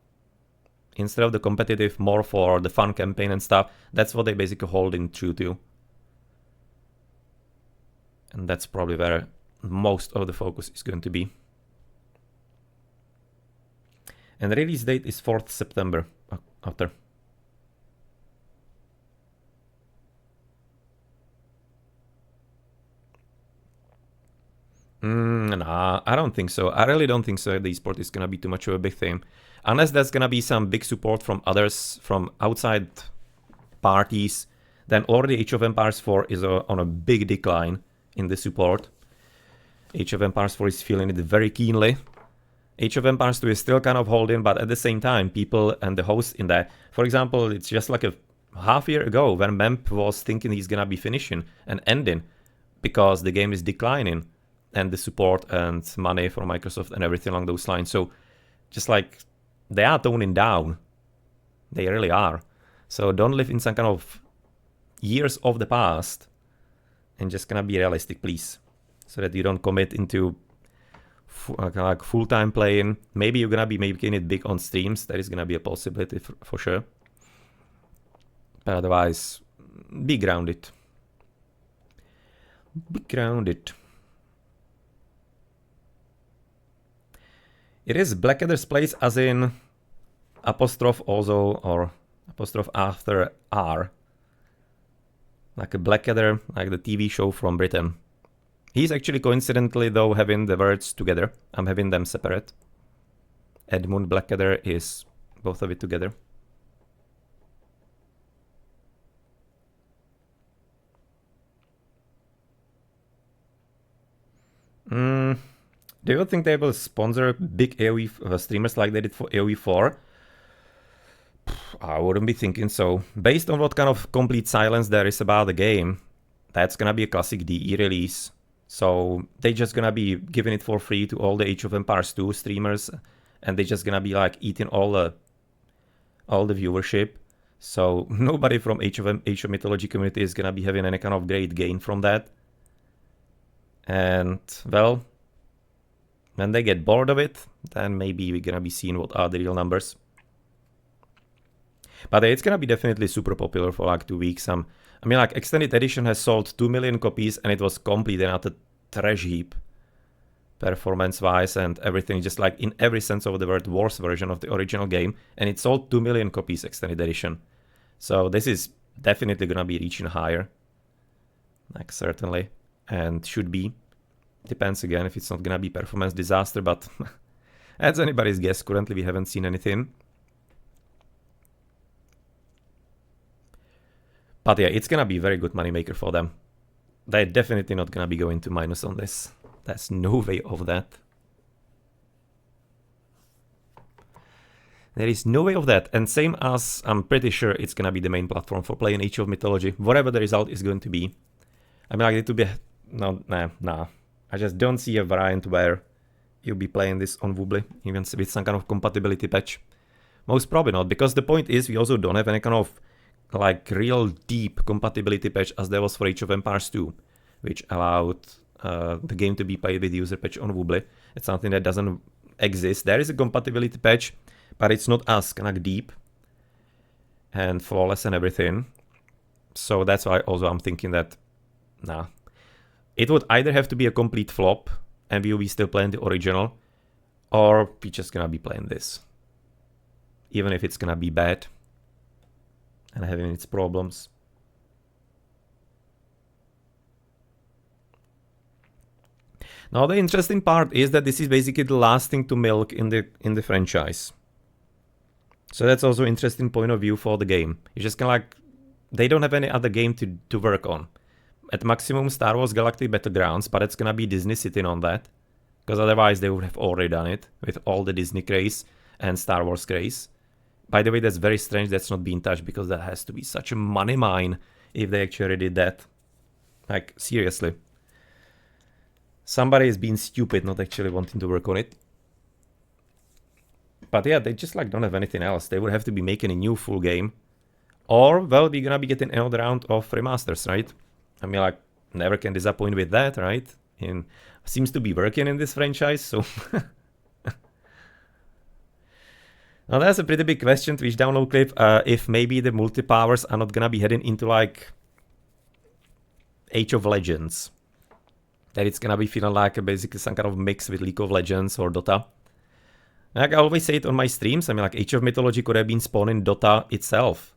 Instead of the competitive, more for the fun campaign and stuff, that's what they basically holding true to. And that's probably where most of the focus is going to be. And the release date is 4th September after. Nah, I don't think so. I really don't think so. The esport is gonna be too much of a big thing. Unless there's gonna be some big support from others, from outside parties, then already Age of Empires 4 is on a big decline in the support. Age of Empires 4 is feeling it very keenly. Age of Empires 2 is still kind of holding, but at the same time, people and the hosts in there, for example, it's just like a half year ago when Memp was thinking he's gonna be finishing and ending because the game is declining and the support and money for Microsoft and everything along those lines. So just like they are toning down. They really are. So don't live in some kind of years of the past and just gonna be realistic, please. So that you don't commit into like full-time playing. Maybe you're gonna be making it big on streams. That is gonna be a possibility for sure. But otherwise, be grounded. Be grounded. It is Blackadder's place as in apostrophe also, or apostrophe after R. Like a Blackadder, like the TV show from Britain. He's actually coincidentally though having the words together. I'm having them separate. Edmund Blackadder is both of it together. Do you think they will sponsor big AoE streamers like they did for AoE 4? I wouldn't be thinking so. Based on what kind of complete silence there is about the game, that's gonna be a classic DE release. So they're just gonna be giving it for free to all the Age of Empires 2 streamers, and they're just gonna be like eating all the viewership. So nobody from Age of Mythology community is gonna be having any kind of great gain from that. And well, when they get bored of it, then maybe we're gonna be seeing what are the real numbers. But it's gonna be definitely super popular for like 2 weeks. I mean, like Extended Edition has sold 2 million copies, and it was completely not a trash heap, performance-wise and everything. Just like in every sense of the word, worse version of the original game, and it sold 2 million copies Extended Edition. So this is definitely gonna be reaching higher, like certainly, and should be. Depends again if it's not gonna be performance disaster, but that's anybody's guess. Currently, we haven't seen anything. But yeah, it's gonna be a very good moneymaker for them. They're definitely not gonna be going to minus on this. There's no way of that. There is no way of that. And same as I'm pretty sure it's gonna be the main platform for playing Age of Mythology, whatever the result is going to be. I mean, like, it would be nah. I just don't see a variant where you'll be playing this on Woobly, even with some kind of compatibility patch. Most probably not, because the point is we also don't have any kind of like real deep compatibility patch as there was for Age of Empires 2, which allowed the game to be played with user patch on Woobly. It's something that doesn't exist. There is a compatibility patch, but it's not as kind of deep and flawless and everything. So that's why also I'm thinking that, nah. It would either have to be a complete flop and we will be still playing the original, or we're just gonna be playing this. Even if it's gonna be bad and having its problems. Now the interesting part is that this is basically the last thing to milk in the franchise. So that's also an interesting point of view for the game. It's just kind of like they don't have any other game to work on. At maximum Star Wars Galactic Battlegrounds, but it's gonna be Disney sitting on that. Because otherwise they would have already done it with all the Disney craze and Star Wars craze. By the way, that's very strange that's not being touched, because that has to be such a money mine if they actually did that. Like, seriously. Somebody is being stupid not actually wanting to work on it. But yeah, they just like don't have anything else. They would have to be making a new full game. Or, well, we're gonna be getting another round of remasters, right? I mean, like, never can disappoint with that, right? And seems to be working in this franchise, so... Now that's a pretty big question, Twitch download clip, if maybe the multi-powers are not gonna be heading into, like, Age of Legends. That it's gonna be feeling like basically some kind of mix with League of Legends or Dota. Like I always say it on my streams, I mean, like, Age of Mythology could have been spawned in Dota itself.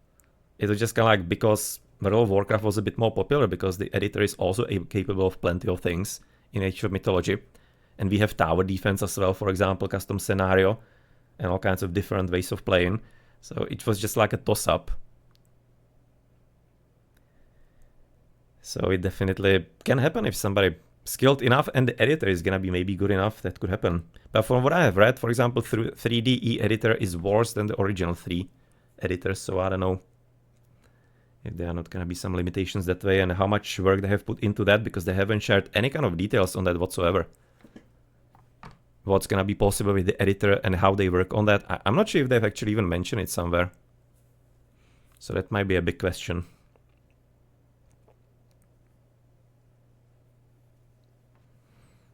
It was just kind of like, because World of Warcraft was a bit more popular, because the editor is also capable of plenty of things in Age of Mythology. And we have tower defense as well, for example, custom scenario, and all kinds of different ways of playing. So it was just like a toss-up. So it definitely can happen if somebody skilled enough and the editor is gonna be maybe good enough, that could happen. But from what I have read, for example, 3DE editor is worse than the original 3 editors, so I don't know if there are not gonna be some limitations that way and how much work they have put into that, because they haven't shared any kind of details on that whatsoever. What's gonna be possible with the editor and how they work on that. I'm not sure if they've actually even mentioned it somewhere. So that might be a big question.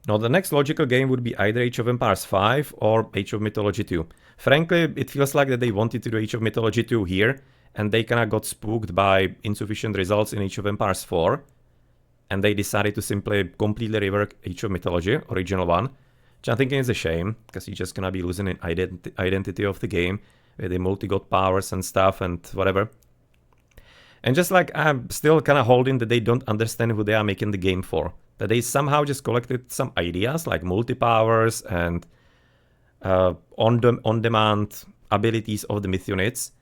Now the next logical game would be either Age of Empires 5 or Age of Mythology 2. Frankly, it feels like that they wanted to do Age of Mythology 2 here, and they kinda got spooked by insufficient results in Age of Empires 4. and they decided to simply completely rework Age of Mythology, original one, which I'm thinking is a shame, because you're just gonna be losing an identity of the game with the multi-god powers and stuff and whatever. And just like, I'm still kind of holding that they don't understand who they are making the game for. That they somehow just collected some ideas like multi-powers and on-demand abilities of the myth units.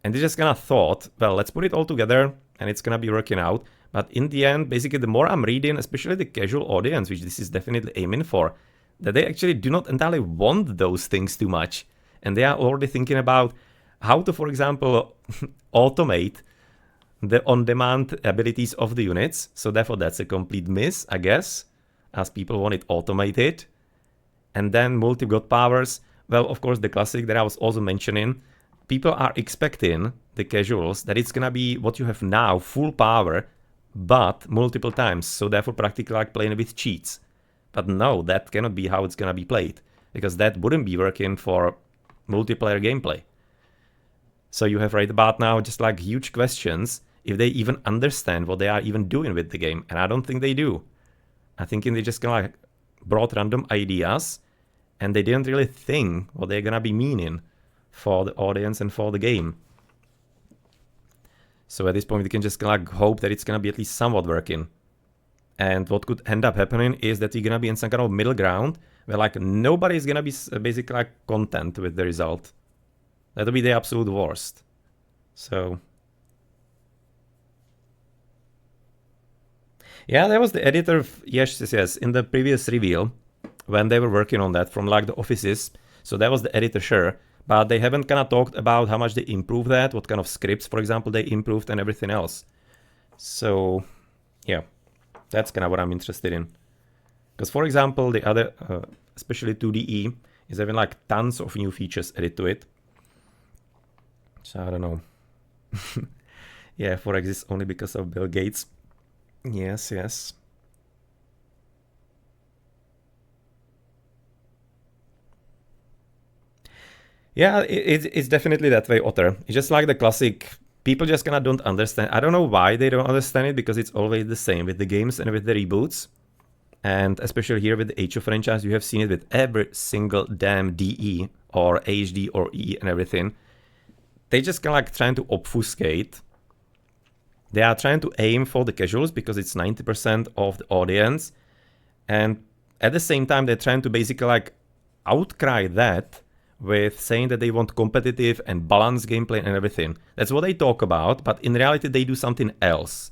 And they just kind of thought, well, let's put it all together and it's gonna be working out. But in the end, basically, the more I'm reading, especially the casual audience, which this is definitely aiming for, that they actually do not entirely want those things too much. And they are already thinking about how to, for example, automate the on-demand abilities of the units. So therefore, that's a complete miss, I guess, as people want it automated. And then multi-god powers. Well, of course, the classic that I was also mentioning, people are expecting, the casuals, that it's gonna be what you have now, full power, but multiple times. So therefore, practically like playing with cheats. But no, that cannot be how it's gonna be played, because that wouldn't be working for multiplayer gameplay. So you have right about now just like huge questions if they even understand what they are even doing with the game. And I don't think they do. I think they just kind of like brought random ideas and they didn't really think what they're gonna be meaning for the audience and for the game. So at this point we can just kind of like hope that it's gonna be at least somewhat working. And what could end up happening is that you're gonna be in some kind of middle ground where like nobody's gonna be basically like content with the result. That'll be the absolute worst. So yeah, that was the editor, yes, in the previous reveal, when they were working on that from like the offices. So that was the editor, sure, but they haven't kind of talked about how much they improved that, what kind of scripts, for example, they improved and everything else. So yeah, that's kind of what I'm interested in. Because for example, the other, especially 2DE, is having like tons of new features added to it. So I don't know. Yeah, 4 exists only because of Bill Gates. Yes, yes. Yeah, it's definitely that way, Otter. It's just like the classic, people just kind of don't understand. I don't know why they don't understand it, because it's always the same with the games and with the reboots. And especially here with the Age of franchise, you have seen it with every single damn DE or HD or E and everything. They just kind of like trying to obfuscate. They are trying to aim for the casuals because it's 90% of the audience. And at the same time, they're trying to basically like outcry that with saying that they want competitive and balanced gameplay and everything. That's what they talk about, but in reality, they do something else.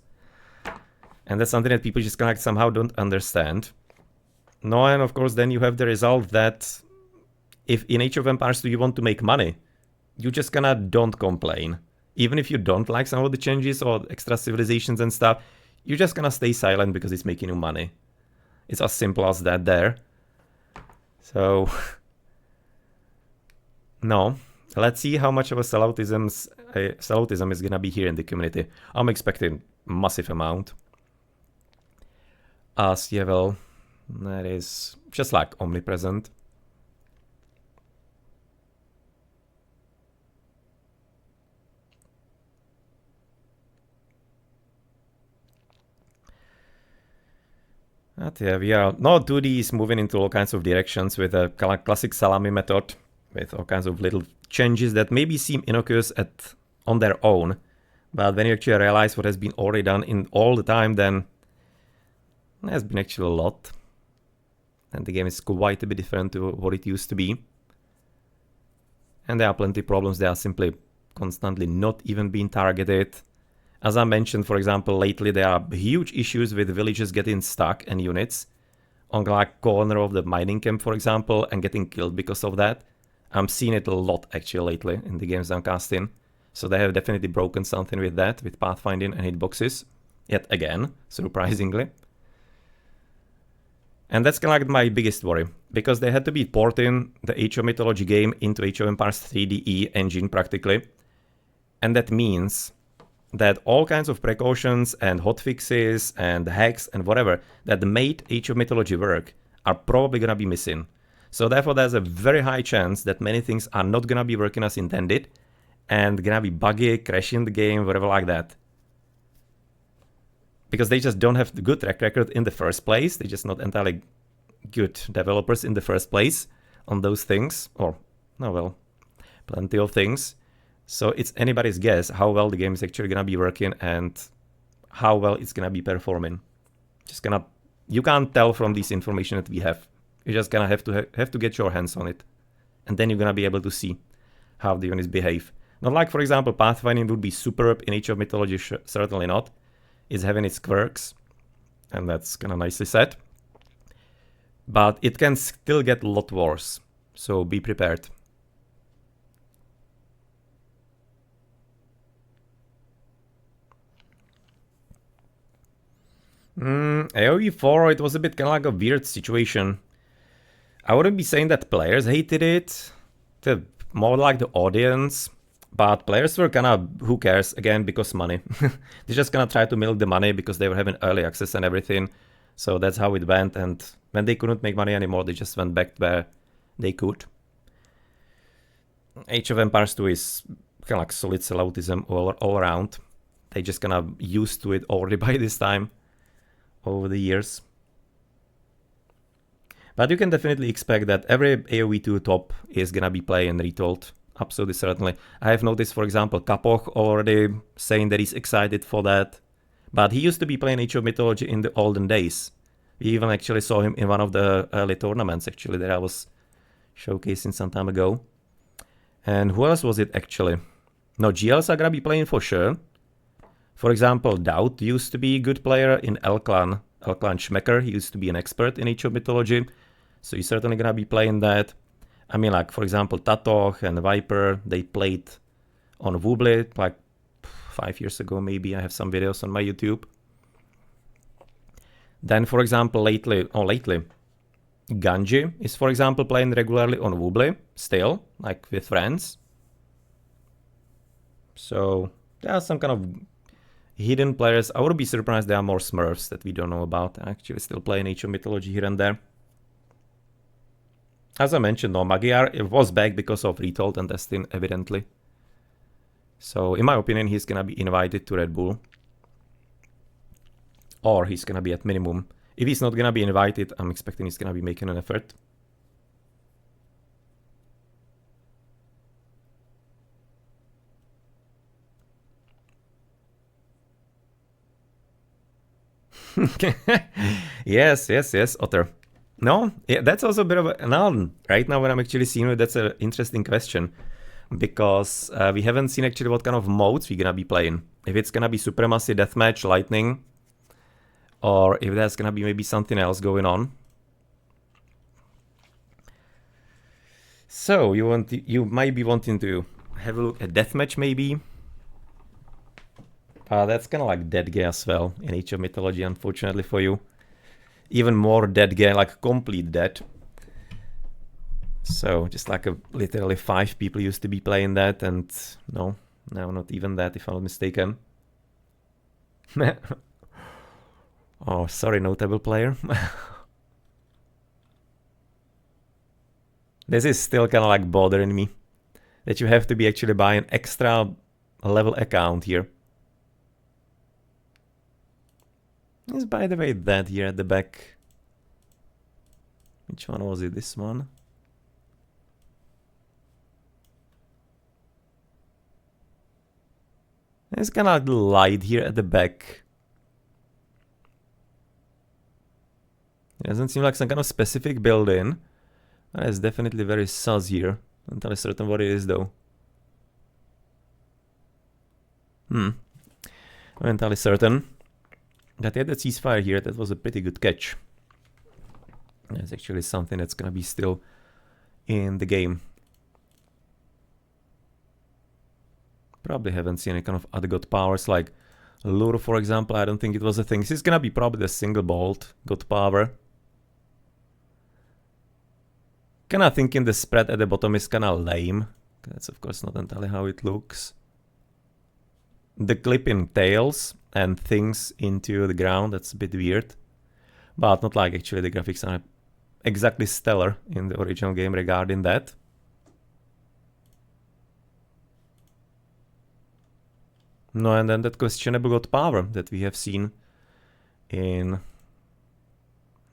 And that's something that people just kind of like somehow don't understand. No, and of course, then you have the result that if in Age of Empires 2 you want to make money, you just kind of don't complain. Even if you don't like some of the changes or extra civilizations and stuff, you're just gonna stay silent because it's making you money. It's as simple as that there. So, no. Let's see how much of a selloutism is gonna be here in the community. I'm expecting massive amount. As yeah, well, that is just like omnipresent. But yeah, we are now 2D is moving into all kinds of directions with a classic salami method, with all kinds of little changes that maybe seem innocuous on their own, but when you actually realize what has been already done in all the time, then there has been actually a lot, and the game is quite a bit different to what it used to be. And there are plenty of problems that are simply constantly not even being targeted. As I mentioned, for example, lately there are huge issues with villagers getting stuck and units on like corner of the mining camp, for example, and getting killed because of that. I'm seeing it a lot actually lately in the games I'm casting. So they have definitely broken something with that, with pathfinding and hitboxes. Yet again, surprisingly. And that's kind of like my biggest worry, because they had to be porting the Age of Mythology game into Age of Empires 3DE engine practically. And that means that all kinds of precautions and hotfixes and hacks and whatever that made Age of Mythology work are probably gonna be missing. So therefore there's a very high chance that many things are not gonna be working as intended and gonna be buggy, crashing the game, whatever like that. because they just don't have the good track record in the first place. They're just not entirely good developers in the first place on those things, or no, well, plenty of things. So it's anybody's guess how well the game is actually gonna be working and how well it's gonna be performing. You can't tell from this information that we have. You're just gonna have to get your hands on it, and then you're gonna be able to see how the units behave. Not like, for example, pathfinding would be superb in Age of Mythology, certainly not. It's having its quirks, and that's kind of nicely said. But it can still get a lot worse, so be prepared. AoE 4, it was a bit kind of like a weird situation. I wouldn't be saying that players hated it, more like the audience. But players were kind of, who cares, again, because money. They just kind of tried to milk the money because they were having early access and everything. So that's how it went, and when they couldn't make money anymore, they just went back where they could. Age of Empires 2 is kind of like solid selloutism all around. They just kind of used to it already by this time, over the years. But you can definitely expect that every AoE 2 top is gonna be playing Retold. Absolutely, certainly. I have noticed, for example, Kapoch already saying that he's excited for that. But he used to be playing Age of Mythology in the olden days. We even actually saw him in one of the early tournaments, actually, that I was showcasing some time ago. And who else was it, actually? No, GLs are gonna be playing for sure. For example, Daut used to be a good player in L-Clan. L-Clan Schmecker, he used to be an expert in Age of Mythology. So he's certainly gonna be playing that. I mean, like, for example, Tatoch and Viper, they played on Woobly, like 5 years ago, maybe. I have some videos on my YouTube. Then, for example, lately, Ganji is, for example, playing regularly on Woobly, still, like, with friends. So, there are some kind of hidden players. I would be surprised there are more Smurfs that we don't know about, actually still playing Age of Mythology here and there. As I mentioned, no, Magyar, it was back because of Retold and Destin, evidently. So, in my opinion, he's gonna be invited to Red Bull. Or he's gonna be at minimum. If he's not gonna be invited, I'm expecting he's gonna be making an effort. Yes, Otter. No, yeah, that's also a bit of a... No, right now when I'm actually seeing it, that's an interesting question. Because we haven't seen actually what kind of modes we're gonna be playing. If it's gonna be Supremacy, Deathmatch, Lightning, or if there's gonna be maybe something else going on. So, you might be wanting to have a look at Deathmatch, maybe. That's kind of like dead gay as well in Age of Mythology, unfortunately for you. Even more dead gay, like complete dead. So, just like literally 5 people used to be playing that, and no, now not even that, if I'm not mistaken. Oh, sorry, notable player. This is still kind of like bothering me, that you have to be actually buying extra level account here. Is, by the way, that here at the back. Which one was it? This one? It's kind of light here at the back. It doesn't seem like some kind of specific building. It's definitely very sus here. I'm not certain what it is though. I'm entirely certain. That had that ceasefire here, that was a pretty good catch. That's actually something that's gonna be still in the game. Probably haven't seen any kind of other god powers like Lure, for example. I don't think it was a thing. This is gonna be probably the single bolt god power. Kinda thinking the spread at the bottom is kinda lame. That's of course not entirely how it looks. The clipping tails and things into the ground, that's a bit weird. But not like actually the graphics are exactly stellar in the original game regarding that. No, and then that questionable god power that we have seen in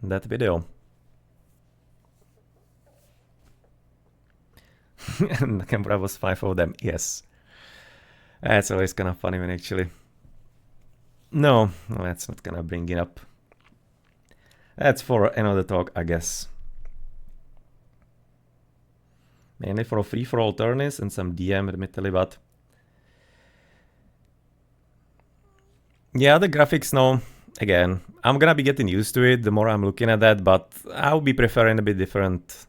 that video. And Nakamura was 5 of them, yes. That's always kind of funny when actually... No, that's not gonna bring it up. That's for another talk, I guess. Mainly for a free-for-all tourneys and some DM, admittedly, but... Yeah, the graphics, no. Again, I'm gonna be getting used to it the more I'm looking at that, but I'll be preferring a bit different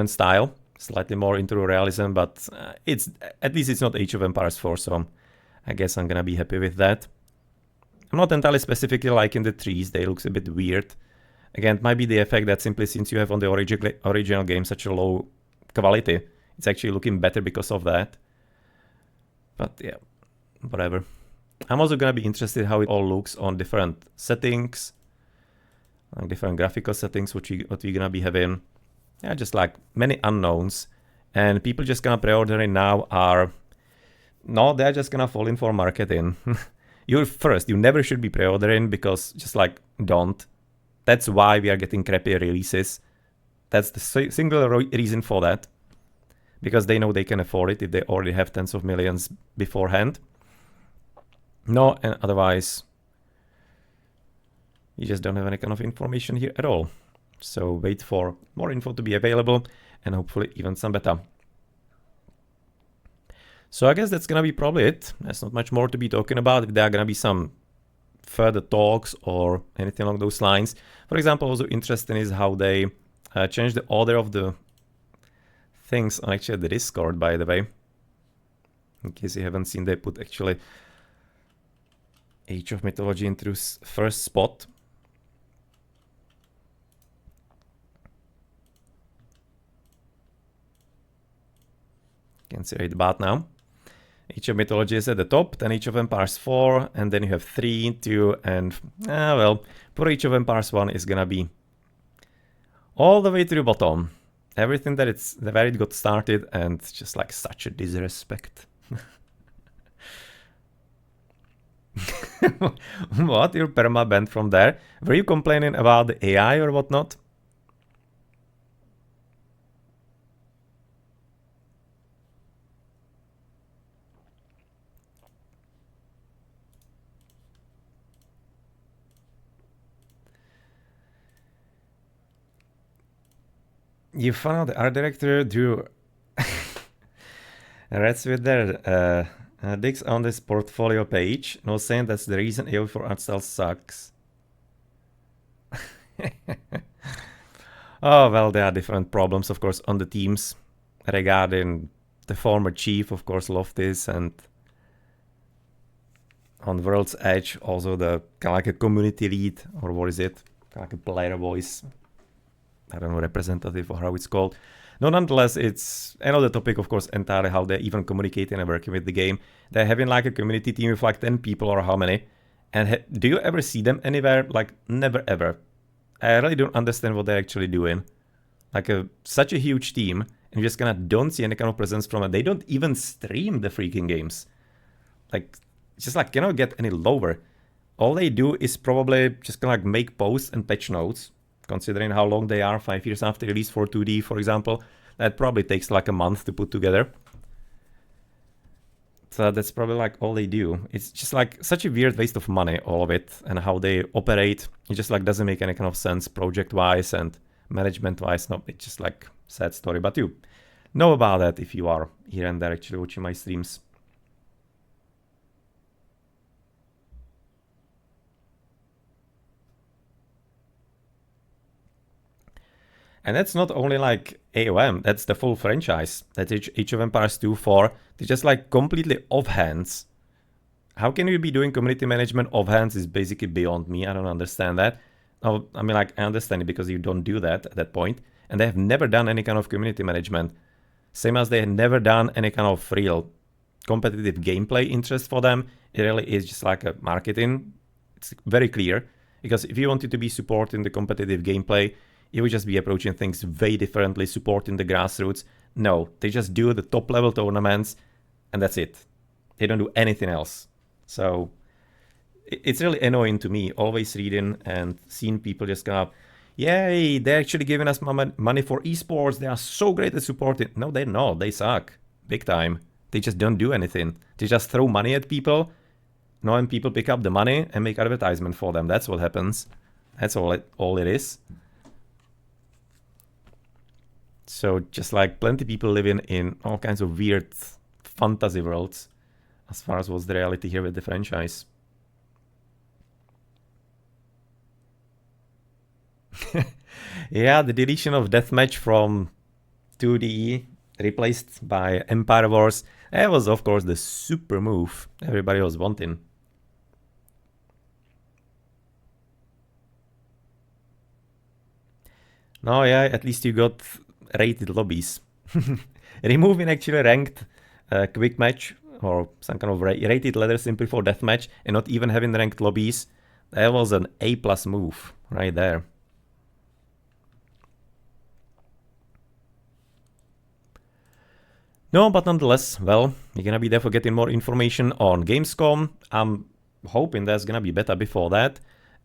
style. Slightly more into realism, but it's at least it's not Age of Empires 4, so I guess I'm gonna be happy with that. I'm not entirely specifically liking the trees, they look a bit weird. Again, it might be the effect that simply since you have on the original game such a low quality, it's actually looking better because of that. But yeah, whatever. I'm also gonna be interested how it all looks on different settings, like different graphical settings, what we're gonna be having. Yeah, just like many unknowns, and people just gonna pre-order it now are... No, they're just gonna fall in for marketing. You never should be pre-ordering, because just like, don't. That's why we are getting crappy releases. That's the single reason for that. Because they know they can afford it if they already have tens of millions beforehand. No, and otherwise, you just don't have any kind of information here at all. So wait for more info to be available, and hopefully even some beta. So I guess that's gonna be probably it. There's not much more to be talking about. If there are gonna be some further talks or anything along those lines. For example, also interesting is how they changed the order of the things on actually the Discord, by the way. In case you haven't seen, they put actually Age of Mythology into first spot. Can see right about now. Age of Mythology is at the top, then Age of Empires 4, and then you have 3, 2, and... well, poor Age of Empires 1 is gonna be all the way to the bottom. Everything where it got started, and just like such a disrespect. What? You're perma-banned from there? Were you complaining about the AI or whatnot? You found the art director drew rats with their dicks on this portfolio page. No saying that's the reason AO4 art style sucks. Oh, well, there are different problems, of course, on the teams regarding the former chief, of course, Loftis, and on World's Edge, also the kind of like a community lead, or what is it? Kind of like a player voice. I don't know, representative or how it's called. No, nonetheless, it's another topic, of course, entirely how they're even communicating and working with the game. They're having like a community team with like 10 people or how many. And do you ever see them anywhere? Like, never ever. I really don't understand what they're actually doing. Like such a huge team, and you just kind of don't see any kind of presence from it. They don't even stream the freaking games. Like, it's just like, cannot get any lower. All they do is probably just kind of like make posts and patch notes. Considering how long they are, 5 years after release for 2D, for example, that probably takes like a month to put together. So that's probably like all they do. It's just like such a weird waste of money, all of it, and how they operate. It just like doesn't make any kind of sense project-wise and management-wise. No, it's just like sad story. But you know about that if you are here and there actually watching my streams. And that's not only like AOM, that's the full franchise. That's Age of Empires 2, 4. They're just like completely off-hands. How can you be doing community management off-hands is basically beyond me. I don't understand that. Oh, I mean, like, I understand it because you don't do that at that point. And they have never done any kind of community management. Same as they have never done any kind of real competitive gameplay interest for them. It really is just like a marketing. It's very clear. Because if you wanted to be supporting the competitive gameplay, you would just be approaching things way differently, supporting the grassroots. No, they just do the top level tournaments and that's it. They don't do anything else. So it's really annoying to me, always reading and seeing people just kind of, yay, they're actually giving us money for esports, they are so great at supporting. No, they're not, they suck, big time. They just don't do anything. They just throw money at people, and people pick up the money and make advertisement for them. That's what happens. That's all it is. So just like plenty of people living in all kinds of weird fantasy worlds as far as what's the reality here with the franchise. Yeah, the deletion of Deathmatch from 2D replaced by Empire Wars. That was, of course, the super move everybody was wanting. No, yeah, at least you got rated lobbies. Removing actually ranked quick match or some kind of rated ladder simply for deathmatch and not even having ranked lobbies, that was an A+ move right there. No, but nonetheless, well, you're gonna be there for getting more information on Gamescom. I'm hoping there's gonna be beta before that,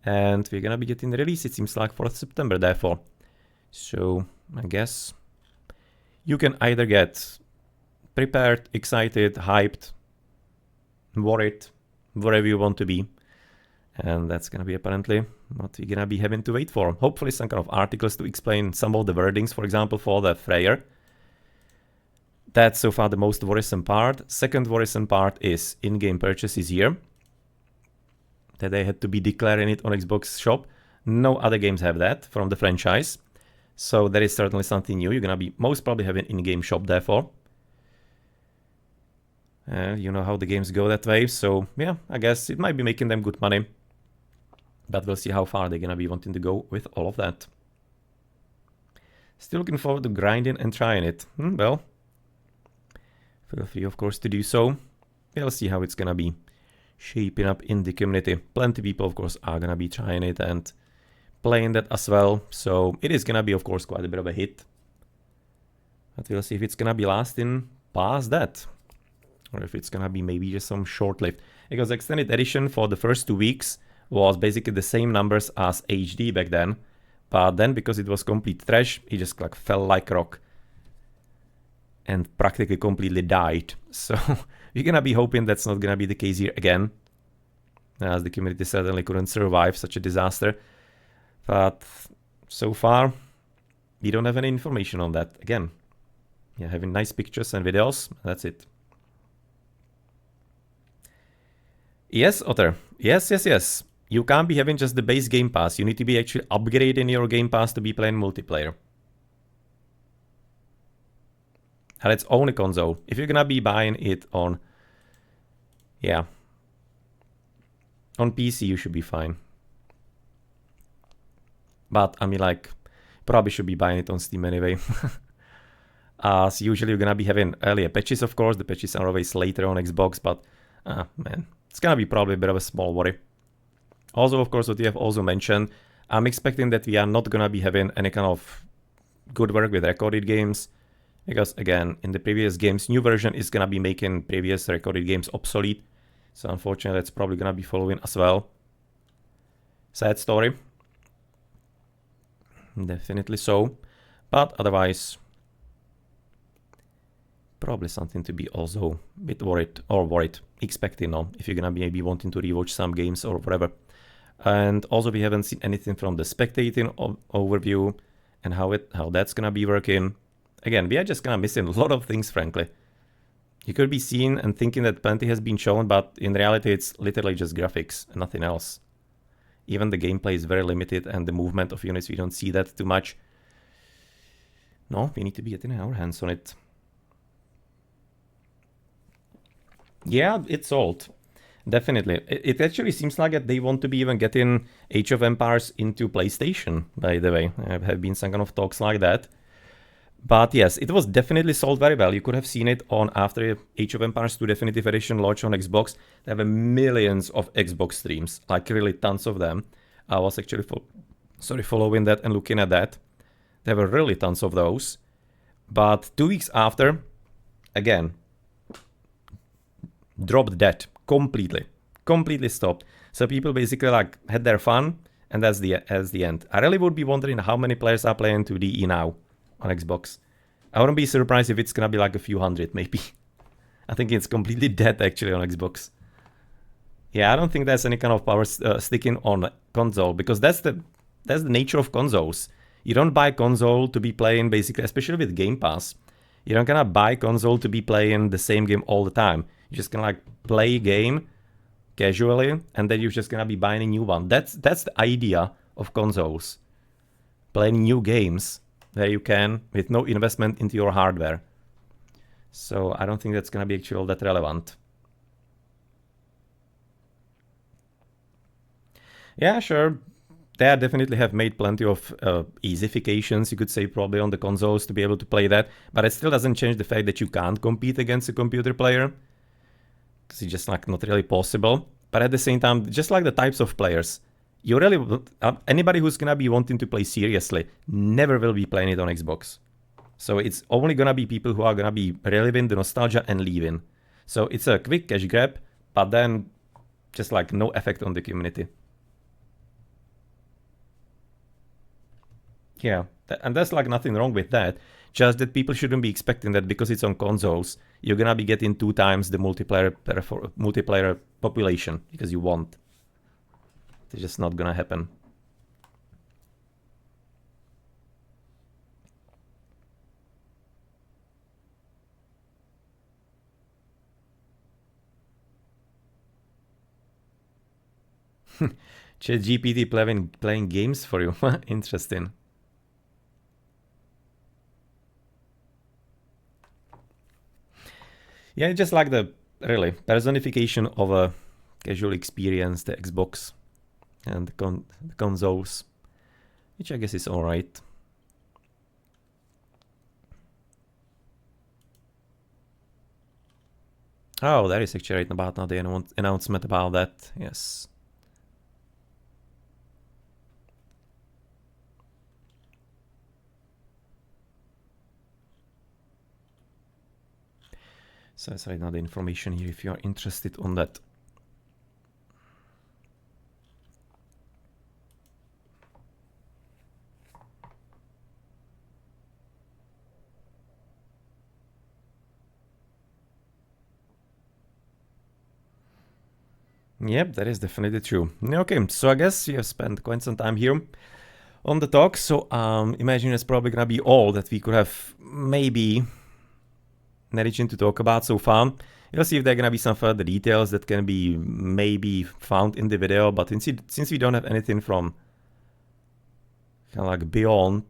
and we're gonna be getting the release, it seems like, 4th September, therefore. So, I guess you can either get prepared, excited, hyped, worried, whatever you want to be. And that's gonna be apparently what we're gonna be having to wait for. Hopefully some kind of articles to explain some of the wordings, for example, for the Freyr. That's so far the most worrisome part. Second worrisome part is in-game purchases here. That they had to be declaring it on Xbox Shop. No other games have that from the franchise. So that is certainly something new. You're gonna be most probably having in-game shop therefore. You know how the games go that way. So yeah, I guess it might be making them good money. But we'll see how far they're gonna be wanting to go with all of that. Still looking forward to grinding and trying it. Well, feel free, of course, to do so. We'll see how it's gonna be shaping up in the community. Plenty of people, of course, are gonna be trying it and playing that as well. So it is gonna be, of course, quite a bit of a hit. But we'll see if it's gonna be lasting past that. Or if it's gonna be maybe just some short-lived. Because Extended Edition for the first 2 weeks was basically the same numbers as HD back then. But then, because it was complete trash, it just like fell like a rock. And practically completely died. So you're gonna be hoping that's not gonna be the case here again, as the community certainly couldn't survive such a disaster. But so far, we don't have any information on that. Again, yeah, having nice pictures and videos, that's it. Yes, Otter. Yes. You can't be having just the base Game Pass. You need to be actually upgrading your Game Pass to be playing multiplayer. And it's only console. If you're gonna be buying it on, yeah, on PC, you should be fine. But I mean, like, probably should be buying it on Steam anyway. As usually, you're gonna be having earlier patches, of course. The patches are always later on Xbox, but man, it's gonna be probably a bit of a small worry. Also, of course, what you have also mentioned, I'm expecting that we are not gonna be having any kind of good work with recorded games. Because again, in the previous games, new version is gonna be making previous recorded games obsolete. So unfortunately, that's probably gonna be following as well. Sad story. Definitely so. But otherwise, probably something to be also a bit worried, expecting on, if you're gonna be maybe wanting to rewatch some games or whatever. And also we haven't seen anything from the spectating overview and how that's gonna be working. Again, we are just kind of missing a lot of things, frankly. You could be seeing and thinking that plenty has been shown, but in reality, it's literally just graphics and nothing else. Even the gameplay is very limited, and the movement of units, we don't see that too much. No, we need to be getting our hands on it. Yeah, it's sold. Definitely. It actually seems like that they want to be even getting Age of Empires into PlayStation, by the way. There have been some kind of talks like that. But yes, it was definitely sold very well. You could have seen it on after Age of Empires 2 Definitive Edition launched on Xbox. There were millions of Xbox streams, like really tons of them. I was actually following that and looking at that. There were really tons of those. But 2 weeks after, again, dropped that completely. Completely stopped. So people basically like had their fun, and that's the end. I really would be wondering how many players are playing 2DE now on Xbox. I wouldn't be surprised if it's gonna be like a few hundred, maybe. I think it's completely dead actually on Xbox. Yeah, I don't think there's any kind of power sticking on console, because that's the nature of consoles. You don't buy console to be playing basically, especially with Game Pass. You don't gonna buy console to be playing the same game all the time. You're just gonna like play a game casually, and then you're just gonna be buying a new one. That's the idea of consoles. Playing new games where you can, with no investment into your hardware. So I don't think that's gonna be actually all that relevant. Yeah, sure. They definitely have made plenty of easyfications, you could say, probably on the consoles to be able to play that, but it still doesn't change the fact that you can't compete against a computer player, because it's just like not really possible. But at the same time, just like the types of players, you really anybody who's gonna be wanting to play seriously never will be playing it on Xbox. So it's only gonna be people who are gonna be reliving the nostalgia and leaving. So it's a quick cash grab, but then just like no effect on the community. Yeah, and there's like nothing wrong with that. Just that people shouldn't be expecting that because it's on consoles, you're gonna be getting 2 times the multiplayer population, because you won't. It's just not gonna happen. ChatGPT playing games for you. Interesting. Yeah, it's just like the really personification of a casual experience, the Xbox and the consoles, which I guess is alright. Oh, there is actually right about now the announcement about that, yes. So that's right now the information here if you are interested on that. Yep, that is definitely true. Okay, so I guess you have spent quite some time here on the talk. So imagine it's probably gonna be all that we could have maybe managing to talk about so far. We'll see if there are gonna be some further details that can be maybe found in the video, but since we don't have anything from kind of like beyond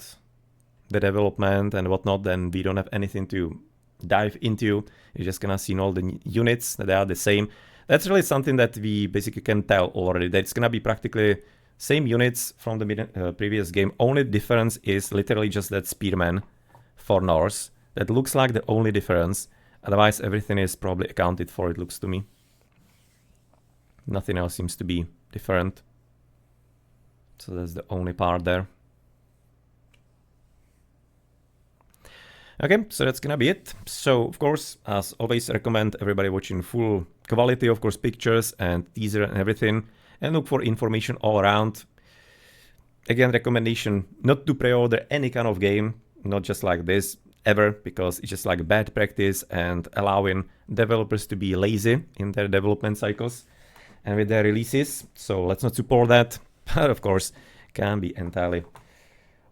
the development and whatnot, then we don't have anything to dive into. You're just gonna see all the units that they are the same. That's really something that we basically can tell already, that it's gonna be practically same units from the previous game. Only difference is literally just that spearman for Norse. That looks like the only difference. Otherwise, everything is probably accounted for, it looks to me. Nothing else seems to be different. So that's the only part there. Okay, so that's gonna be it. So, of course, as always, recommend everybody watching full quality, of course, pictures and teaser and everything. And look for information all around. Again, recommendation not to pre-order any kind of game, not just like this, ever, because it's just like bad practice and allowing developers to be lazy in their development cycles and with their releases. So let's not support that. But of course, can be entirely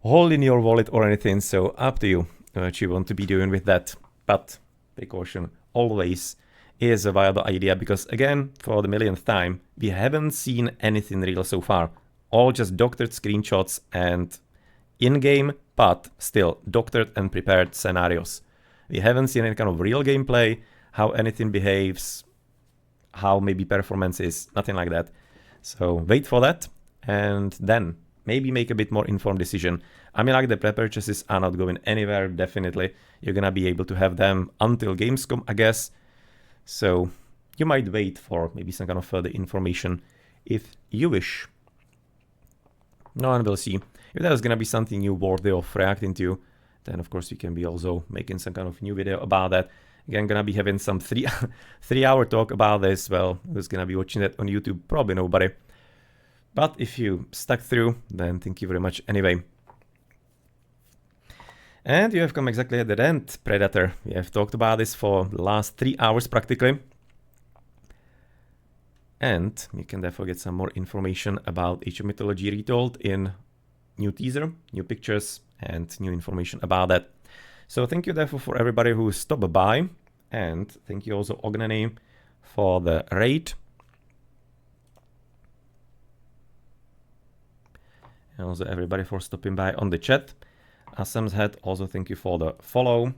hold in your wallet or anything. So up to you what you want to be doing with that. But precaution always is a viable idea, because again, for the millionth time, we haven't seen anything real so far. All just doctored screenshots and in-game, but still doctored and prepared scenarios. We haven't seen any kind of real gameplay, how anything behaves, how maybe performance is, nothing like that. So wait for that, and then maybe make a bit more informed decision. I mean, like, the pre-purchases are not going anywhere, definitely. You're gonna be able to have them until Gamescom, I guess. So you might wait for maybe some kind of further information if you wish. No, and we'll see. If there's gonna be something new worthy of reacting to, then of course we can be also making some kind of new video about that. Again, gonna be having some 3-hour talk about this. Well, who's gonna be watching that on YouTube? Probably nobody. But if you stuck through, then thank you very much anyway. And you have come exactly at the end, Predator. We have talked about this for the last 3 hours practically. And you can therefore get some more information about Age of Mythology Retold in new teaser, new pictures, and new information about that. So thank you therefore for everybody who stopped by. And thank you also Ognany for the raid. And also everybody for stopping by on the chat. Asam's Head, also thank you for the follow.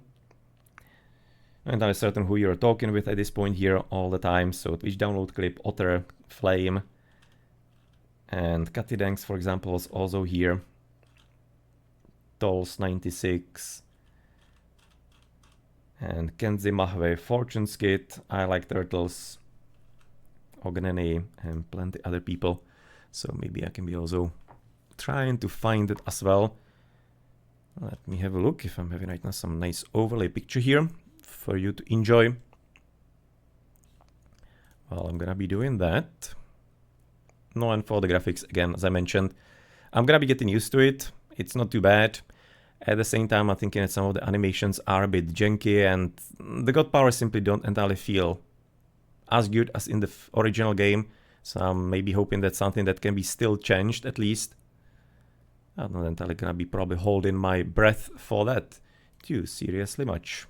And I'm certain who you're talking with at this point here all the time. So Twitch download clip, Otter, Flame, and Katidanks, for example, is also here. Tolls96, and Kenzie Mahve, Fortune Skit, I Like Turtles, Ognany, and plenty other people. So maybe I can be also trying to find it as well. Let me have a look if I'm having right now some nice overlay picture here for you to enjoy. Well, I'm gonna be doing that. No, and for the graphics, again, as I mentioned, I'm gonna be getting used to it. It's not too bad. At the same time, I'm thinking that some of the animations are a bit janky and the god powers simply don't entirely feel as good as in the original game. So I'm maybe hoping that something that can be still changed at least. I'm not entirely gonna be probably holding my breath for that too seriously much.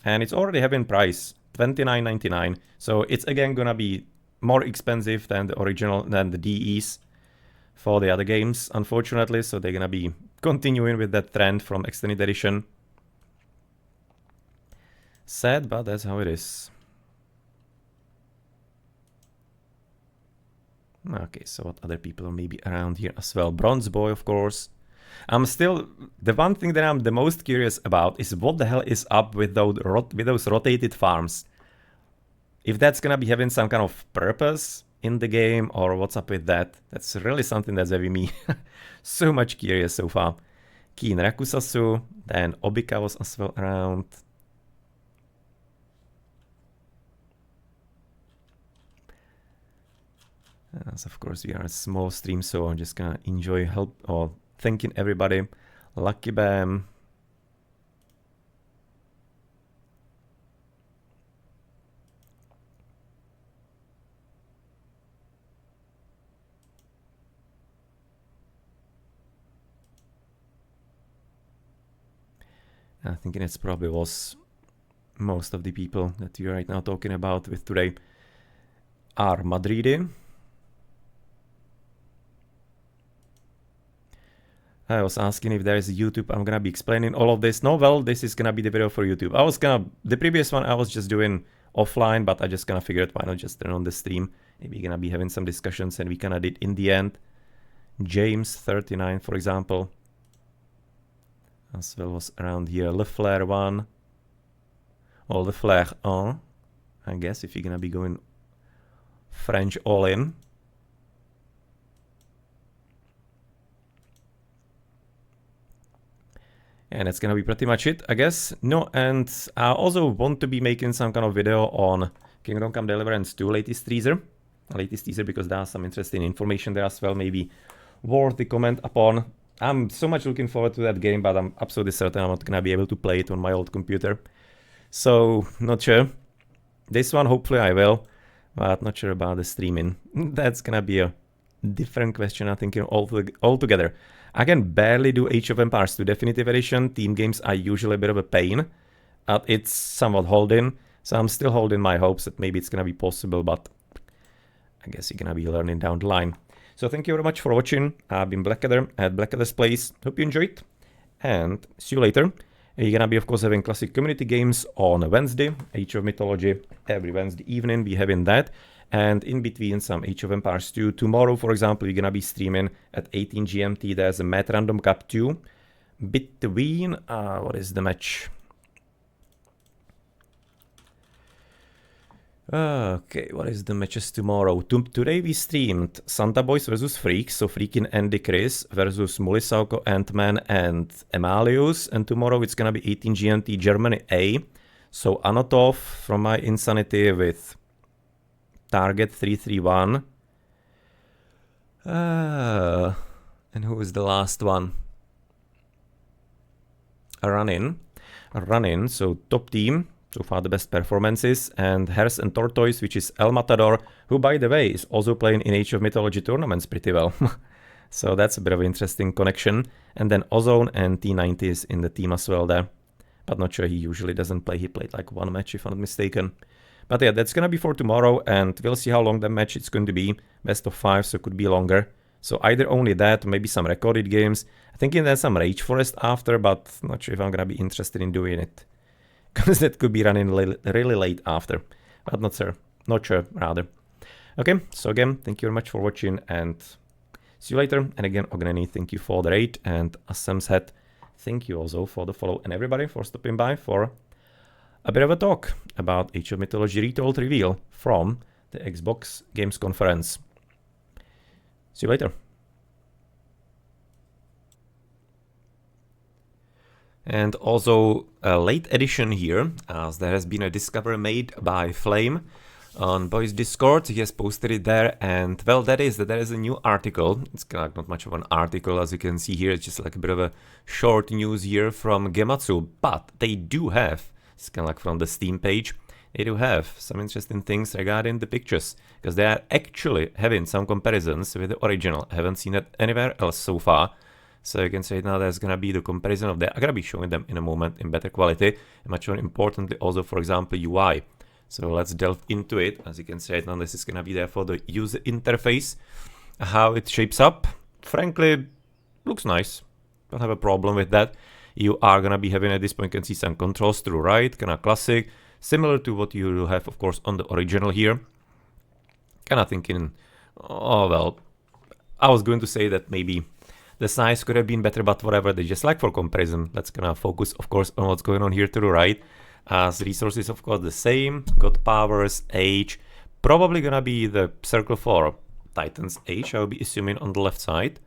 And it's already having price, $29.99. So it's again gonna be more expensive than the original, than the DEs for the other games, unfortunately. So they're gonna be continuing with that trend from Extended Edition. Sad, but that's how it is. Okay, so what other people are maybe around here as well? Bronze Boy, of course. I'm still, the one thing that I'm the most curious about is what the hell is up with those rotated farms. If that's gonna be having some kind of purpose in the game, or what's up with that. That's really something that's having me so much curious so far. Keen Rakusasu, then Obika was as well around. As of course we are a small stream, so I'm just gonna enjoy help or thanking everybody. Lucky Bam. I'm thinking it's probably was most of the people that you're right now talking about with today are Madridi. I was asking if there is a YouTube. I'm gonna be explaining all of this. No, well, this is gonna be the video for YouTube. The previous one I was just doing offline, but I just gonna figure it, why not just turn on the stream. Maybe gonna be having some discussions and we kinda did in the end. James 39, for example, as well was around here. Le Flare 1, or Le Flare 1, I guess, if you're gonna be going French all in. And that's gonna be pretty much it, I guess. No, and I also want to be making some kind of video on Kingdom Come Deliverance 2 latest teaser, because there's some interesting information there as well, maybe worth to comment upon. I'm so much looking forward to that game, but I'm absolutely certain I'm not gonna be able to play it on my old computer. So, not sure. This one, hopefully I will, but not sure about the streaming. That's gonna be a different question, I think, altogether. I can barely do Age of Empires 2 Definitive Edition. Team games are usually a bit of a pain. It's somewhat holding, so I'm still holding my hopes that maybe it's gonna be possible, but I guess you're gonna be learning down the line. So thank you very much for watching. I've been Blackadder at Blackadder's Place. Hope you enjoyed, and see you later. You're gonna be, of course, having classic community games on Wednesday, Age of Mythology. Every Wednesday evening we having that. And in between some Age of Empires 2. Tomorrow, for example, we're gonna be streaming at 18 GMT. There's a Math Random Cup 2 between, what is the match? Okay, what is the matches tomorrow? Today we streamed Santa Boys versus Freaks, so Freakin' Andy Chris versus Mulisauko, Ant-Man, and Emalius. And tomorrow it's gonna be 18 GMT Germany A. So Anotov from my Insanity with Target 331. And who is the last one? A run-in, so top team. So far the best performances, and Hers and Tortoise, which is El Matador, who by the way is also playing in Age of Mythology tournaments pretty well. So that's a bit of an interesting connection. And then Ozone and T90 is in the team as well there. But not sure, he usually doesn't play, he played like one match if I'm not mistaken. But yeah, that's gonna be for tomorrow, and we'll see how long the match it's going to be. Best of 5, so it could be longer. So either only that, maybe some recorded games. I think there's some Rage Forest after, but not sure if I'm gonna be interested in doing it. Because that could be running really late after. But not sure, rather. Okay, so again, thank you very much for watching, and see you later. And again, Ogneni, thank you for the raid, and as Sam said, thank you also for the follow, and everybody for stopping by for a bit of a talk about Age of Mythology Retold reveal from the Xbox Games Conference. See you later. And also a late edition here, as there has been a discovery made by Flame on Boys Discord. He has posted it there, and well, that is that there is a new article. It's kind of not much of an article, as you can see here. It's just like a bit of a short news here from Gematsu, but they do have, it's kind of like from the Steam page, they do have some interesting things regarding the pictures, because they are actually having some comparisons with the original. I haven't seen it anywhere else so far. So you can say now there's gonna be the comparison of that. I'm gonna be showing them in a moment in better quality, and much more importantly also, for example, UI. So let's delve into it. As you can see now, this is gonna be there for the user interface, how it shapes up. Frankly, looks nice. Don't have a problem with that. You are gonna be having at this point, you can see some controls through right, kinda classic, similar to what you have of course on the original here. Kinda thinking, oh well, I was going to say that maybe the size could have been better, but whatever, they just like for comparison. Let's gonna focus, of course, on what's going on here to the right. As resources, of course, the same. God powers, age. Probably gonna be the circle for Titan's age, I will be assuming, on the left side.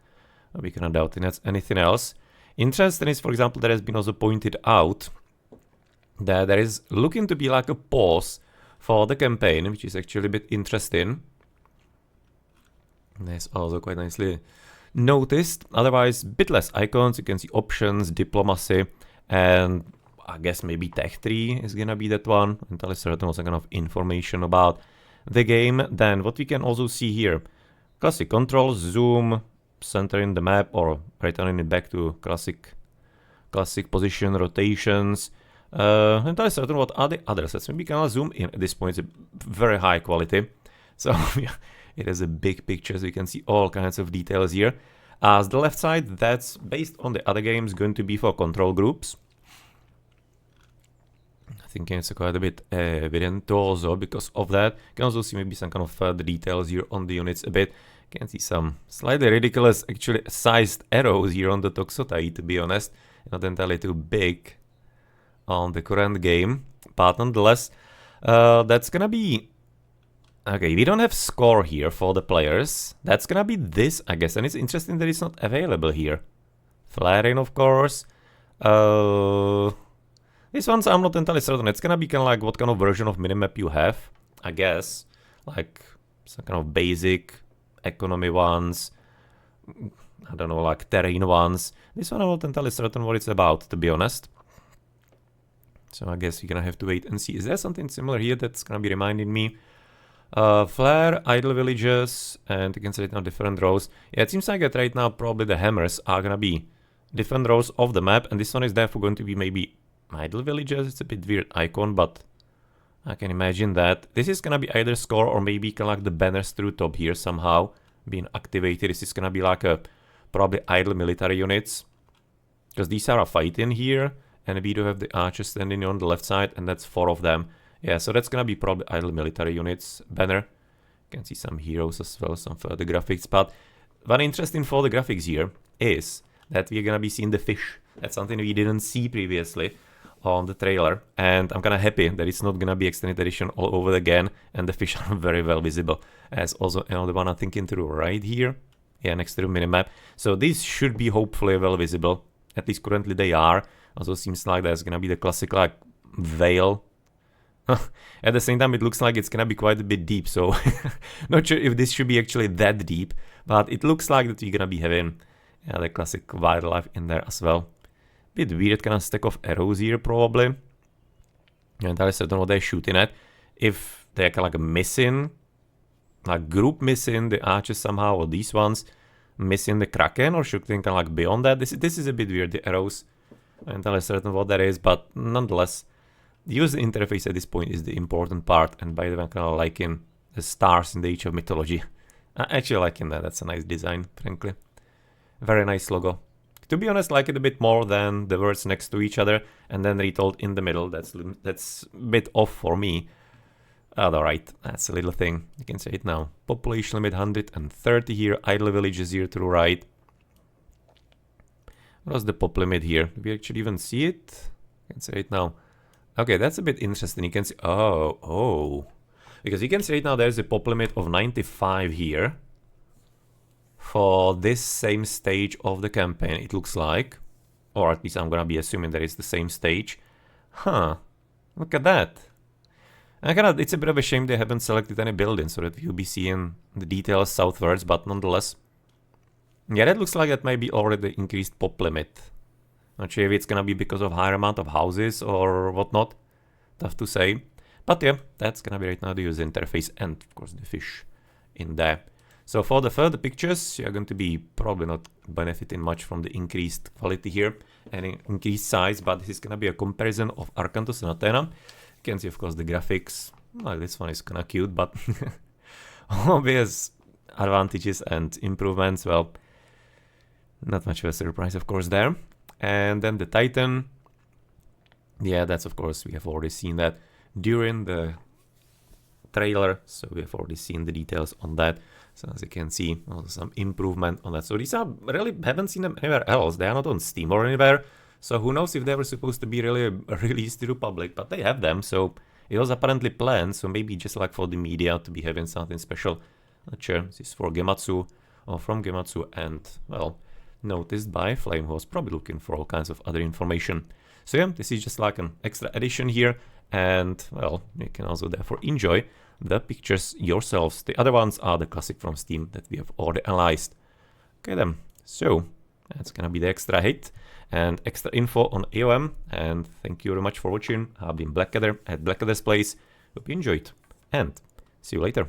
We cannot doubt that's anything else. Interesting is, for example, there has been also pointed out that there is looking to be like a pause for the campaign, which is actually a bit interesting. There's also quite nicely noticed. Otherwise, bit less icons. You can see options, diplomacy, and I guess maybe tech tree is gonna be that one. Until a certain also kind of information about the game. Then what we can also see here, classic controls, zoom, centering the map or returning it back to classic position, rotations. Until a certain what are the other sets. Maybe can zoom in at this point. It's a very high quality. So yeah. It is a big picture, so you can see all kinds of details here. As the left side, that's based on the other games, going to be for control groups. I think it's quite a bit evident also because of that. You can also see maybe some kind of further details here on the units a bit. You can see some slightly ridiculous, actually sized arrows here on the Toxotai, to be honest. Not entirely too big on the current game, but nonetheless, that's gonna be... Okay, we don't have score here for the players. That's gonna be this, I guess, and it's interesting that it's not available here. Flaring, of course. This one's I'm not entirely certain. It's gonna be kind of like what kind of version of minimap you have, I guess. Like some kind of basic economy ones. I don't know, like terrain ones. This one I'm not entirely certain what it's about, to be honest. So I guess you're gonna have to wait and see. Is there something similar here that's gonna be reminding me? Flare, idle villages, and you can see it on different rows. Yeah, it seems like that right now probably the hammers are gonna be different rows of the map, and this one is therefore going to be maybe idle villages. It's a bit weird icon, but I can imagine that. This is gonna be either score or maybe kind of like the banners through top here somehow being activated. This is gonna be like a probably idle military units, because these are fighting here, and we do have the archers standing on the left side, and that's 4 of them. Yeah, so that's gonna be probably idle military units banner. You can see some heroes as well, some further graphics. But one interesting for the graphics here is that we're gonna be seeing the fish. That's something we didn't see previously on the trailer, and I'm kinda happy that it's not gonna be extended edition all over again, and the fish are very well visible. As also another one I'm thinking through right here, yeah, next to the minimap. So these should be hopefully well visible, at least currently they are. Also seems like there's gonna be the classic like veil. At the same time it looks like it's gonna be quite a bit deep, so not sure if this should be actually that deep, but it looks like that you're gonna be having the classic wildlife in there as well. Bit weird kind of stack of arrows here probably. And I don't know what they're shooting at. If they're kind of like missing, like group missing the archers somehow, or these ones missing the kraken, or shooting kind of like beyond that. This is a bit weird, the arrows. I'm not certain what that is, but nonetheless, the user interface at this point is the important part. And by the way, I'm kind of liking the stars in the Age of Mythology. I'm actually liking that. That's a nice design, frankly. Very nice logo. To be honest, like it a bit more than the words next to each other and then Retold in the middle. That's a bit off for me. Alright, that's a little thing. You can say it now. Population limit 130 here. Idle villages here to the right. What was the pop limit here? Do we actually even see it? You can say it now. Okay, that's a bit interesting. You can see... Oh. Because you can see it now there's a pop limit of 95 here. For this same stage of the campaign, it looks like. Or at least I'm gonna be assuming that it's the same stage. Huh. Look at that. And it's a bit of a shame they haven't selected any buildings so that we'll be seeing the details southwards, but nonetheless. Yeah, that looks like that may be already the increased pop limit. Not sure if it's gonna be because of higher amount of houses or whatnot. Tough to say. But yeah, that's gonna be right now the user interface and of course the fish in there. So for the further pictures, you're going to be probably not benefiting much from the increased quality here and increased size, but this is going to be a comparison of Arcanthus and Athena. You can see, of course, the graphics. Well, this one is kind of cute, but obvious advantages and improvements. Well, not much of a surprise, of course, there. And then the Titan. Yeah, that's, of course, we have already seen that during the trailer, so we have already seen the details on that. So as you can see, also some improvement on that. So these are really, haven't seen them anywhere else. They are not on Steam or anywhere. So who knows if they were supposed to be really released to the public, but they have them. So it was apparently planned. So maybe just like for the media to be having something special. Not sure. This is for Gematsu or from Gematsu and, well, noticed by Flame, who was probably looking for all kinds of other information. So yeah, this is just like an extra edition here. And, well, you can also therefore enjoy the pictures yourselves. The other ones are the classic from Steam that we have already analyzed. Okay then, so that's gonna be the extra hit and extra info on AOM. And thank you very much for watching. I've been Blackadder at Blackadder's Place. Hope you enjoyed and see you later.